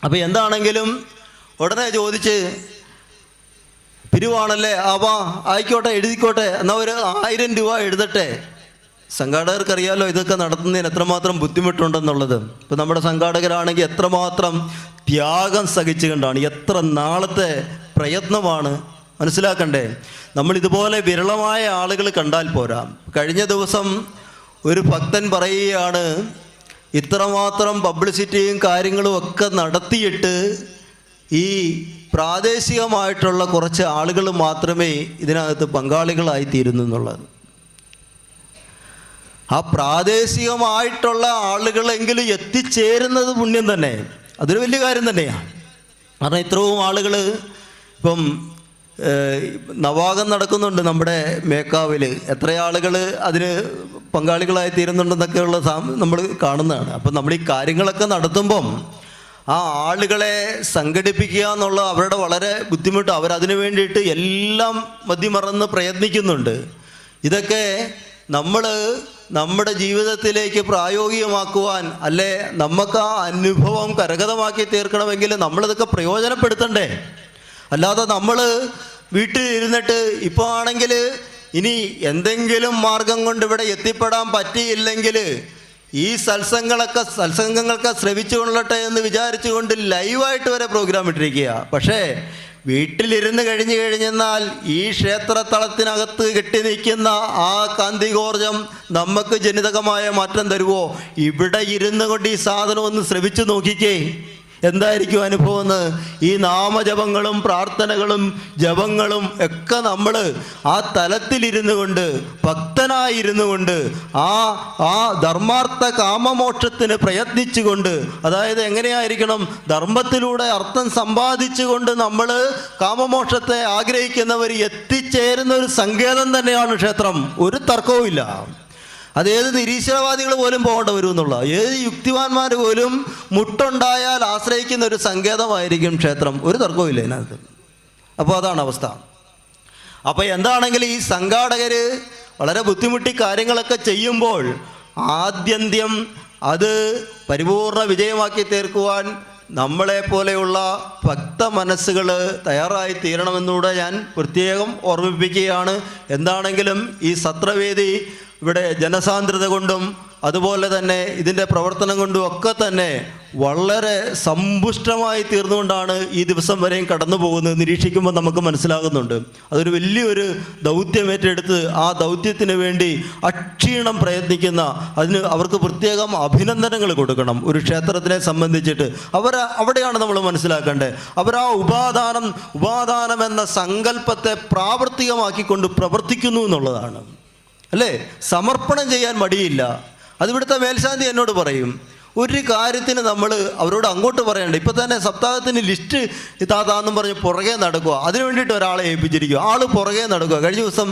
അപ്പോൾ എന്താണെങ്കിലും ഉടനെ ചോദിച്ച്, പിരിവാണല്ലേ, വാ ആയിക്കോട്ടെ, എഴുതിക്കോട്ടെ, എന്നാൽ ഒരു 1000 രൂപ എഴുതട്ടെ. സംഘാടകർക്കറിയാമല്ലോ ഇതൊക്കെ നടത്തുന്നതിന് എത്രമാത്രം ബുദ്ധിമുട്ടുണ്ടെന്നുള്ളത്. ഇപ്പോൾ നമ്മുടെ സംഘാടകരാണെങ്കിൽ എത്രമാത്രം ത്യാഗം സഹിച്ചുകൊണ്ടാണ്, എത്ര നാളത്തെ പ്രയത്നമാണ് മനസ്സിലാക്കണ്ടേ. നമ്മളിതുപോലെ വിരളമായ ആളുകൾ കണ്ടാൽ പോരാ. കഴിഞ്ഞ ദിവസം ഒരു ഭക്തൻ പറയുകയാണ്, ഇത്രമാത്രം പബ്ലിസിറ്റിയും കാര്യങ്ങളും ഒക്കെ നടത്തിയിട്ട് ഈ പ്രാദേശികമായിട്ടുള്ള കുറച്ച് ആളുകൾ മാത്രമേ ഇതിനകത്ത് പങ്കാളികളായിത്തീരുന്നു എന്നുള്ളത്. ആ പ്രാദേശികമായിട്ടുള്ള ആളുകളെങ്കിലും എത്തിച്ചേരുന്നത് പുണ്യം തന്നെ, അതൊരു വലിയ കാര്യം തന്നെയാണ്. കാരണം ഇത്രയും ആളുകൾ ഇപ്പം നവാഗം നടക്കുന്നുണ്ട് നമ്മുടെ മേക്കാവിൽ, എത്ര ആളുകൾ അതിന് പങ്കാളികളായി തീരുന്നുണ്ടെന്നൊക്കെയുള്ള നമ്മൾ കാണുന്നതാണ്. അപ്പം നമ്മൾ ഈ കാര്യങ്ങളൊക്കെ നടത്തുമ്പം ആ ആളുകളെ സംഘടിപ്പിക്കുക എന്നുള്ള അവരുടെ വളരെ ബുദ്ധിമുട്ട്, അവരതിനു വേണ്ടിയിട്ട് എല്ലാം മതിമറന്ന് പ്രയത്നിക്കുന്നുണ്ട്. ഇതൊക്കെ നമ്മൾ നമ്മുടെ ജീവിതത്തിലേക്ക് പ്രായോഗികമാക്കുവാൻ, അല്ലെ നമുക്ക് ആ അനുഭവം കരഗതമാക്കി തീർക്കണമെങ്കിൽ നമ്മളിതൊക്കെ പ്രയോജനപ്പെടുത്തണ്ടേ. അല്ലാതെ നമ്മൾ വീട്ടിൽ ഇരുന്നിട്ട് ഇപ്പോൾ ആണെങ്കിൽ ഇനി എന്തെങ്കിലും മാർഗം കൊണ്ട് ഇവിടെ എത്തിപ്പെടാൻ പറ്റിയില്ലെങ്കിൽ ഈ സത്സംഗങ്ങൾക്ക് ശ്രവിച്ചു കൊള്ളട്ടെ എന്ന് വിചാരിച്ചുകൊണ്ട് ലൈവായിട്ട് വരെ പ്രോഗ്രാം ഇട്ടിരിക്കുക. പക്ഷേ വീട്ടിലിരുന്ന് കഴിഞ്ഞെന്നാൽ ഈ ക്ഷേത്രത്തളത്തിനകത്ത് കെട്ടി നിൽക്കുന്ന ആ കാന്തികോർജം നമുക്ക് ജനിതകമായ മാറ്റം തരുമോ? ഇവിടെ ഇരുന്ന് കൊണ്ട് ഈ സാധനം ഒന്ന് ശ്രവിച്ചു നോക്കിക്കേ, എന്തായിരിക്കും അനുഭവം എന്ന്. ഈ നാമജപങ്ങളും പ്രാർത്ഥനകളും ജപങ്ങളും ഒക്കെ നമ്മൾ ആ തലത്തിലിരുന്നു കൊണ്ട്, ഭക്തനായിരുന്നു കൊണ്ട്, ആ ധർമാർത്ഥ കാമമോക്ഷത്തിന് പ്രയത്നിച്ചുകൊണ്ട്, അതായത് എങ്ങനെയായിരിക്കണം, ധർമ്മത്തിലൂടെ അർത്ഥം സമ്പാദിച്ചുകൊണ്ട് നമ്മൾ കാമമോക്ഷത്തെ ആഗ്രഹിക്കുന്നവർ എത്തിച്ചേരുന്ന ഒരു സങ്കേതം തന്നെയാണ് ക്ഷേത്രം, ഒരു തർക്കവുമില്ല. അതേത് നിരീശ്വരവാദികൾ പോലും പോകേണ്ട വരും എന്നുള്ള, ഏത് യുക്തിവാന്മാർ പോലും മുട്ടുണ്ടായാൽ ആശ്രയിക്കുന്ന ഒരു സങ്കേതമായിരിക്കും ക്ഷേത്രം, ഒരു തർക്കവുമില്ല ഇതിനകത്ത്. അപ്പോൾ അതാണ് അവസ്ഥ. അപ്പോൾ എന്താണെങ്കിലും ഈ സംഘാടകർ വളരെ ബുദ്ധിമുട്ടി കാര്യങ്ങളൊക്കെ ചെയ്യുമ്പോൾ ആദ്യന്ത്യം അത് പരിപൂർണ വിജയമാക്കി തീർക്കുവാൻ നമ്മളെപ്പോലെയുള്ള ഭക്ത മനസ്സുകൾ തയ്യാറായി തീരണമെന്നൂടെ ഞാൻ പ്രത്യേകം ഓർമ്മിപ്പിക്കുകയാണ്. എന്താണെങ്കിലും ഈ സത്രവേദി ഇവിടെ ജനസാന്ദ്രത കൊണ്ടും അതുപോലെ തന്നെ ഇതിൻ്റെ പ്രവർത്തനം കൊണ്ടും ഒക്കെ തന്നെ വളരെ സമ്പുഷ്ടമായി തീർന്നുകൊണ്ടാണ് ഈ ദിവസം വരെയും കടന്നു പോകുന്നത്. നിരീക്ഷിക്കുമ്പോൾ നമുക്ക് മനസ്സിലാകുന്നുണ്ട്. അതൊരു വലിയൊരു ദൗത്യം ഏറ്റെടുത്ത് ആ ദൗത്യത്തിന് വേണ്ടി അക്ഷീണം പ്രയത്നിക്കുന്ന അവർക്ക് പ്രത്യേകം അഭിനന്ദനങ്ങൾ കൊടുക്കണം. ഒരു ക്ഷേത്രത്തിനെ സംബന്ധിച്ചിട്ട് അവിടെയാണ് നമ്മൾ മനസ്സിലാക്കേണ്ടത്. ആ ഉപാദാനം എന്ന സങ്കല്പത്തെ പ്രാവർത്തികമാക്കിക്കൊണ്ട് പ്രവർത്തിക്കുന്നു എന്നുള്ളതാണ്, അല്ലേ? സമർപ്പണം ചെയ്യാൻ മടിയില്ല. അതിവിടുത്തെ മേൽശാന്തി എന്നോട് പറയും, ഒരു കാര്യത്തിന് നമ്മൾ അവരോട് അങ്ങോട്ട് പറയണ്ട. ഇപ്പം തന്നെ സപ്താഹത്തിന് ലിസ്റ്റ് താതാന്നും പറഞ്ഞ് പുറകെ നടക്കുക, അതിനു വേണ്ടിയിട്ട് ഒരാളെ ഏൽപ്പിച്ചിരിക്കുക. ആൾ പുറകെ നടക്കുക. കഴിഞ്ഞ ദിവസം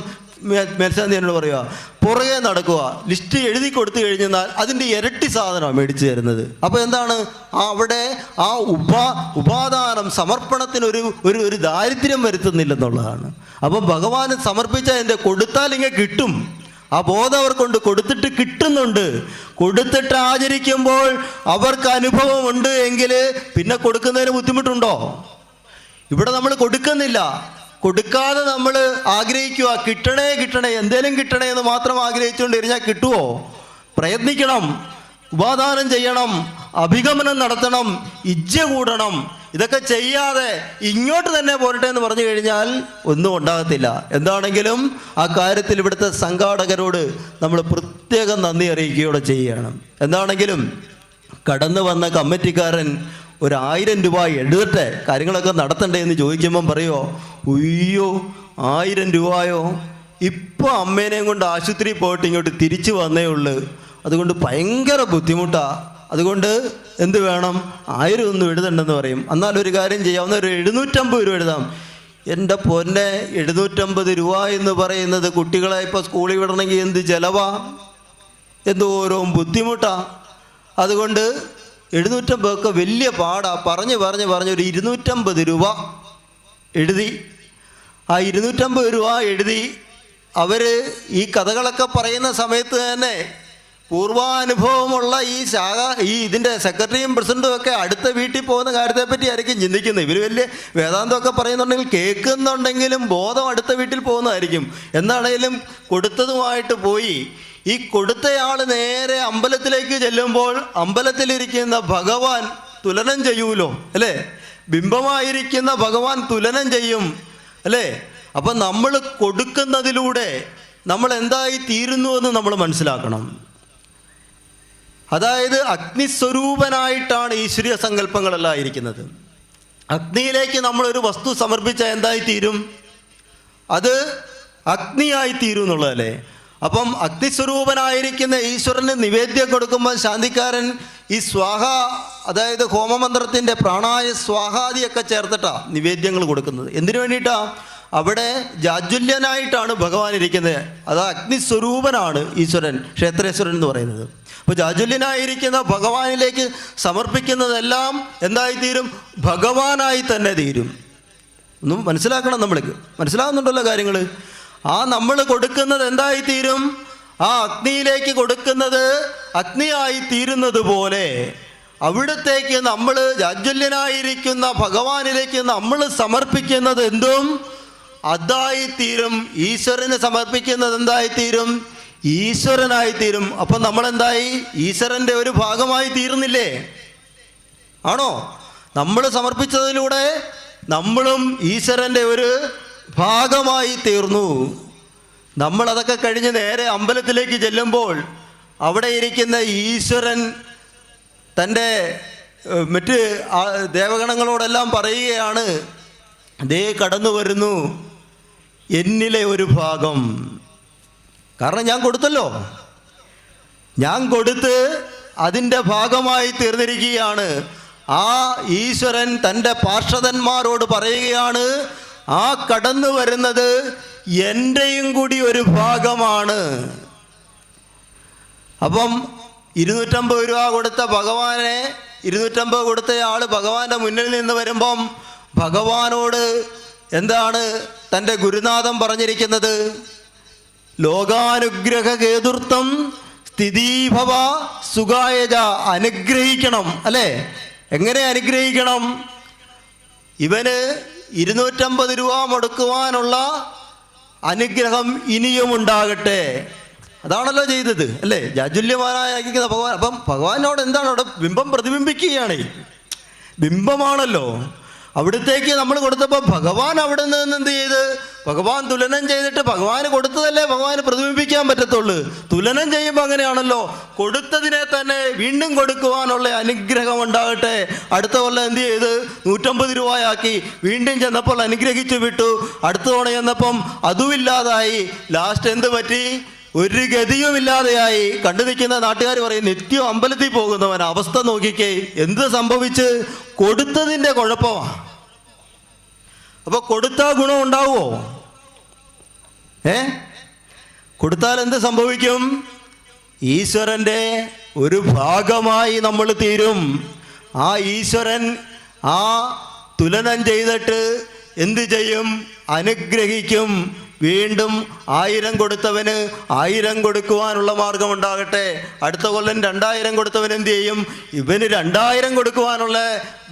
മേൽശാന്തി എന്നോട് പറയുക, പുറകെ നടക്കുക, ലിസ്റ്റ് എഴുതി കൊടുത്തു കഴിഞ്ഞാൽ അതിൻ്റെ ഇരട്ടി സാധനമാണ് മേടിച്ചു തരുന്നത്. അപ്പോൾ എന്താണ് അവിടെ ആ ഉപാദാനം സമർപ്പണത്തിന് ഒരു ദാരിദ്ര്യം വരുത്തുന്നില്ലെന്നുള്ളതാണ്. അപ്പം ഭഗവാന് സമർപ്പിച്ചാൽ എൻ്റെ കൊടുത്താൽ ഇങ്ങനെ കിട്ടും. ആ ബോധം അവർ കൊണ്ട് കൊടുത്തിട്ട് കിട്ടുന്നുണ്ട്. കൊടുത്തിട്ട് ആചരിക്കുമ്പോൾ അവർക്ക് അനുഭവമുണ്ട് എങ്കിൽ പിന്നെ കൊടുക്കുന്നതിന് ബുദ്ധിമുട്ടുണ്ടോ? ഇവിടെ നമ്മൾ കൊടുക്കുന്നില്ല. കൊടുക്കാതെ നമ്മൾ ആഗ്രഹിക്കുക, കിട്ടണേ എന്തേലും കിട്ടണേ എന്ന് മാത്രം ആഗ്രഹിച്ചുകൊണ്ട് ഇരുന്നാൽ കിട്ടുമോ? പ്രയത്നിക്കണം, ഉപാദാനം ചെയ്യണം, അഭിഗമനം നടത്തണം, ഇജ്ജ കൂടണം. ഇതൊക്കെ ചെയ്യാതെ ഇങ്ങോട്ട് തന്നെ പോരട്ടെ എന്ന് പറഞ്ഞു കഴിഞ്ഞാൽ ഒന്നും ഉണ്ടാകത്തില്ല. എന്താണെങ്കിലും ആ കാര്യത്തിൽ ഇവിടുത്തെ സംഘാടകരോട് നമ്മൾ പ്രത്യേകം നന്ദി അറിയിക്കുകയോടെ ചെയ്യുകയാണ്. എന്താണെങ്കിലും കടന്നു വന്ന കമ്മിറ്റിക്കാരൻ 1000 രൂപ എഴുതട്ടെ, കാര്യങ്ങളൊക്കെ നടത്തണ്ടേ എന്ന് ചോദിക്കുമ്പം പറയുമോ, ഉയ്യോ 1000 രൂപയോ, ഇപ്പോൾ അമ്മേനെയും കൊണ്ട് ആശുപത്രിയിൽ പോയിട്ട് ഇങ്ങോട്ട് തിരിച്ചു വന്നേ ഉള്ളൂ, അതുകൊണ്ട് ഭയങ്കര ബുദ്ധിമുട്ടാണ്, അതുകൊണ്ട് എന്ത് വേണം, 1000 ഒന്നും എഴുതണ്ടെന്ന് പറയും. എന്നാലൊരു കാര്യം ചെയ്യാവുന്ന ഒരു 750 രൂപ എഴുതാം. എൻ്റെ പൊന്നെ, 750 രൂപ എന്ന് പറയുന്നത് കുട്ടികളെ ഇപ്പോൾ സ്കൂളിൽ വിടണമെങ്കിൽ എന്ത് ചിലവാ, എന്തോരോ ബുദ്ധിമുട്ടാ. അതുകൊണ്ട് 750 ഒക്കെ വലിയ പാടാ. പറഞ്ഞ് ഒരു 250 രൂപ എഴുതി. ആ 250 രൂപ എഴുതി അവർ ഈ കഥകളൊക്കെ പറയുന്ന സമയത്ത് തന്നെ പൂർവാനുഭവമുള്ള ഈ ഇതിൻ്റെ സെക്രട്ടറിയും പ്രസിഡൻറ്റും ഒക്കെ അടുത്ത വീട്ടിൽ പോകുന്ന കാര്യത്തെപ്പറ്റി ആയിരിക്കും ചിന്തിക്കുന്നത്. ഇവർ വലിയ വേദാന്തമൊക്കെ പറയുന്നുണ്ടെങ്കിൽ കേൾക്കുന്നുണ്ടെങ്കിലും ബോധം അടുത്ത വീട്ടിൽ പോകുന്നതായിരിക്കും. എന്താണെങ്കിലും കൊടുത്തതുമായിട്ട് പോയി ഈ കൊടുത്തയാൾ നേരെ അമ്പലത്തിലേക്ക് ചെല്ലുമ്പോൾ അമ്പലത്തിലിരിക്കുന്ന ഭഗവാൻ തുലനം ചെയ്യൂലോ, അല്ലേ? ബിംബമായിരിക്കുന്ന ഭഗവാൻ തുലനം ചെയ്യും, അല്ലേ? അപ്പം നമ്മൾ കൊടുക്കുന്നതിലൂടെ നമ്മൾ എന്തായി തീരുന്നുവെന്ന് നമ്മൾ മനസ്സിലാക്കണം. അതായത് അഗ്നിസ്വരൂപനായിട്ടാണ് ഈശ്വരീയ സങ്കല്പങ്ങളെല്ലാം ഇരിക്കുന്നത്. അഗ്നിയിലേക്ക് നമ്മളൊരു വസ്തു സമർപ്പിച്ചാൽ എന്തായി തീരും? അത് അഗ്നിയായി തീരും എന്നുള്ളതല്ലേ? അപ്പം അഗ്നിസ്വരൂപനായിരിക്കുന്ന ഈശ്വരന് നിവേദ്യം കൊടുക്കുമ്പോൾ ശാന്തിക്കാരൻ ഈ സ്വാഹ, അതായത് ഹോമമന്ത്രത്തിൻ്റെ പ്രാണായ സ്വാഹാദിയൊക്കെ ചേർത്തിട്ടാണ് നിവേദ്യങ്ങൾ കൊടുക്കുന്നത്. എന്തിനു വേണ്ടിയിട്ടാണ്? അവിടെ ജാജ്വല്യനായിട്ടാണ് ഭഗവാൻ ഇരിക്കുന്നത്. അത് അഗ്നിസ്വരൂപനാണ് ഈശ്വരൻ, ക്ഷേത്രേശ്വരൻ എന്ന് പറയുന്നത്. അപ്പോൾ ജാജ്വല്യനായിരിക്കുന്ന ഭഗവാനിലേക്ക് സമർപ്പിക്കുന്നതെല്ലാം എന്തായിത്തീരും? ഭഗവാനായി തന്നെ തീരും. ഒന്നും മനസ്സിലാക്കണം, നമ്മൾക്ക് മനസ്സിലാകുന്നുണ്ടല്ലോ കാര്യങ്ങൾ. ആ നമ്മൾ കൊടുക്കുന്നത് എന്തായിത്തീരും? ആ അഗ്നിയിലേക്ക് കൊടുക്കുന്നത് അഗ്നിയായി തീരുന്നത് പോലെ അവിടത്തേക്ക് നമ്മൾ ജാജ്വല്യനായിരിക്കുന്ന ഭഗവാനിലേക്ക് നമ്മൾ സമർപ്പിക്കുന്നത് എന്തും അതായിത്തീരും. ഈശ്വരന് സമർപ്പിക്കുന്നത് എന്തായിത്തീരും? ഈശ്വരനായിത്തീരും. അപ്പം നമ്മളെന്തായി? ഈശ്വരൻ്റെ ഒരു ഭാഗമായി തീർന്നില്ലേ? ആണോ? നമ്മൾ സമർപ്പിച്ചതിലൂടെ നമ്മളും ഈശ്വരൻ്റെ ഒരു ഭാഗമായി തീർന്നു. നമ്മളതൊക്കെ കഴിഞ്ഞ് നേരെ അമ്പലത്തിലേക്ക് ചെല്ലുമ്പോൾ അവിടെ ഇരിക്കുന്ന ഈശ്വരൻ തൻ്റെ മറ്റ് ദേവഗണങ്ങളോടെല്ലാം പറയുകയാണ്, ദേ കടന്നു വരുന്നു എന്നിലെ ഒരു ഭാഗം. കാരണം ഞാൻ കൊടുത്തല്ലോ, ഞാൻ കൊടുത്ത് അതിൻ്റെ ഭാഗമായി തീർന്നിരിക്കുകയാണ്. ആ ഈശ്വരൻ തൻ്റെ പാർഷദന്മാരോട് പറയുകയാണ്, ആ കടന്നു വരുന്നത് എൻ്റെയും കൂടി ഒരു ഭാഗമാണ്. അപ്പം 250 രൂപ കൊടുത്ത ഭഗവാനെ, 250 കൊടുത്തയാൾ ഭഗവാന്റെ മുന്നിൽ നിന്ന് വരുമ്പം ഭഗവാനോട് എന്താണ് തൻ്റെ ഗുരുനാഥൻ പറഞ്ഞിരിക്കുന്നത്? ലോകാനുഗ്രഹ ഹേതുർത്ഥം സ്ഥിതീഭവ സുഖായജ. അനുഗ്രഹിക്കണം അല്ലേ? എങ്ങനെ അനുഗ്രഹിക്കണം? ഇവന് 250 രൂപ മുടക്കുവാനുള്ള അനുഗ്രഹം ഇനിയും ഉണ്ടാകട്ടെ. അതാണല്ലോ ചെയ്തത് അല്ലേ? ജാജുല്യമാനായിരിക്കുന്ന ഭഗവാൻ. അപ്പം ഭഗവാനോട് എന്താണ് അവിടെ? ബിംബം പ്രതിബിംബിക്കുകയാണ്. ബിംബമാണല്ലോ. അവിടത്തേക്ക് നമ്മൾ കൊടുത്തപ്പോൾ ഭഗവാൻ അവിടെ നിന്ന് എന്ത് ചെയ്ത്? ഭഗവാൻ തുലനം ചെയ്തിട്ട് ഭഗവാന് കൊടുത്തതല്ലേ ഭഗവാന് പ്രതിബിംബിക്കാൻ പറ്റത്തുള്ളൂ. തുലനം ചെയ്യുമ്പോൾ അങ്ങനെയാണല്ലോ. കൊടുത്തതിനെ തന്നെ വീണ്ടും കൊടുക്കുവാനുള്ള അനുഗ്രഹം ഉണ്ടാകട്ടെ. അടുത്ത കൊല്ലം എന്ത് ചെയ്ത് 150 രൂപയാക്കി. വീണ്ടും ചെന്നപ്പോൾ അനുഗ്രഹിച്ചു വിട്ടു. അടുത്ത തവണ ചെന്നപ്പം അതുമില്ലാതായി. ലാസ്റ്റ് എന്ത് പറ്റി? ഒരു ഗതിയുമില്ലാതെയായി. കണ്ടു നിൽക്കുന്ന നാട്ടുകാർ പറയും നിത്യം അമ്പലത്തിൽ പോകുന്നവൻ. അവസ്ഥ നോക്കിക്കേ, എന്ത് സംഭവിച്ച്? കൊടുത്തതിൻ്റെ കുഴപ്പമാണ്. അപ്പൊ കൊടുത്താൽ ഗുണം ഉണ്ടാവുമോ? കൊടുത്താൽ എന്ത് സംഭവിക്കും? ഈശ്വരൻ്റെ ഒരു ഭാഗമായി നമ്മൾ തീരും. ആ ഈശ്വരൻ ആ തുലനം ചെയ്തിട്ട് എന്ത് ചെയ്യും? അനുഗ്രഹിക്കും. വീണ്ടും 1000 കൊടുത്തവന് 1000 കൊടുക്കുവാനുള്ള മാർഗം ഉണ്ടാകട്ടെ. അടുത്ത കൊല്ലം 2000 കൊടുത്തവൻ എന്ത് ചെയ്യും? ഇവന് 2000 കൊടുക്കുവാനുള്ള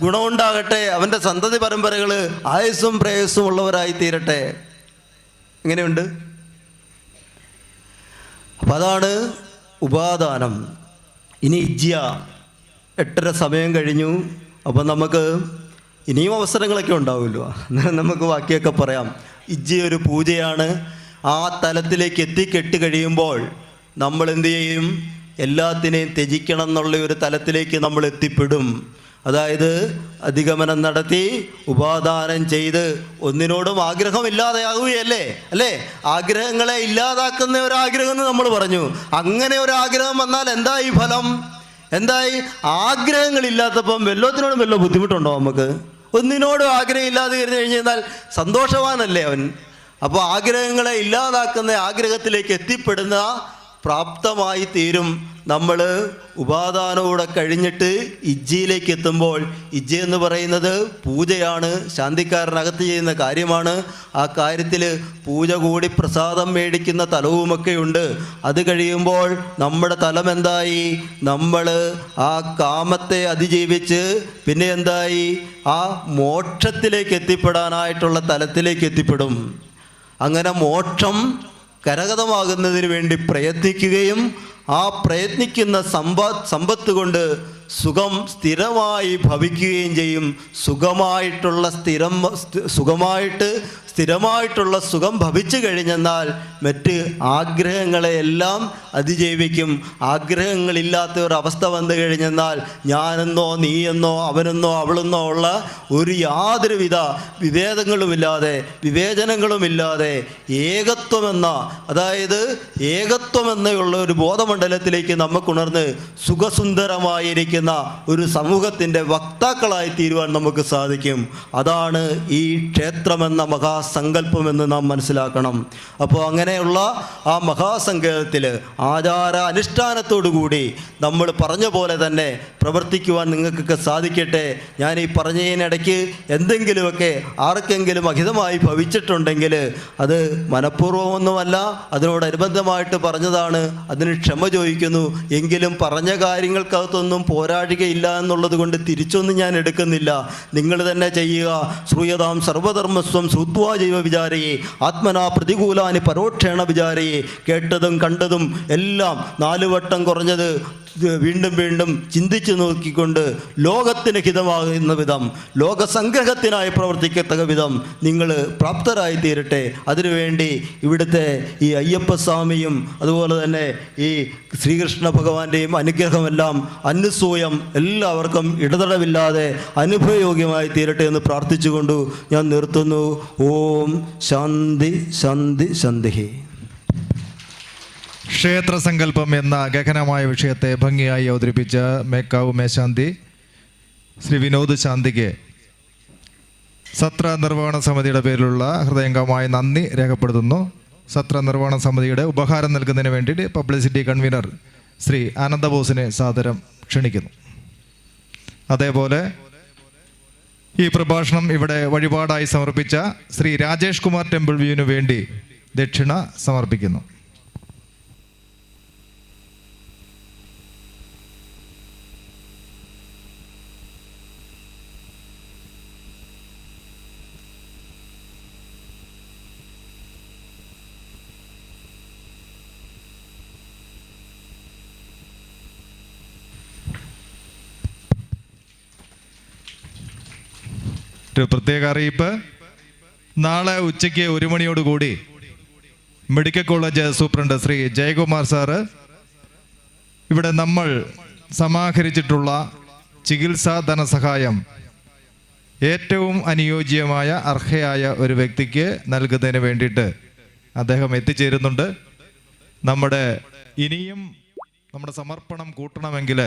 ഗുണമുണ്ടാകട്ടെ. അവൻ്റെ സന്തതി പരമ്പരകൾ ആയുസ്സും പ്രേയസ്സും ഉള്ളവരായി തീരട്ടെ. എങ്ങനെയുണ്ട്? അപ്പം അതാണ് ഉപാദാനം. ഇനി ഇജ്യ 8:30 സമയം കഴിഞ്ഞു. അപ്പം നമുക്ക് ഇനിയും അവസരങ്ങളൊക്കെ ഉണ്ടാവുമല്ലോ. നമുക്ക് ബാക്കിയൊക്കെ പറയാം. ഇജ്ജി ഒരു പൂജയാണ്. ആ തലത്തിലേക്ക് എത്തിക്കെട്ട് കഴിയുമ്പോൾ നമ്മൾ എന്ത് ചെയ്യും? എല്ലാത്തിനെയും ത്യജിക്കണം എന്നുള്ള ഒരു തലത്തിലേക്ക് നമ്മൾ എത്തിപ്പെടും. അതായത് അധിഗമനം നടത്തി ഉപാദാനം ചെയ്ത് ഒന്നിനോടും ആഗ്രഹമില്ലാതെയാകുകയല്ലേ അല്ലേ? ആഗ്രഹങ്ങളെ ഇല്ലാതാക്കുന്ന ഒരാഗ്രഹം എന്ന് നമ്മൾ പറഞ്ഞു. അങ്ങനെ ഒരാഗ്രഹം വന്നാൽ എന്തായി ഫലം? എന്തായി? ആഗ്രഹങ്ങളില്ലാത്തപ്പം വല്ലത്തിനോടും വല്ല ബുദ്ധിമുട്ടുണ്ടോ നമുക്ക്? ഒന്നിനോടും ആഗ്രഹം ഇല്ലാതെ കഴിഞ്ഞാൽ സന്തോഷവാനല്ലേ അവൻ. അപ്പോൾ ആഗ്രഹങ്ങളെ ഇല്ലാതാക്കുന്ന ആഗ്രഹത്തിലേക്ക് എത്തിപ്പെടുന്ന പ്രാപ്തമായി തീരും. നമ്മൾ ഉപാദാനോടെ കഴിഞ്ഞിട്ട് ഇജ്ജിയിലേക്ക് എത്തുമ്പോൾ, ഇജ്ജ എന്ന് പറയുന്നത് പൂജയാണ്, ശാന്തിക്കാരനകത്ത് ചെയ്യുന്ന കാര്യമാണ്. ആ കാര്യത്തിൽ പൂജ കൂടി പ്രസാദം മേടിക്കുന്ന തലവുമൊക്കെ ഉണ്ട്. അത് കഴിയുമ്പോൾ നമ്മുടെ തലം എന്തായി? നമ്മൾ ആ കാമത്തെ അതിജീവിച്ച് പിന്നെ എന്തായി? ആ മോക്ഷത്തിലേക്ക് എത്തിപ്പെടാനായിട്ടുള്ള തലത്തിലേക്ക് എത്തിപ്പെടും. അങ്ങനെ മോക്ഷം കരഗതമാകുന്നതിന് വേണ്ടി പ്രയത്നിക്കുകയും ആ പ്രയത്നിക്കുന്ന സമ്പത്ത് കൊണ്ട് സുഖം സ്ഥിരമായി ഭവിക്കുകയും ചെയ്യും. സ്ഥിരമായിട്ടുള്ള സുഖം ഭവിച്ചു കഴിഞ്ഞെന്നാൽ മറ്റ് ആഗ്രഹങ്ങളെയെല്ലാം അതിജീവിക്കും. ആഗ്രഹങ്ങളില്ലാത്ത ഒരവസ്ഥ വന്നു കഴിഞ്ഞെന്നാൽ ഞാനെന്നോ നീയെന്നോ അവനെന്നോ അവളെന്നോ ഉള്ള ഒരു യാതൊരുവിധ വിവേചനങ്ങളുമില്ലാതെ ഏകത്വമെന്നുള്ള ഒരു ബോധമണ്ഡലത്തിലേക്ക് നമുക്കുണർന്ന് സുഖസുന്ദരമായിരിക്കുന്ന ഒരു സമൂഹത്തിൻ്റെ വക്താക്കളായി തീരുവാൻ നമുക്ക് സാധിക്കും. അതാണ് ഈ ക്ഷേത്രമെന്ന മഹാസങ്കല്പമെന്ന് നാം മനസ്സിലാക്കണം. അപ്പോൾ അങ്ങനെയുള്ള ആ മഹാസങ്കല്പത്തിൽ ആചാര അനുഷ്ഠാനത്തോടുകൂടി നമ്മൾ പറഞ്ഞ പോലെ തന്നെ പ്രവർത്തിക്കുവാൻ നിങ്ങൾക്കൊക്കെ സാധിക്കട്ടെ. ഞാൻ ഈ പറഞ്ഞതിനിടയ്ക്ക് എന്തെങ്കിലുമൊക്കെ ആർക്കെങ്കിലും അഹിതമായി ഭവിച്ചിട്ടുണ്ടെങ്കിൽ അത് മനഃപൂർവ്വമൊന്നുമല്ല, അതിനോടനുബന്ധമായിട്ട് പറഞ്ഞതാണ്. അതിന് ക്ഷമ ചോദിക്കുന്നു. എങ്കിലും പറഞ്ഞ കാര്യങ്ങൾക്കകത്തൊന്നും പോരാടുകയില്ല എന്നുള്ളത് കൊണ്ട് തിരിച്ചൊന്നും ഞാൻ എടുക്കുന്നില്ല. നിങ്ങൾ തന്നെ ചെയ്യുക. ശ്രൂയതാം സർവധർമ്മസ്വം ശ്രുത്വാ ജൈവ വിചാരയെ ആത്മനാ പ്രതികൂലാനി പരോക്ഷേണ വിചാരയെ. കേട്ടതും കണ്ടതും എല്ലാം 4 വട്ടം കുറഞ്ഞത് വീണ്ടും വീണ്ടും ചിന്തിച്ചു നോക്കിക്കൊണ്ട് ലോകത്തിന് ഹിതമാകുന്ന വിധം, ലോകസംഗ്രഹത്തിനായി പ്രവർത്തിക്കത്തക്ക വിധം നിങ്ങൾ പ്രാപ്തരായി തീരട്ടെ. അതിനുവേണ്ടി ഇവിടുത്തെ ഈ അയ്യപ്പസ്വാമിയും അതുപോലെ തന്നെ ഈ ശ്രീകൃഷ്ണ ഭഗവാന്റെയും അനുഗ്രഹമെല്ലാം അനുസൂയം എല്ലാവർക്കും ഇടതടവില്ലാതെ അനുഭവയോഗ്യമായി തീരട്ടെ എന്ന് പ്രാർത്ഥിച്ചുകൊണ്ട് ഞാൻ നിർത്തുന്നു. ഓം ശാന്തി ശാന്തി ശാന്തി. ക്ഷേത്രസങ്കല്പം എന്ന ഗഹനമായ വിഷയത്തെ ഭംഗിയായി അവതരിപ്പിച്ച മേക്കാവ് മേശാന്തി ശ്രീ വിനോദ് ശാന്തിക്ക് സത്ര നിർവഹണ സമിതിയുടെ പേരിലുള്ള ഹൃദയംഗമായ നന്ദി രേഖപ്പെടുത്തുന്നു. സത്ര നിർവഹണ സമിതിയുടെ ഉപഹാരം നൽകുന്നതിന് വേണ്ടി പബ്ലിസിറ്റി കൺവീനർ ശ്രീ ആനന്ദബോസിനെ സാദരം ക്ഷണിക്കുന്നു. അതേപോലെ ഈ പ്രഭാഷണം ഇവിടെ വഴിപാടായി സമർപ്പിച്ച ശ്രീ രാജേഷ് കുമാർ ടെമ്പിൾ വ്യൂവിനു വേണ്ടി ദക്ഷിണ സമർപ്പിക്കുന്നു. ഒരു പ്രത്യേക അറിയിപ്പ്. നാളെ ഉച്ചയ്ക്ക് 1 മണിയോടുകൂടി medical college superintendent Shri Jayakumar sir ഇവിടെ നമ്മൾ സമാഹരിച്ചിട്ടുള്ള ചികിത്സാ ധനസഹായം ഏറ്റവും അനുയോജ്യമായ അർഹയായ ഒരു വ്യക്തിക്ക് നൽകുന്നതിന് വേണ്ടിയിട്ട് അദ്ദേഹം എത്തിച്ചേരുന്നുണ്ട്. ഇനിയും നമ്മുടെ സമർപ്പണം കൂട്ടണമെങ്കിൽ